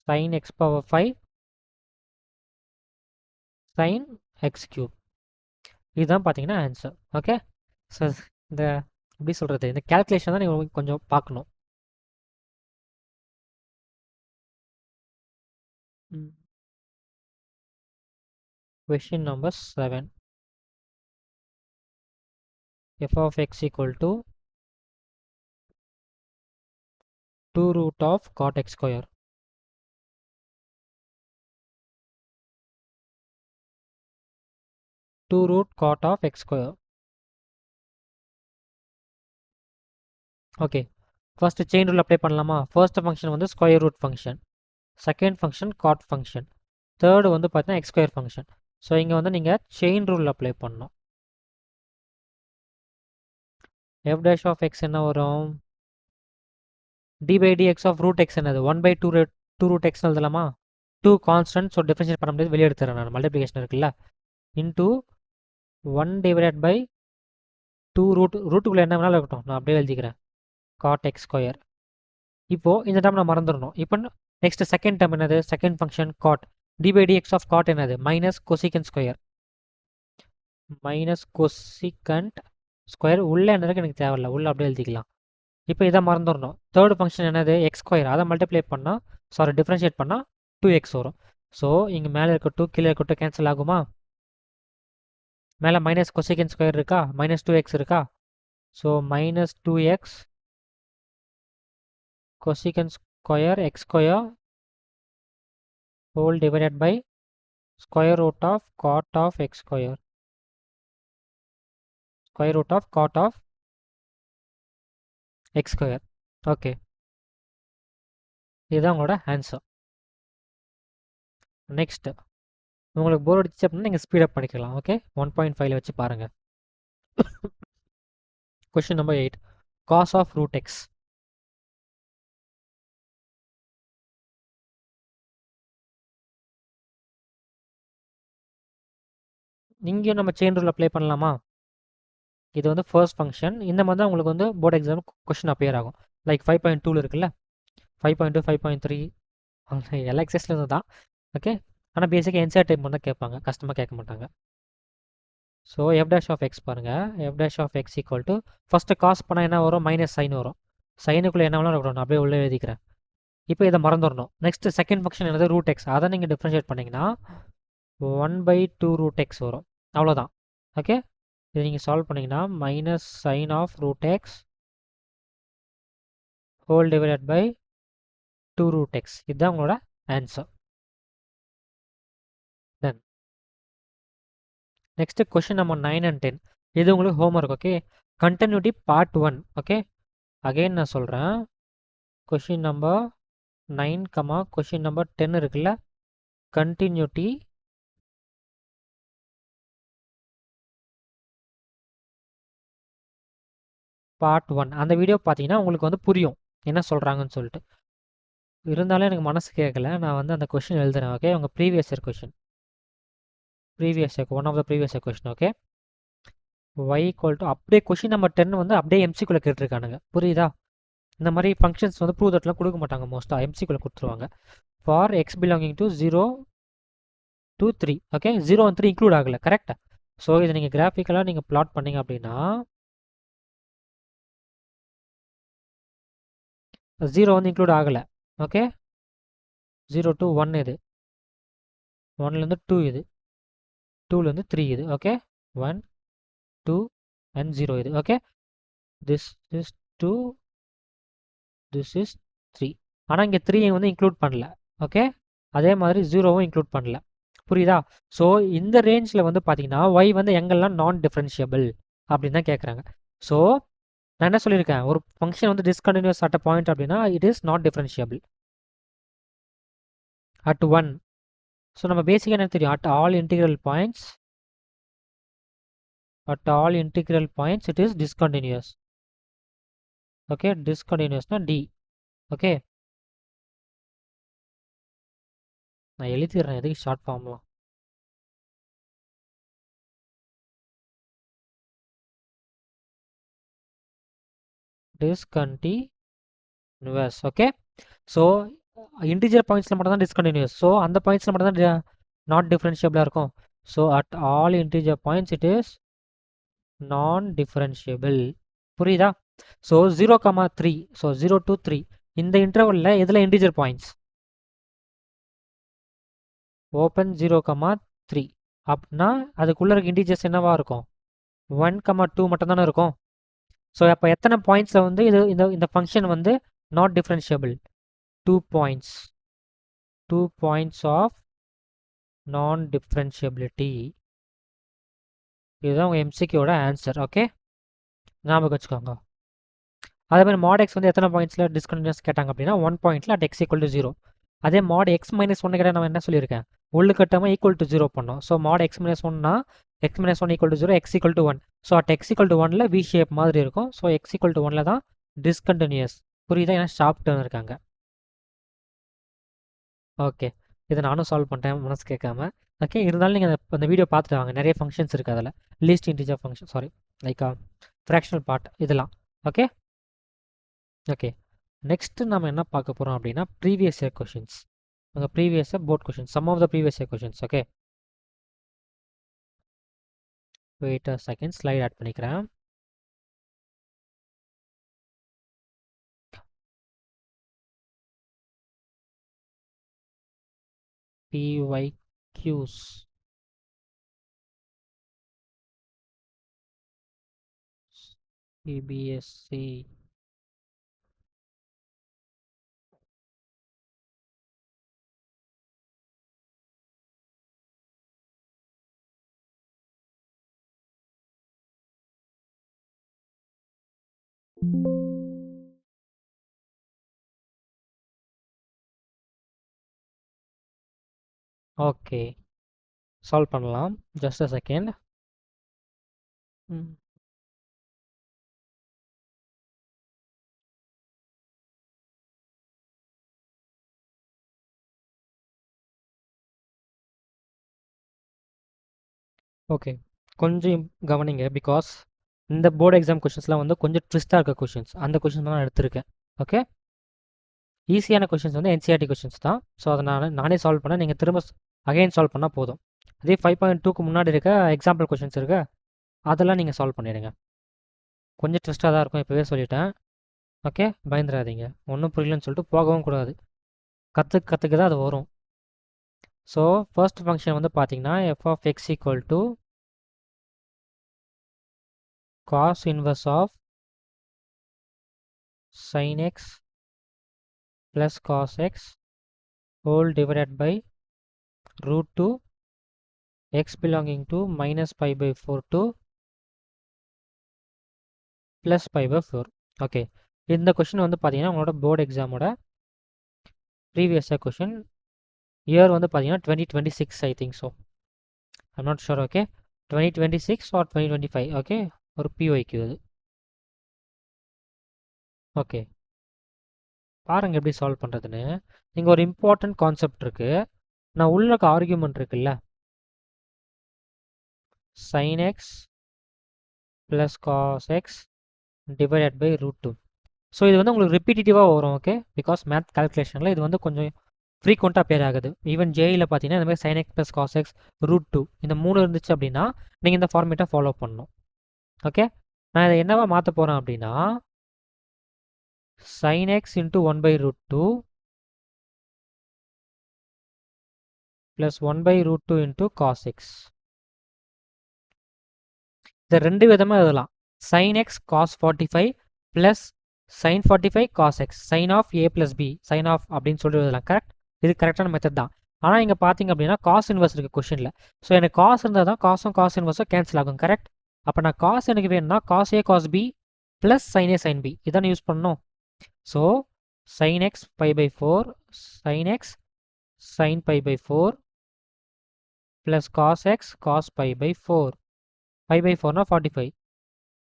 Sine x power 5 sine x cube. இதுதான் பார்த்தீங்கன்னா ஆன்சர். ஓகே, ஸோ இந்த எப்படி சொல்கிறது, இந்த கேல்குலேஷன் தான் நீங்கள் கொஞ்சம் பார்க்கணும். Question number 7. F of x equal to 2 root of cot x square. Two root cot of x square. Okay, first chain rule apply பண்ணலாமா? First function வந்து square root function, second function cot function, third வந்து பார்த்தீங்கன்னா x square function. So இங்கே வந்து நீங்கள் chain rule apply பண்ணணும். f dash of x என்ன வரும்? d by dx of root x என்னது? 1 by 2 root x எழுதலாமா? 2 constant, ஸோ டிஃபரன்ஷியேட் பண்ண முடியாது, வெளியே எடுத்துறேன் நான், மல்டிப்ளிகேஷன் இருக்குல்ல, இன்டூ 1 divided by 2 ரூட்டுக்குள்ளே என்ன வேணாலும் இருக்கட்டும், நான் அப்படியே எழுதிக்கிறேன், cot x square. இப்போது இந்த டேர்ம் நான் மறந்துடணும். இப்போ நெக்ஸ்ட் செகண்ட் டேர்ம் என்னது? Second function cot, d by dx of cot என்னது? Minus cosecant square, minus cosecant square. உள்ளே என்னதுக்கு எனக்கு தேவையில்லை, உள்ளே அப்படியே எழுதிக்கலாம். இப்போ இதை மறந்துடணும். தேர்ட் ஃபங்க்ஷன் என்னது? X square. அதை மல்டிப்ளை பண்ணால், சாரி டிஃப்ரென்ஷியேட் பண்ணால் 2x வரும். ஸோ இங்கே மேலே இருக்க 2 கீழே இருக்க 2 கேன்சல் ஆகுமா? மேலே மைனஸ் கொசிகண்ட் ஸ்கொயர் இருக்கா, மைனஸ் 2x இருக்கா? So minus 2x cosecant square x square whole divided by square root of cot of x square, square root of cot of x square. Okay, இதுதான் உங்களோட answer. Next, உங்களுக்கு போர் அடிச்சு அப்படின்னா நீங்கள் speed up பண்ணிக்கலாம். Okay, 1.5 வச்சு பாருங்கள். Question number 8, cos of root x. இங்கேயும் நம்ம செயின் ரூல் அப்ளை பண்ணலாமா? இது வந்து ஃபர்ஸ்ட் ஃபங்க்ஷன். இந்த மாதிரி தான் உங்களுக்கு வந்து போர்டு எக்ஸாம் கொஸ்டின் அப்பியர் ஆகும். லைக் 5.2 இருக்குல்ல, 5.2 5.3 எல்லா எக்ஸஸ்லேருந்து தான். ஓகே, ஆனால் பேசிக்காக என்சிஆர் டைப் தான் கேட்பாங்க, கஷ்டமாக கேட்க மாட்டாங்க. So f dash of x பாருங்கள். F dash of x equal to, first cos பண்ணால் என்ன வரும்? மைனஸ் சைன் வரும். சைனுக்குள்ளே என்ன வேணாலும் இருக்கணும், அப்படியே உள்ளே எழுதிக்கிறேன். இப்போ இதை மறந்துடணும். நெக்ஸ்ட் செகண்ட் ஃபங்க்ஷன் என்னது? Root x. அதை நீங்கள் டிஃப்ரென்ஷியேட் பண்ணிங்கன்னா 1/2 ரூட் எக்ஸ் வரும். அவ்வளோதான். ஓகே, இது நீங்கள் சால்வ் பண்ணிங்கன்னா minus sine of root x whole divided by 2 root x. இதுதான் உங்களோட answer. Then next question number 9 and 10. இது உங்களுக்கு homework. Okay, continuity part 1. Okay, again நான் சொல்கிறேன். கொஸ்டின் நம்பர் 9, கொஸ்டின் நம்பர் 10 இருக்குல்ல, கண்டினியூட்டி பார்ட் 1. அந்த வீடியோ பார்த்தீங்கன்னா உங்களுக்கு வந்து புரியும் என்ன சொல்கிறாங்கன்னு சொல்லிட்டு. இருந்தாலும் எனக்கு மனசு கேட்கல, நான் வந்து அந்த கொஸ்டின் எழுதுறேன். ஓகே, உங்கள் previous year question, previous year one of the previous year question. Okay, y equal to, அப்படியே கொஸ்டின் நம்பர் 10 வந்து அப்படியே எம்சிக்குள்ளே கேட்டிருக்கானுங்க. புரியுதா? இந்த மாதிரி ஃபங்க்ஷன்ஸ் வந்து ப்ரூவ் தட்லாம் கொடுக்க மாட்டாங்க, மோஸ்ட்டாக எம்சிக்குள்ளே கொடுத்துருவாங்க. For X belonging to 0 to 3. Okay, 0 and 3 include ஆகலை. கரெக்டாக? ஸோ இதை நீங்கள் கிராஃபிக்கலாக நீங்கள் பிளாட் பண்ணிங்க அப்படின்னா 0 வந்து இன்க்ளூட் ஆகலை. ஓகே, 0 to 1 இது, 1லேருந்து 2 இது, 2லேருந்து 3 இது. ஓகே, 1 2 and 0 இது. Okay, this is 2, this is 3. ஆனால் இங்கே 3 வந்து இன்க்ளூட் பண்ணல. ஓகே, அதே மாதிரி 0வும் இன்க்ளூட் பண்ணல. புரியுதா? ஸோ இந்த ரேஞ்சில் வந்து பார்த்தீங்கன்னா y வந்து எங்கெல்லாம் நான் டிஃப்ரென்ஷியபிள் அப்படின்னு தான் கேட்குறாங்க. ஸோ நான் என்ன சொல்லியிருக்கேன், ஒரு ஃபங்க்ஷன் வந்து டிஸ்கண்டினியூஸ் அட் அ பாயிண்ட் அப்படின்னா it is not differentiable at 1. So நம்ம பேசிக்காக என்ன தெரியும், at all integral points, at all integral points it is discontinuous. Okay, discontinuous na D. Okay, நான் எழுதிடுறேன் எதுக்கு ஷார்ட் ஃபார்ம்லாம். டிஸ்கண்டினியூஸ். ஓகே, ஸோ இன்டிஜர் பாயிண்ட்ஸில் மட்டும் தான் டிஸ்கண்டினியூஸ். ஸோ அந்த பாயிண்ட்ஸில் மட்டும் தான் நாட் டிஃப்ரென்ஷியபிளாக இருக்கும். So at all integer points it is நான் டிஃப்ரென்ஷியபிள். புரியுதா? ஸோ 0,3, ஸோ 0 to 3 இந்த இன்டர்வலில் எதில் இன்டிஜர் பாயிண்ட்ஸ்? ஓப்பன் 0,3 அப்படின்னா அதுக்குள்ளே இருக்க இன்டிஜர்ஸ் என்னவா இருக்கும்? 1,2 மட்டும் தானே இருக்கும். ஸோ அப்போ எத்தனை பாயிண்ட்ஸில் வந்து இது இந்த ஃபங்க்ஷன் வந்து not differentiable? 2 points. 2 points of non differentiability. இதுதான் உங்கள் எம்சிக்யூட ஆன்சர். ஓகே, ஞாபகம் வச்சுக்கோங்க. அதே மாதிரி mod x வந்து எத்தனை பாயிண்ட்ஸில் டிஸ்கண்டினியூஸ் கேட்டாங்க அப்படின்னா 1 பாயிண்ட்ல at x equal to 0. அதே mod x minus 1 கேட்டால் நான் என்ன சொல்லியிருக்கேன்? உள்ளுக்கட்டமாக ஈக்குவல் டு 0 பண்ணோம். So mod x minus 1னா x minus 1 equal to 0, x equal to 1. So at x equal to 1ல v shape மாதிரி இருக்கும். ஸோ x equal to 1ல தான் discontinues. புரியுதா? ஏன்னா ஷார்ப் டர்ன் இருக்காங்க. ஓகே, இதை நானும் சால்வ் பண்ணிட்டேன் மனசு கேட்காம. ஓகே, இருந்தாலும் நீங்கள் அந்த வீடியோ பார்த்துட்டு வாங்க. நிறைய ஃபங்க்ஷன்ஸ் இருக்குது அதில். Least integer function, sorry, like fractional part இதெல்லாம். ஓகே ஓகே, நெக்ஸ்ட்டு நம்ம என்ன பார்க்க போகிறோம் அப்படின்னா ப்ரீவியஸ் இயர் கொஷின்ஸ். உங்கள் previous year board questions, some of the previous year questions. Okay, wait a second, slide add பண்ணிக்கிறேன். PYQs. CBSE. ஓகே, சால்வ் பண்ணலாம். Just a second. Okay, கொஞ்சம் கவனிங்க. பிகாஸ் இந்த போர்டு எக்ஸாம் கொஷின்ஸ்லாம் வந்து கொஞ்சம் ட்விஸ்ட்டாக இருக்க கொஷின்ஸ். அந்த கொஷின்ஸ் தான் நான் எடுத்திருக்கேன். ஓகே, ஈஸியான கொஷின்ஸ் வந்து என்சிஆர்டி கொஷின்ஸ் தான். ஸோ அதை நானே சால்வ் பண்ணேன். நீங்கள் திரும்ப அகைன் சால்வ் பண்ணால் போதும். அதே 5.2க்கு முன்னாடி இருக்க எக்ஸாம்பிள் கொஷின்ஸ் இருக்கு, அதெல்லாம் நீங்கள் சால்வ் பண்ணிடுங்க. கொஞ்சம் ட்விஸ்ட்டாக தான் இருக்கும், இப்போவே சொல்லிட்டேன். ஓகே, பயந்துடாதீங்க. ஒன்றும் புரியலன்னு சொல்லிட்டு போகவும் கூடாது. கற்றுக்க தான் அது வரும். ஸோ ஃபர்ஸ்ட் ஃபங்க்ஷன் வந்து பார்த்தீங்கன்னா f of x equal to cos inverse of sin x plus cos x whole divided by root 2 x belonging to minus pi by 4 to plus pi by 4. Okay, இந்த question வந்து பார்த்தீங்கன்னா உங்களோட board எக்ஸாமோட previous question. Year வந்து பார்த்தீங்கன்னா 2026 I think. So I'm not sure. Okay, 2026 or 2025. Okay, ஒரு PYQ அது. ஓகே, பாருங்கள் எப்படி சால்வ் பண்ணுறதுன்னு. இங்கே ஒரு இம்பார்ட்டன்ட் கான்செப்ட் இருக்குது. நான் உள்ள இருக்க ஆர்கியூமெண்ட் இருக்குல்ல, sin x plus cos x divided by root 2. So இது வந்து உங்களுக்கு ரிப்பீட்டேட்டிவாக வரும். ஓகே, பிகாஸ் மேத் கால்குலேஷனில் இது வந்து கொஞ்சம் ஃப்ரீக்வெண்ட்டாக பேர் ஆகுது. ஈவன் ஜேயில் பார்த்தீங்கன்னா இந்த மாதிரி sin x plus cos x root 2 இந்த 3 இருந்துச்சு அப்படின்னா நீங்கள் இந்த ஃபார்மேட்டை ஃபாலோ பண்ணணும். ஓகே, நான் இதை என்னவா மாற்ற போகிறேன் அப்படின்னா sin x into 1 by root 2 plus 1 by root 2 into cos x. இதை ரெண்டு விதமாக எழுதலாம். sin x cos 45 plus sin 45 cos x, sin of a plus b, sin of அப்படின்னு சொல்லி எழுதலாம். கரெக்ட், இது கரெக்டான மெத்தட் தான். ஆனால் இங்கே பார்த்தீங்க அப்படின்னா காஸ் இன்வர்ஸ் இருக்குது கொஷினில். ஸோ எனக்கு காஸ் இருந்தால் தான் காசும் காஸ் இன்வர்ஸும் கேன்சல் ஆகும். கரெக்ட், அப்போ நான் காஸ் எனக்கு வேணும்னா cos a cos b plus sin a sin b இதான் யூஸ் பண்ணணும். So sin x pi by 4 sin x sin pi by 4 plus cos x cos pi by 4. pi by 4 na 45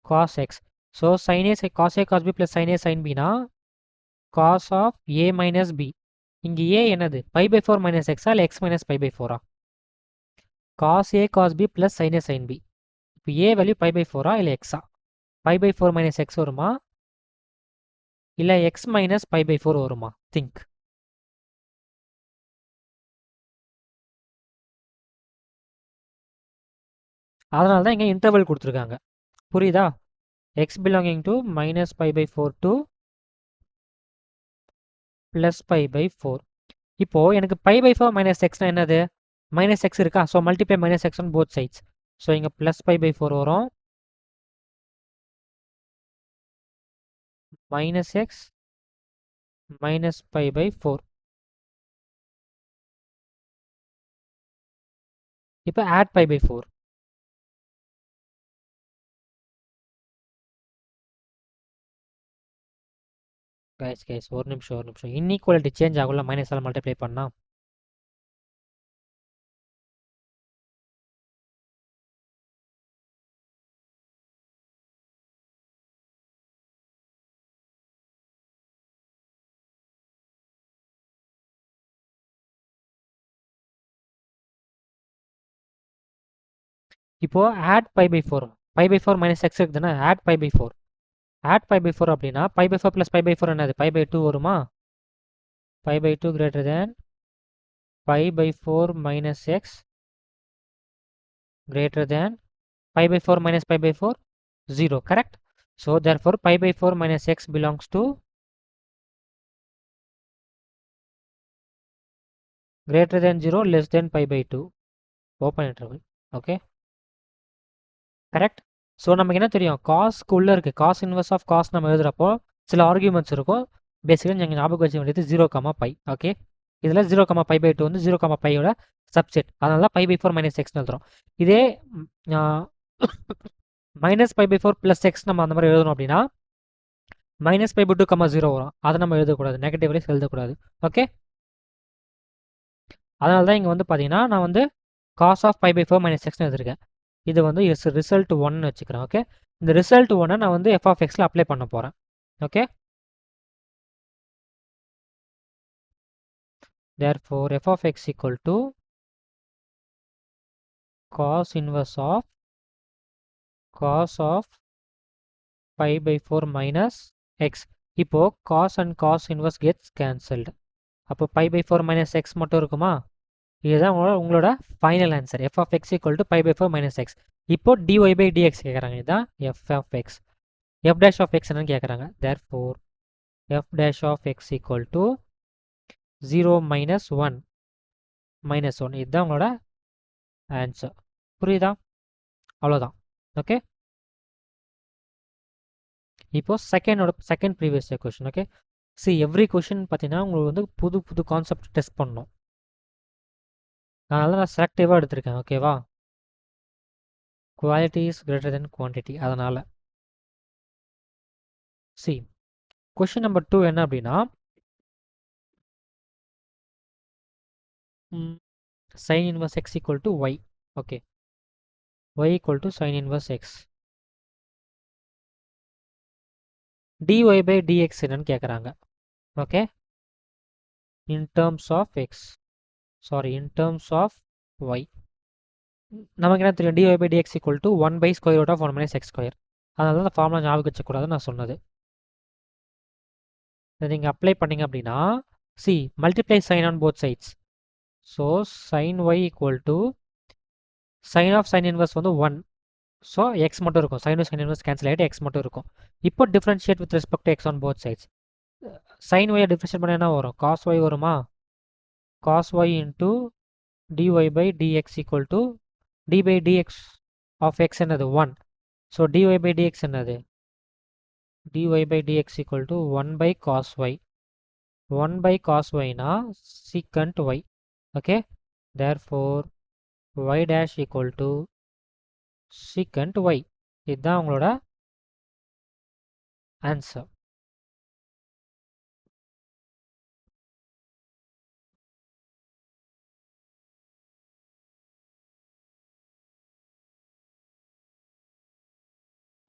cos x. So sin a cos b plus sin a sin b na cos of a minus b. இங்கே a என்னது pi by four minus எக்ஸா இல்லை x minus pi by ஃபோரா? Cos a cos b plus sine a sine b. இப்போ a value pi by ஃபோரா இல்லை எக்ஸா? Pi by four minus x வருமா இல்லை x minus pi by four வருமா? திங்க். அதனால தான் இங்கே இன்டர்வல் கொடுத்துருக்காங்க. புரியுதா? X belonging to minus pi by four to plus pi by four. இப்போது எனக்கு பை பை ஃபோர் மைனஸ் எக்ஸ்னால் என்னது? மைனஸ் எக்ஸ் இருக்கா? So multiply minus x on both sides. So இங்கே ப்ளஸ் பை பை ஃபோர் வரும், minus x minus pi by four. இப்போ add pi by four. Guys ஒரு நிமிஷம். Inequality change ஆகும்ல மைனஸால் multiply பண்ணா. இப்போ add pi by four, pi by four minus x இருக்குதுன்னா add pi by four. Add pi by four அப்படின்னா pi by four plus pi by four என்னது? Pi by two வருமா? Pi by two greater than pi by four minus x greater than pi by 4 minus pi by 4 0, correct? So therefore pi by 4 minus x belongs to greater than 0 less than pi by 2 open interval. Okay, correct? So நமக்கு என்ன தெரியும்? காஸ்க்கு உள்ளே இருக்குது, cos inverse of cos நம்ம எழுதுகிறப்போ சில arguments இருக்கும். Basically நீங்கள் ஞாபகம் வச்சுக்க வேண்டியது 0, பை. ஓகே, இதில் 0, பை பை டூ வந்து 0, பையோட சப்செட். அதனால தான் பை பை ஃபோர் மைனஸ் எக்ஸ்னு எழுதுறோம். இதே minus pi by four plus x நம்ம அந்த மாதிரி எழுதணும் அப்படின்னா மைனஸ் பை பை டூ 0 வரும். அதை நம்ம எழுதக்கூடாது, நெகட்டிவ் வேல்யூஸ் எழுதக்கூடாது. ஓகே, அதனால தான் இங்கே வந்து பார்த்தீங்கன்னா நான் வந்து cos of pi by four minus எக்ஸ்னு எழுதிருக்கேன். இது வந்து ரிசல்ட் ஒன்னு வச்சுக்கிறேன். ஓகே, இந்த ரிசல்ட் ஒன்னை நான் வந்து எஃப் ஆஃப் எக்ஸில் அப்ளை பண்ண போகிறேன். Okay, therefore f of x equal to cos inverse of pi by 4 minus x. இப்போ cos and cos inverse gets cancelled. அப்போ pi by 4 minus x மட்டும் இருக்குமா? இதுதான் உங்களோட final answer. f of x equal to pi by 4 minus x. இப்போ dy by dx கேட்குறாங்க. இதுதான் f of x. f dash of x என்னன்னு கேட்குறாங்க. therefore f dash of x equal to 0 minus 1 minus 1. இதுதான் உங்களோட ஆன்சர். புரியுதா? அவ்வளோதான். Okay, இப்போ second previous question. Okay, see every question பார்த்தீங்கன்னா உங்களுக்கு வந்து புது புது கான்செப்ட் டெஸ்ட் பண்ணணும். அதனால நான் செலக்டிவாக எடுத்திருக்கேன். ஓகேவா? Quality is greater than quantity. அதனால் சி கொஷின் நம்பர் 2 என்ன அப்படின்னா sin inverse x equal to y. Okay, y equal to sin inverse x. dy by dx என்னன்னு கேட்குறாங்க. Okay, in terms of y. நமக்கு என்ன தெரியும்? dy by dx equal to 1 by square root of 1 minus x square. அதனால தான் அந்த formula ஞாபகம் வச்சக்கூடாதுன்னு நான் சொன்னது. இதை நீங்கள் அப்ளை பண்ணிங்க அப்படின்னா சி multiply sine on both sides. So sine y equal to sine of sine inverse வந்து 1. ஸோ எக்ஸ் மட்டும் இருக்கும். சைன் சைன் இன்வர்ஸ் கேன்சல் ஆகிட்டு எக்ஸ் மட்டும் இருக்கும். இப்போ differentiate with respect to x on both sides. Sine ஒய்யை டிஃப்ரென்ஷியேட் பண்ண என்ன வரும்? காஸ் ஒய் வருமா? Cos y into dy by dx equal to d by dx of x என்னது? 1. ஸோ டிஒய் பை டிஎக்ஸ் என்னது? dy by dx equal to 1 by cos y. 1 by cos y na secant y. Okay, therefore y dash equal to secant y. இதுதான் உங்களோட answer.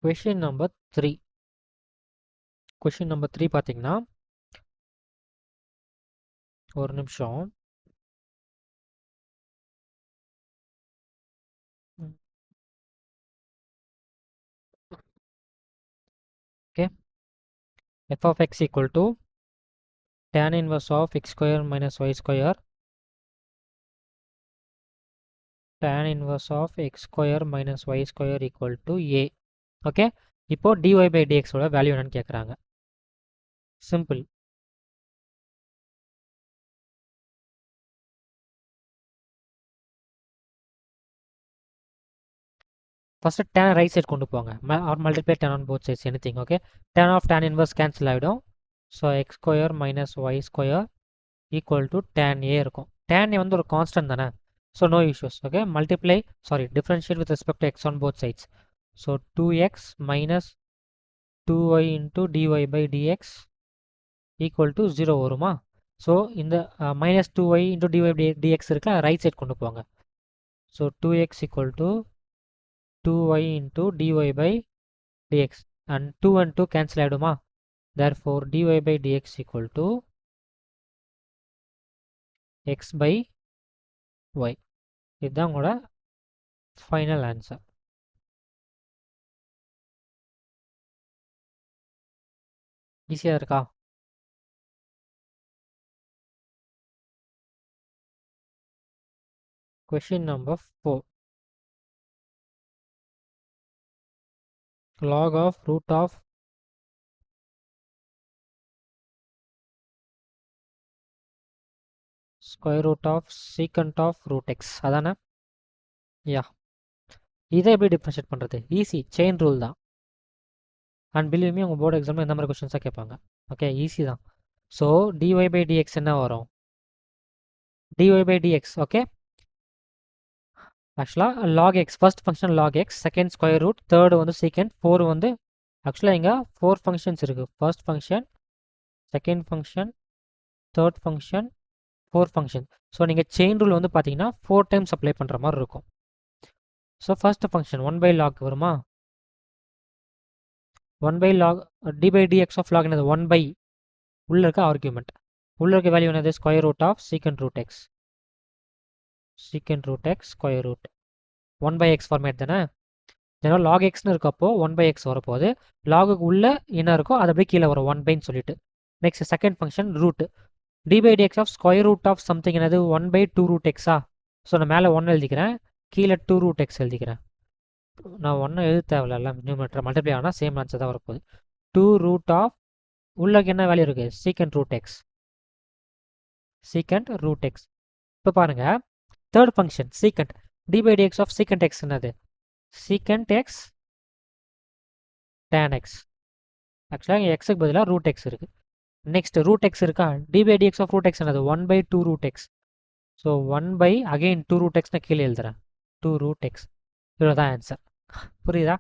Question number 3. Question number 3 பார்த்தீங்கன்னா ஒரு நிமிஷம். Okay, f of x equal to tan inverse of x square minus y square, tan inverse of x square minus y square equal to a. Okay, இப்போ dy by dx ஓட value என்னன்னு கேட்குறாங்க. Simple. First tan right side கொண்டு போங்க, or multiply tan on both sides anything. Okay, tan of tan inverse cancel ஆகிடும். So x square minus y square equal to tan a இருக்கும். tan a வந்து ஒரு constant தானே, so no issues. Okay, multiply differentiate with respect to x on both sides. ஸோ 2x மைனஸ் 2y into dy by dx equal to 0 வருமா? So இந்த minus 2y into dy by dx இருக்குல்ல, right side கொண்டு போங்க. So 2x equal to 2y into dy by dx, and 2 and 2 cancel ஆகிடுமா? therefore dy by dx equal to x by y. இதுதான் உங்களோட final answer. ஈஸியாக இருக்கா? Question number 4. Log of root of square root of secant of root x. அதானே? யா, இதை எப்படி differentiate பண்ணுறது? Easy, chain rule தான். And believe me, உங்கள் போர்டு எக்ஸாமில் இந்த மாதிரி கொஸ்டின்ஸாக கேட்பாங்க. ஓகே, ஈஸி தான். ஸோ dy by dx என்ன வரும்? dy by dx, ஓகே, ஆக்சுவலாக log x, first function log x, second square root, third வந்து சீக்கண்ட், 4 வந்து ஆக்சுவலாக இங்கே 4 ஃபங்க்ஷன்ஸ் இருக்குது. First function, second function, third function, 4 function. So நீங்கள் செயின் ரூல் வந்து பார்த்தீங்கன்னா 4 டைம்ஸ் அப்ளை பண்ணுற மாதிரி இருக்கும். So first function 1 by log வருமா? 1 by log dy by dx of log என்னது? 1 by உள்ள இருக்க ஆர்குமெண்ட், உள்ள இருக்க வேல்யூ என்னது? Square root of secant root x, secant root x square root 1 by x format தானே. ஜெனரல் லாக் எக்ஸ்னு இருக்கப்போ 1 by x வரப்போகுது. லாகுக்கு உள்ள என்ன இருக்கோ அது அப்படியே கீழே வரும் 1 பைன்னு சொல்லிட்டு. Next second function root, dy by dx of square root of something என்னது? 1 by 2 root x. ஸோ நான் மேலே 1 எழுதிக்கிறேன், கீழே 2 root x எழுதிக்கிறேன். நான் 1 எழுத தேவையில்ல, நியூமரேட்டர் மல்டிப்ளை ஆனால் சேம் ஆன்சர் தான் வரப்போகுது. 2 root ஆஃப் உள்ளக்கு என்ன வேல்யூ இருக்குது? Secant root x, secant root x. இப்போ பாருங்க, third function secant, dy by dx of secant x என்னது? Secant x tan x. ஆக்சுவலாக இங்கே எக்ஸுக்கு பதிலாக ரூட் எக்ஸ் இருக்குது. நெக்ஸ்ட் ரூட் எக்ஸ் இருக்கா? dy by dx of root x என்னது? 1 by 2 root x. So 1 by again 2 root x நான் கீழே எழுதுறேன், 2 root x. இவ்வளோ தான் ஆன்சர். புரியுதா?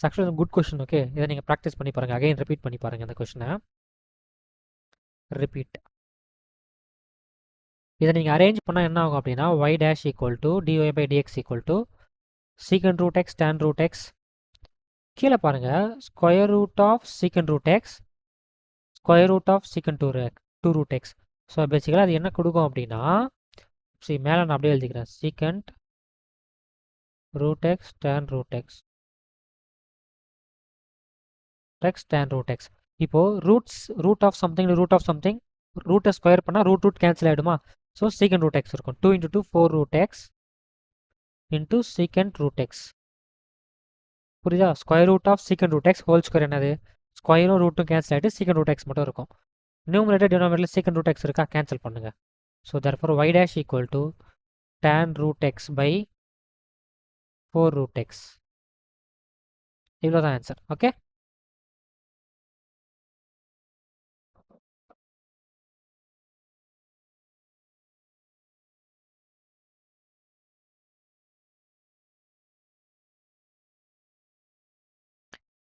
ஆக்சுவலாக குட் கொஸ்டின். ஓகே, இதை நீங்கள் ப்ராக்டிஸ் பண்ணி பாருங்கள், அகைன் ரிப்பீட் பண்ணி பாருங்கள் இந்த கொஸ்டினை. ரிப்பீட். இதை நீங்கள் அரேஞ்ச் பண்ணால் என்ன ஆகும் அப்படின்னா, y dash equal to dy by dx equal to secant root x tan root x. கீழே பாருங்கள், square root of secant root x, square root of secant 2 root x. So பேசிக்கலாக அது என்ன கொடுக்கும் அப்படின்னா, சரி மேலே நான் அப்படியே எழுதிக்கிறேன், secant root x tan root x, tan root x. இப்போது root of something root of something, ரூட்டை ஸ்கொயர் பண்ணால் ரூட் கேன்சல் ஆகிடுமா? ஸோ சீக்கண்ட் ரூட் எக்ஸ் இருக்கும். 2 into 2 4 root x into secant root x. புரியுதா? Square root of secant root x whole square என்னது? ஸ்கொயரும் ரூட்டும் cancel ஆகிட்டு சீக்கண்ட் ரூட் எக்ஸ் மட்டும் இருக்கும். நியூமரேட்டர் டினாமினேட்டரில் சீக்கண்ட் ரூட் எக்ஸ் இருக்கா? கேன்சல் பண்ணுங்கள். So therefore y dash equal to tan root x by 4 root x. இவ்வளோ தான் answer. Okay,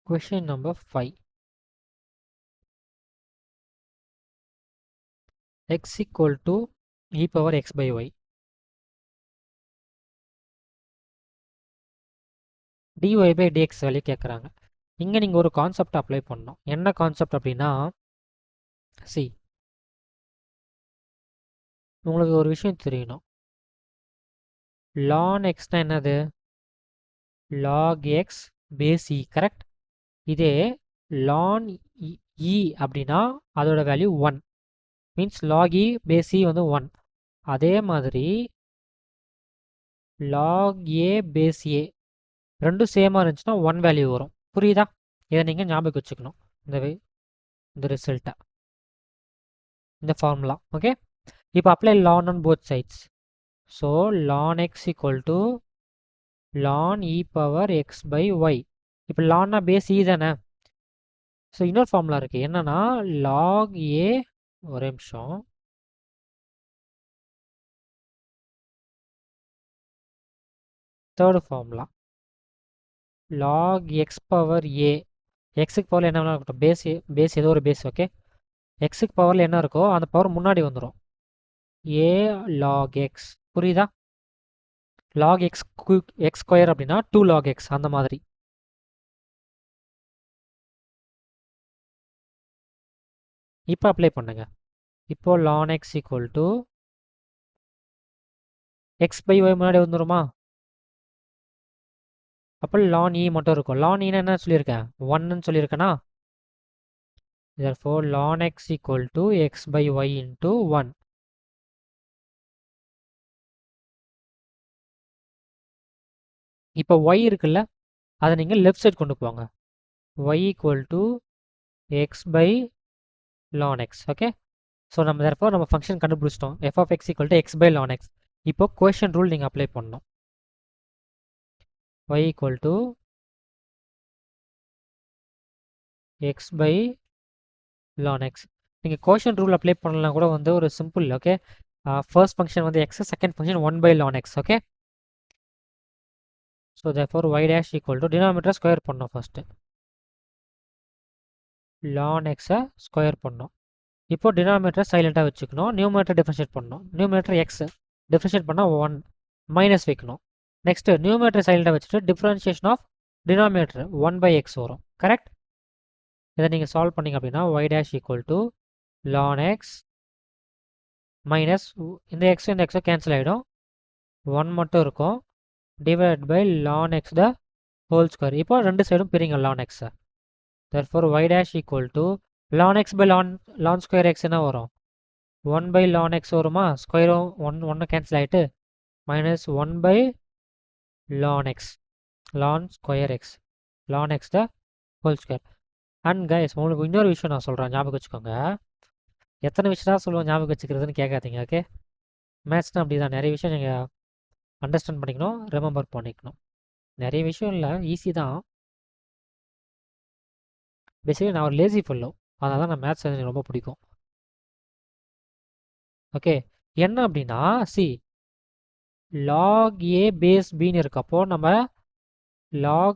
question number 5. x equal to e power x by y. dy by dx value கேட்குறாங்க. இங்கே நீங்கள் ஒரு concept apply பண்ணணும். என்ன concept அப்படின்னா, C உங்களுக்கு ஒரு விஷயம் தெரியணும். ln x என்னது? log x base e, correct? இதே ln e அப்படின்னா அதோட value 1, means log e base e வந்து 1. அதே மாதிரி log a base a ரெண்டும் சேமாக இருந்துச்சுன்னா 1 வேல்யூ வரும். புரியுதா? இதை நீங்கள் ஞாபகம் வச்சுக்கணும், இந்த ரிசல்ட்டை, இந்த ஃபார்முலா. ஓகே, இப்போ apply ln on both sides. So ln x equal to ln e power x by y. இப்போ lnனா பேஸ் e தானே. ஸோ இன்னொரு ஃபார்முலா இருக்குது, என்னன்னா log a, ஒரு நிமிஷம், third formula log x power a. எக்ஸுக்கு பவரில் என்ன வேணாலும் இருக்கட்டும், பேஸ் ஏதோ ஒரு பேஸ். ஓகே, எக்ஸுக்கு பவரில் என்ன இருக்கோ அந்த பவர் முன்னாடி வந்துடும், a log x. புரியுதா? log x ஸ்கொயர் அப்படின்னா 2 log x, அந்த மாதிரி. இப்போ அப்ளை பண்ணுங்க. இப்போ ln x equal to x by y முன்னாடி வந்துருமா? அப்போ ln e மட்டும் இருக்கும். ln e என்ன சொல்லியிருக்கேன்? 1ன்னு சொல்லியிருக்கேனா? therefore ln x equal to x by y into 1. இப்போ y இருக்குல்ல, அதை நீங்கள் லெஃப்ட் சைட் கொண்டு போங்க. y equal to x by ln x. Okay, so நம்ம therefore நம்ம ஃபங்க்ஷன் கண்டுபிடிச்சிட்டோம், f of x equal to x by ln x. இப்போ கோஷன் ரூல் நீங்கள் அப்ளை பண்ணணும். y equal to x by ln x. நீங்கள் கோஷன் rule apply பண்ணலாம் கூட வந்து ஒரு சிம்பிள். ஓகே, ஃபர்ஸ்ட் ஃபங்க்ஷன் வந்து x, second function 1 by ln x. Okay, so therefore y dash equal to denominator square பண்ணோம், ஃபர்ஸ்ட் ln x-ஐ square பண்ணோம். இப்போ டினாமினேட்டர் சைலண்டாக வச்சுக்கணும், நியூமரேட்டர் டிஃபரன்ஷியேட் பண்ணணும். நியூமரேட்டர் x டிஃபரன்ஷியேட் பண்ணால் 1 மைனஸ் வைக்கணும். நெக்ஸ்ட் நியூமரேட்டர் சைலண்டாக வச்சுட்டு differentiation of denominator 1 by x வரும், கரெக்ட்? இதை நீங்கள் சால்வ் பண்ணிங்க அப்படின்னா y dash equal to ln x minus இந்த x இந்த x கேன்சல் ஆகிடும், 1 மட்டும் இருக்கும், divide by ln x the whole square. இப்போ ரெண்டு சைடும் பிரிங்க ln x. therefore y dash equal to ln x by ln square x என்ன வரும்? 1 by ln x வருமா? ஸ்கொயரும் 1 கேன்சல் ஆகிட்டு minus 1 by ln x, ln square x, ln x the whole square. And guys, உங்களுக்கு இன்னொரு விஷயம் நான் சொல்கிறேன், ஞாபகம் வச்சுக்கோங்க. எத்தனை விஷயம் தான் சொல்லுவோம் ஞாபகம் வச்சுக்கிறதுன்னு கேட்காதீங்க. ஓகே, மேத்ஸ்னால் அப்படி தான், நிறைய விஷயம் நீங்கள் அண்டர்ஸ்டாண்ட் பண்ணிக்கணும், ரிமெம்பர் பண்ணிக்கணும். நிறைய விஷயம் இல்லை, ஈஸி தான். பேசிக்கலி நான் ஒரு லேசி ஃபுல்லோ, அதனால தான் நான் மேத்ஸ் எனக்கு ரொம்ப பிடிக்கும். ஓகே, என்ன அப்படின்னா சி log a பேஸ் பின்னு இருக்கப்போ நம்ம log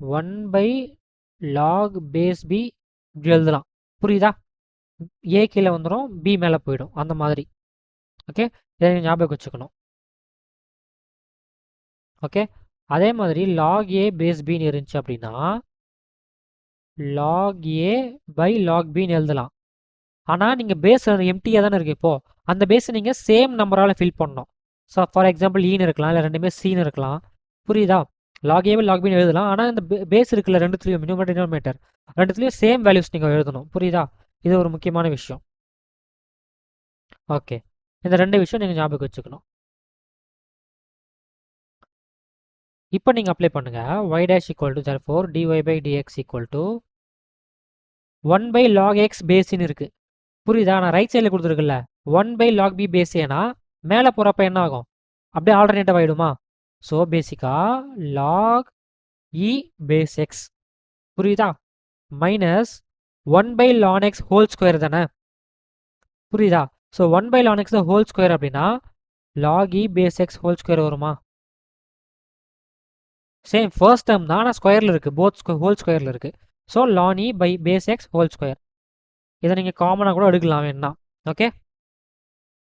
1 by log base b இப்படி எழுதலாம். புரியுதா? ஏ கீழே வந்துடும், பி மேலே போயிடும், அந்த மாதிரி. ஓகே, இதை ஞாபகம் வச்சுக்கணும். ஓகே, அதே மாதிரி log a பேஸ் பின்னு இருந்துச்சு அப்படின்னா log a by log பின்னு எழுதலாம். ஆனால் நீங்கள் பேஸ் எம்டியாக தானே இருக்கு, இப்போது அந்த பேஸை நீங்கள் சேம் நம்பரால் ஃபில் பண்ணணும். ஸோ ஃபார் எக்ஸாம்பிள் ஈன்னு இருக்கலாம், இல்லை ரெண்டுமே சீன்னு இருக்கலாம். புரியுதா? log a by log பின்னு எழுதலாம், ஆனால் இந்த பேஸ் இருக்குல்ல ரெண்டுத்துலையும், நியூமரேட்டர் டினாமினேட்டர் ரெண்டுத்துலையும் சேம் வேல்யூஸ் நீங்கள் எழுதணும். புரியுதா? இது ஒரு முக்கியமான விஷயம். ஓகே, இந்த ரெண்டு விஷயம் நீங்கள் ஞாபகம் வச்சுக்கணும். இப்போ நீங்கள் அப்ளை பண்ணுங்கள். y dash equal to therefore dy by dx equal to 1 by log x பேஸ்ன்னு இருக்குது. புரியுதா? நான் ரைட் சைடில் கொடுத்துருக்குல்ல 1 by log b பேஸ் ஏன்னா மேலே போகிறப்ப என்ன ஆகும்? அப்படியே ஆல்டர்னேட்டிவ் ஆகிடுமா? ஸோ பேசிக்காக log e பேஸ் x, புரியுதா? Minus 1 by ln x whole square தானே. புரியுதா? So 1 by ln x whole ஸ்கொயர் அப்படின்னா log e base x whole square வருமா? சேம் ஃபர்ஸ்ட் டேர்ம் தான், ஆனால் ஸ்கொயரில் இருக்குது, போத் ஹோல் ஸ்கொயரில் இருக்குது. So ln e by base x whole square. இதை நீங்கள் காமனாக கூட எடுக்கலாம் வேணா. ஓகே,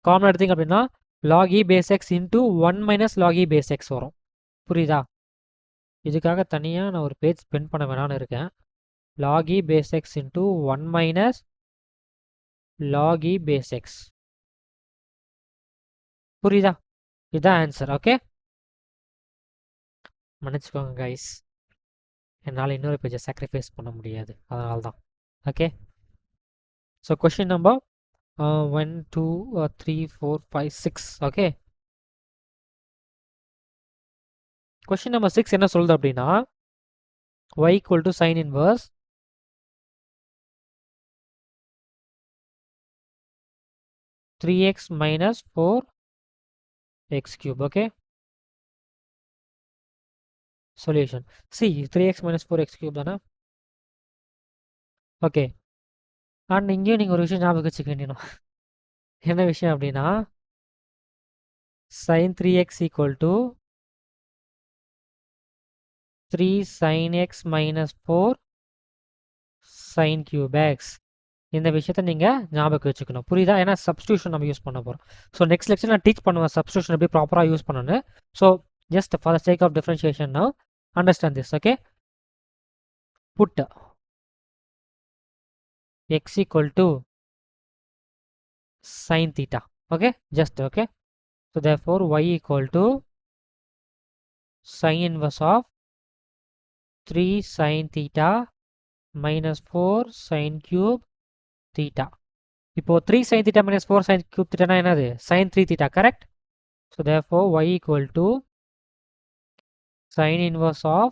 காமனாக எடுத்தீங்க அப்படின்னா log e base x into 1 minus log e base x வரும். புரியுதா? இதுக்காக தனியாக நான் ஒரு பேஜ் ஸ்பெண்ட் பண்ண வேணான்னு இருக்கேன். log e base x into 1 minus log e base x. புரியுதா? இதுதான் ஆன்சர். ஓகே, மன்னிச்சுக்கோங்க கைஸ், என்னால் இன்னொரு பேஜை சாக்ரிஃபைஸ் பண்ண முடியாது, அதனால தான். Okay, so question number 1 2 3 4 5 6. Okay, question number 6 என்ன சொல்லுது அப்படின்னா, y equal to sin inverse 3x minus 4x cube. Okay, solution. See, 3x minus 4x cube தானே. ஓகே, அண்ட் இங்கேயும் நீங்கள் ஒரு விஷயம் ஞாபகம் வச்சுக்க வேண்டியணும். என்ன விஷயம் அப்படின்னா, sin 3x equal to 3 sin x minus 4 sin cube x. இந்த விஷயத்தை நீங்கள் ஞாபகம் வச்சுக்கணும். புரியுதா? ஏன்னா சப்ஸ்டியூஷன் நம்ம யூஸ் பண்ண போகிறோம். ஸோ நெக்ஸ்ட் லெக்சர் நான் டீச் பண்ணுவேன் சப்ஸ்டியூஷன் எப்படி ப்ராப்பராக யூஸ் பண்ணணும்னு. So just for the sake of differentiation now understand this. Okay, put x equal to sin theta. Okay, just okay. So therefore y equal to sin inverse of 3 sin theta minus 4 sin cube theta. இப்போ 3 sin theta minus 4 sin cube theta na enadhu sin 3 theta, correct? So therefore y equal to sin inverse of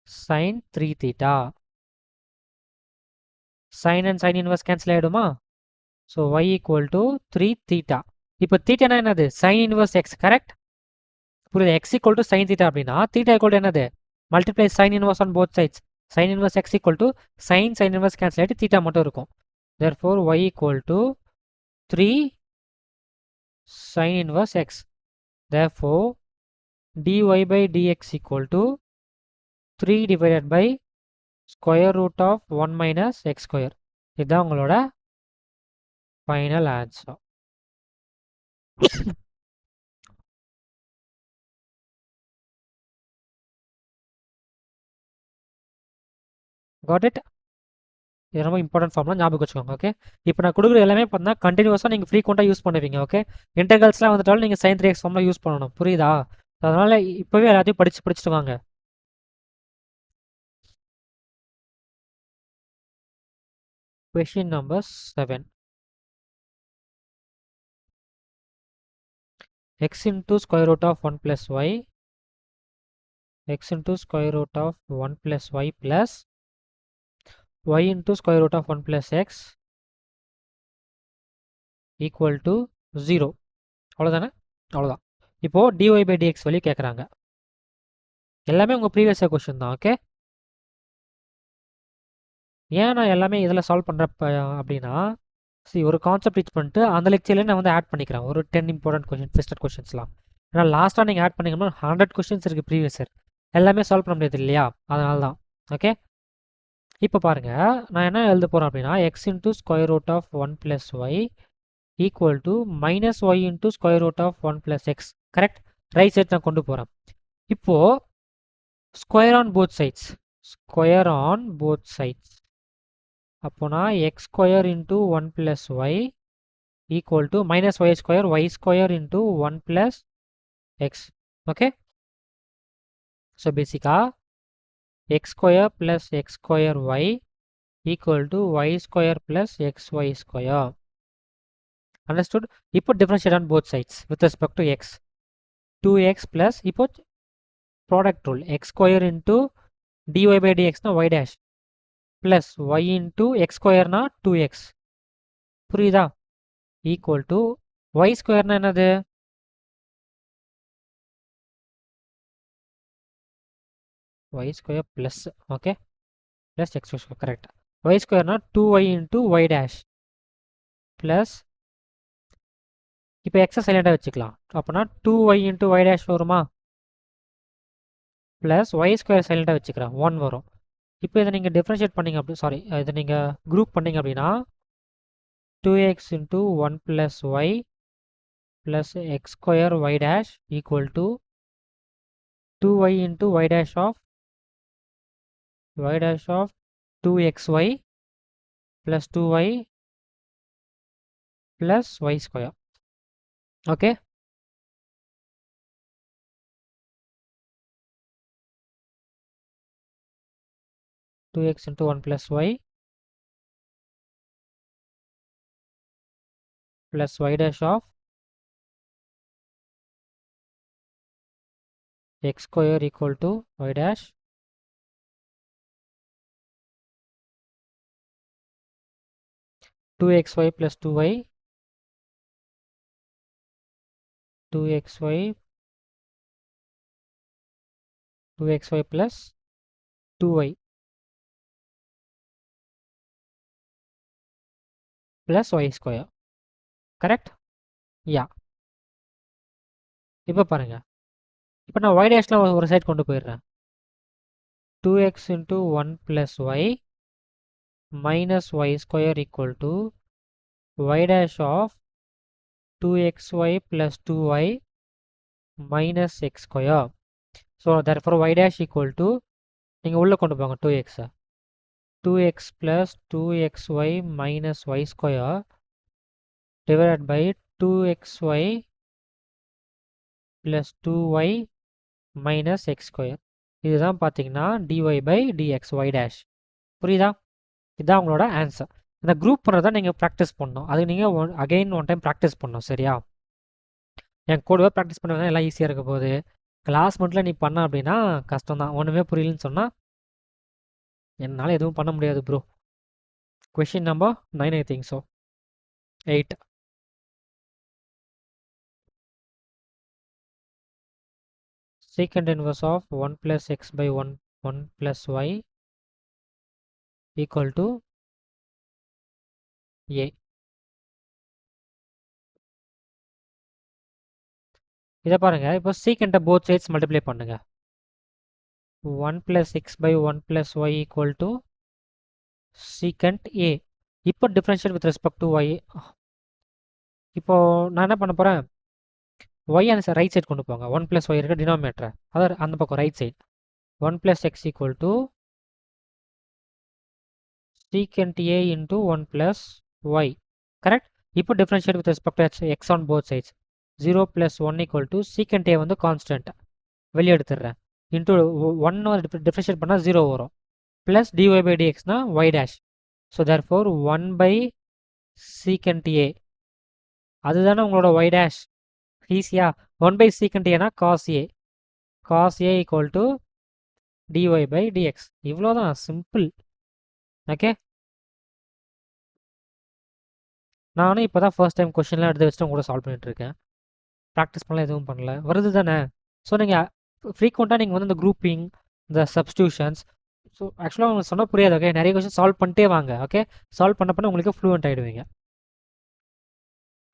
sin 3 theta. Sin and sin inverse cancel ஆயிடுமா? So y equal to 3 theta. இப்போ theta na enadhu sin inverse x, correct? புரியுது? x equal to sin theta அப்படின்னா theta equal to என்னது multiply sin inverse on both sides. sin inverse x equal to sin inverse cancel ஆகிட்டு theta மட்டும் இருக்கும். Therefore y equal to 3 sin inverse x. Therefore dy by dx equal to 3 divided by square root of 1 minus x square. இதுதான் உங்களோட final answer. Got it? இது ரொம்ப important ஃபார்ம்லாம் ஞாபகம் வச்சுக்கோங்க. Okay, இப்போ நான் கொடுக்குற எல்லாமே பார்த்தா கண்டினியூஸாக நீங்கள் ஃப்ரீக்வெண்ட்டாக யூஸ் பண்ணுவீங்க. ஓகே, இன்டர்கல்ஸ்லாம் வந்துட்டாலும் நீங்கள் sin 3x ஃபார்ம்லாம் யூஸ் பண்ணணும். புரியுதா? அதனால் இப்போவே எல்லாத்தையும் படிச்சுட்டு வாங்க. Question number 7. X into square root of 1 plus y, x into square root of 1 plus y plus y into square root of 1 plus x equal to 0. அவ்வளோதானே? அவ்வளோதான். இப்போது dy by dx வழி கேட்குறாங்க. எல்லாமே உங்கள் ப்ரீவியஸ் இயர் கொஸ்டின் தான். Okay, ஏன் நான் எல்லாமே இதில் சால்வ் பண்ணுறப்ப அப்படின்னா, சரி, ஒரு கான்செப்ட் ரீச் பண்ணிட்டு அந்த லெக்சர்லேயே நான் வந்து ஆட் பண்ணிக்கிறேன் ஒரு 10 இம்பார்ட்டன்ட் கொஸ்டின், டெஸ்டட் கொஸ்டின்ஸ்லாம். ஏன்னா லாஸ்ட்டாக நீங்கள் ஆட் பண்ணிங்கன்னா 100 கொஸ்டின்ஸ் இருக்குது ப்ரீவியஸ் இயர், எல்லாமே சால்வ் பண்ண முடியாது இல்லையா? அதனால தான். ஓகே, இப்போ பாருங்கள், நான் என்ன எழுத போகிறேன் அப்படின்னா x into square root of 1 plus y equal to minus y into square root of 1 plus x. Correct? Right side நான் கொண்டு போகிறேன். இப்போது square on both sides, square on both sides. அப்போனா x square into 1 plus y equal to minus y square square into 1 plus x. Okay, so பேசிக்காக x square plus x square y equal to y square plus X Y square. Understood? இப்போ differentiate on both sides with respect to x. 2x plus இப்போ product rule x square into dy by டிஎக்ஸ்னா y dash plus y into x ஸ்கொயர்னா 2x. புரியுதா? Equal to y ஸ்கொயர்னா என்னது? Y square plus, okay, plus x square. Correct. Y ஸ்கொயர்னா 2y into y dash plus, இப்போ எக்ஸை சைலண்டாக வச்சுக்கலாம். அப்போனா 2y இன்ட்டு ஒய் டேஷ் வருமா? ப்ளஸ் ஒய் ஸ்கொயர் சைலண்டாக வச்சுக்கிறேன், 1 வரும். இப்போ இதை நீங்கள் டிஃப்ரென்ஷியேட் பண்ணிங்க அப்படி, சாரி, இதை நீங்கள் குரூப் பண்ணிங்க அப்படின்னா 2x into 1 plus y plus x square y dash equal to 2y into y dash of 2xy plus 2y plus y square. Okay, 2x into 1 plus y plus y dash of x square equal to y dash 2xy plus 2y 2xy 2xy plus 2y plus y square. Correct? Yeah. இப்போ பாருங்க, இப்போ நான் y டேஷ்லாம் ஒரு side கொண்டு போயிடுறேன். 2x into 1 plus y minus y square equal to y dash of 2xy plus 2y minus x square. So therefore y dash equal to நீங்கள் உள்ளே கொண்டு போங்க 2x 2x plus 2xy minus y square divided by 2xy plus 2y minus x square. இதுதான் பார்த்தீங்கன்னா dy by dx y dash. புரியுதா? இதுதான் உங்களோட answer. இந்த குரூப் பண்ணுறதா நீங்கள் ப்ராக்டிஸ் பண்ணணும். அது நீங்கள் அகைன் ஒன் டைம் ப்ராக்டிஸ் பண்ணணும். சரியா? என் கூடவே ப்ராக்டிஸ் பண்ணுவேன், எல்லாம் ஈஸியாக இருக்க போகுது. கிளாஸ் மட்டும் நீ பண்ண அப்படின்னா கஷ்டம் தான். ஒன்றுமே புரியலன்னு சொன்னால் என்னால் எதுவும் பண்ண முடியாது bro. Question number 9, I think so. 8. Secant inverse of 1 plus x by 1 plus y equal to a. இதை பாருங்க, இப்போ secant both sides multiply பண்ணுங்க. 1 plus x by 1 plus y equal to secant a. இப்போ differentiate with respect to y. இப்போ நான் என்ன பண்ண போகிறேன், y அந்த ரைட் சைட் கொண்டு போங்க. 1 plus y இருக்க டினாமினேட்டர் அதாவது அந்த பக்கம் right side. 1 plus x equal to secant a into 1 plus y. Correct? இப்போ differentiate with respect to x on both sides. 0 plus 1 equal to secant a வந்து constant வெளியே எடுத்துடுறேன். into 1 differentiate பண்ணால் 0 வரும். plus dy by dx னா y dash. so therefore 1 by secant a அதுதானே உங்களோட y dash. ஈஸியா 1 by secant a னா cos a. cos a equal to dy by dx. இவ்வளோதான், சிம்பிள். ஓகே, நானும் இப்போ தான் ஃபர்ஸ்ட் டைம் கொஷின்லாம் எடுத்து வச்சுட்டு கூட சால்வ் பண்ணிட்டுருக்கேன். ப்ராக்டிஸ் பண்ணலாம் எதுவும் பண்ணல, வருது தானே. ஸோ நீங்கள் ஃப்ரீக்வெண்ட்டாக நீங்கள் வந்து இந்த குரூப்பிங், இந்த சப்ஸ்டியூஷன்ஸ், ஸோ ஆக்சுவலாக உங்களுக்கு சொன்னால் புரியாது. ஓகே, நிறைய கொஷின் சால்வ் பண்ணிட்டே வாங்க. ஓகே, சால்வ் பண்ண உங்களுக்கு ஃப்ளூவெண்ட் ஆகிடுவீங்க.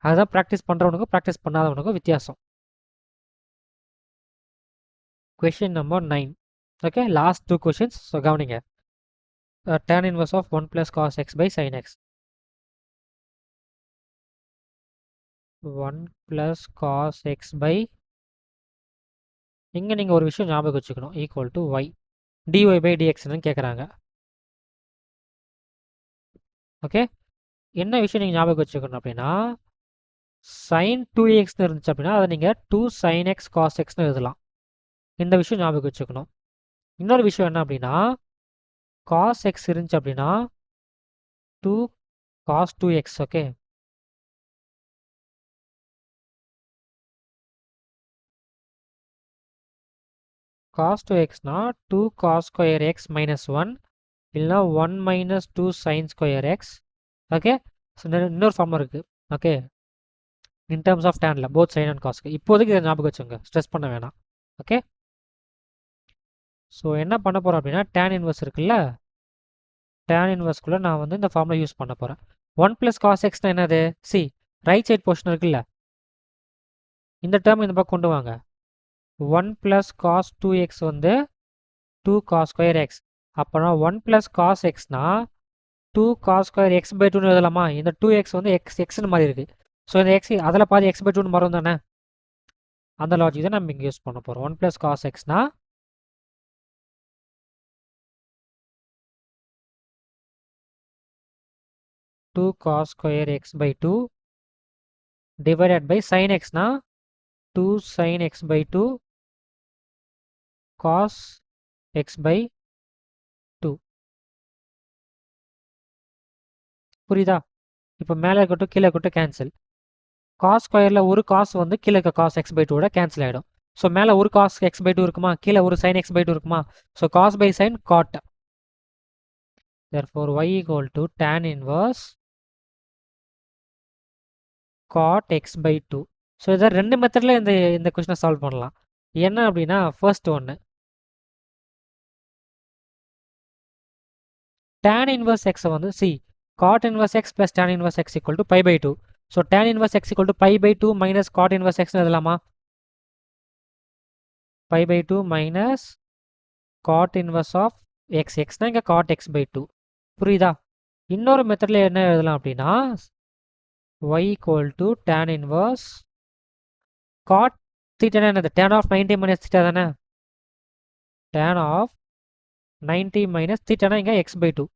அதுதான் ப்ராக்டிஸ் பண்ணுறவனுக்கும் ப்ராக்டிஸ் பண்ணாதவனுக்கும் வித்தியாசம். Question number 9. Okay, last 2 questions. So கவனிங்க. tan inverse of 1 plus cos x by sin x. 1 plus cos x by, இங்கே நீங்கள் ஒரு விஷயம் ஞாபகம் வச்சுக்கணும், equal to y. dy by dxன்னு கேட்குறாங்க. ஓகே, என்ன விஷயம் நீங்கள் ஞாபகம் வச்சுக்கணும் அப்படின்னா, sin 2xன்னு இருந்துச்சு அப்படின்னா அதை நீங்கள் 2 sin x cos xன்னு எழுதலாம். இந்த விஷயம் ஞாபகம் வச்சுக்கணும். இன்னொரு விஷயம் என்ன அப்படின்னா, cos x இருந்துச்சு அப்படின்னா 2 cos 2x. Okay, cos 2x னா 2 cos square x minus 1 இல்லைனா 1 minus 2 sin square x. Okay, so இன்னொரு ஃபார்ம் இருக்குது. ஓகே, இன் டர்ம்ஸ் ஆஃப் டேனில் போத் சைன் அண்ட் காஸ்க்கு. இப்போதைக்கு இதை ஞாபகம் வச்சுங்க, ஸ்ட்ரெஸ் பண்ண வேணாம். ஓகே, ஸோ என்ன பண்ண போகிறோம் அப்படின்னா, tan இன்வர்ஸ் இருக்குல்ல, tan இன்வர்ஸ்குள்ளே நான் வந்து இந்த ஃபார்மில் யூஸ் பண்ண போகிறேன். 1 ப்ளஸ் காஸ் எக்ஸ்னா என்னது? சி, ரைட் சைட் போர்ஷன் இருக்குல்ல, இந்த டேர்ம் இந்த பக்கம் கொண்டு வாங்க. 1 ப்ளஸ் காஸ் 2x வந்து 2 காஸ் ஸ்கொயர் எக்ஸ். அப்போனா 1 ப்ளஸ் காஸ் எக்ஸ்னா 2 காஸ் ஸ்கொயர் எக்ஸ் பை 2னு எழுதலாமா? இந்த 2x வந்து எக்ஸ்னு மாதிரி இருக்குது. ஸோ இந்த எக்ஸ் அதில் பாதி எக்ஸ் பை 2னு மாறும் தானே. அந்த லாஜிக் தான் நம்ம இங்கே யூஸ் பண்ண போகிறோம். 1 ப்ளஸ் காஸ் எக்ஸ்னா 2 cos square x by 2 divided by sin x na 2 sin x by 2 cos x by 2. புரியுதா? இப்போ மேலே இருக்கட்டும் கீழே இருக்கட்டும் கேன்சல். காஸ் ஸ்கொயரில் ஒரு காஸ் வந்து கீழே இருக்க காஸ் எக்ஸ் பை டூவோட கேன்சல் ஆகிடும். ஸோ மேலே ஒரு காஸ் எக்ஸ் பை டூ இருக்குமா, கீழே ஒரு சைன் எக்ஸ் பை டூ இருக்குமா. So cos by sine cot. therefore y equal to tan inverse cot x by 2. So இதை ரெண்டு மெத்தடில் இந்த கொஸ்டினை சால்வ் பண்ணலாம். என்ன அப்படின்னா ஃபர்ஸ்ட் ஒன்று tan inverse x வந்து C cot inverse x plus tan inverse x equal to pi by 2. So tan inverse x equal to pi by 2 minus cot inverse x எழுதலாமா? pi by 2 minus cot inverse of x. xனா இங்கே cot x by 2. புரியுதா? இன்னொரு மெத்தடில் என்ன எழுதலாம் அப்படின்னா y equal to tan inverse cot theta என்னது, tan of 90 minus theta தானே. tan of 90 minus theta இங்கே x by 2.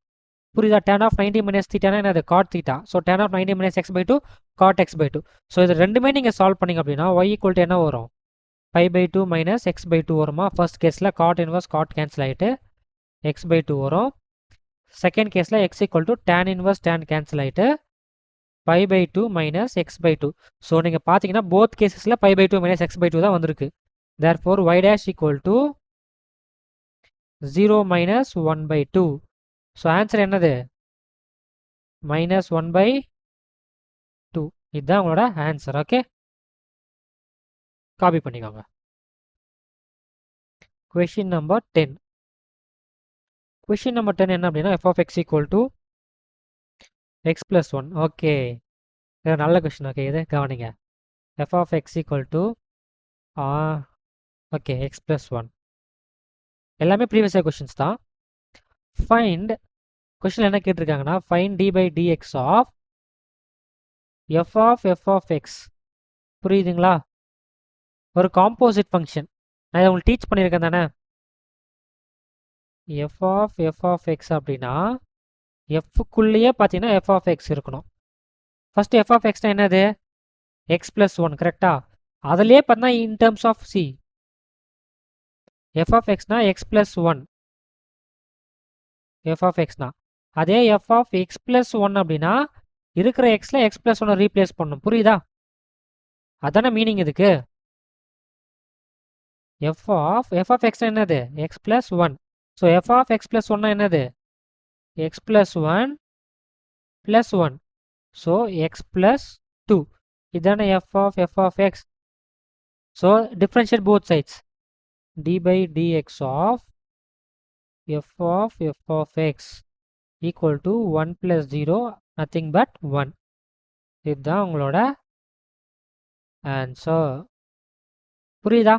புரியுதா? tan of 90 minus theta என்னது, cot theta. So tan of 90 minus x by 2 cot x by 2. So இது ரெண்டுமே நீங்கள் solve பண்ணிங்க அப்படின்னா y equal to என்ன வரும், pi by 2 minus x by 2 வருமா. ஃபர்ஸ்ட் கேஸில் cot inverse cot கேன்சல் ஆகிட்டு x by 2 வரும். செகண்ட் கேஸில் x equal to tan inverse tan cancel ஆகிட்டு pi by 2 minus x by 2. So நீங்கள் பார்த்தீங்கன்னா both கேசஸில் pi by 2 minus x by 2 தான் வந்திருக்கு. therefore y dash equal to 0 minus 1 by 2. So answer என்னது, minus 1 by 2. இதுதான் உங்களோட answer. Okay, copy பண்ணிக்கோங்க. Question number 10. Question number 10 என்ன அப்படின்னா f of x equal to x plus 1. Okay, இது நல்ல கொஷின். ஓகே, இது கவனிங்க. f of x equal to okay x plus 1 எல்லாமே ப்ரீவியஸ் இயர் கொஷின்ஸ் தான். ஃபைண்ட் கொஷின் என்ன கேட்டிருக்காங்கன்னா find d by dx of f of x. புரியுதுங்களா? ஒரு composite function நான் இதை உங்களுக்கு டீச் பண்ணியிருக்கேன் தானே. f of x அப்படின்னா எஃப்க்குள்ளேயே பார்த்தீங்கன்னா f of x இருக்கணும். ஃபர்ஸ்ட் f of x என்னது, x plus 1 கரெக்டா. அதுலேயே பார்த்தீங்கன்னா in terms of see f of xனா x plus 1 f of xனா, அதே f of x plus 1 அப்படின்னா இருக்கிற xல x plus 1 ரீப்ளேஸ் பண்ணணும். புரியுதா? அதான மீனிங் இதுக்கு. f of x என்னது, x plus 1. So f of x plus 1 என்னது, x plus 1 plus 1. So x plus 2. இதான f of x. So differentiate both sides. d by dx of f of x equal to 1 plus 0 nothing but 1. இதுதான் உங்களோட answer. புரியுதா?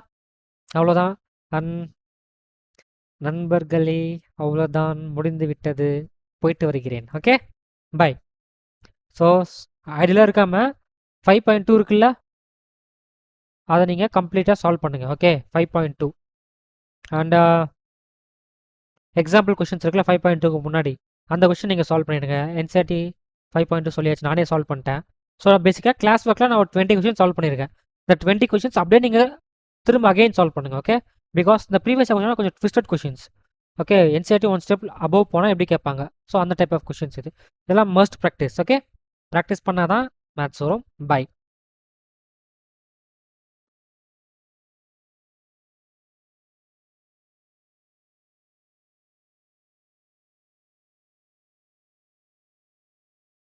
அவ்வளோதான் நண்பர்களே, அவ்வளோதான், முடிந்து விட்டது. போயிட்டு வருகிறேன். Okay, by. ஸோ ஐடியில் இருக்காமல் 5.2 இருக்குல்ல, அதை நீங்கள் கம்ப்ளீட்டாக சால்வ் பண்ணுங்கள். ஓகே, 5.2 அண்ட் எக்ஸாம்பிள் கொஷின்ஸ் இருக்குல்ல 5.2க்கு முன்னாடி, அந்த கொஷின் நீங்கள் சால்வ் பண்ணிடுங்க. NCERT 5.2 சொல்லியாச்சு, நானே சால்வ் பண்ணிட்டேன். ஸோ பேசிக்காக கிளாஸ் ஒர்க்கில் நான் ஒரு 20 கொஷின் சால்வ் பண்ணியிருக்கேன். இந்த 20 கொஷின்ஸ் அப்படியே நீங்கள் திரும்ப அகைன் சால்வ் பண்ணுங்கள். ஓகே, பிகாஸ் இந்த ப்ரீவியஸ் கொஷின் கொஞ்சம் twisted questions. Okay, NCERT 1 step above போனால் எப்படி கேட்பாங்க. ஸோ அந்த டைப் ஆஃப் கொஷின்ஸ் இதெல்லாம் மஸ்ட் ப்ராக்டிஸ். ஓகே, ப்ராக்டிஸ் பண்ணால் தான் மேத்ஸ் வரும். பை.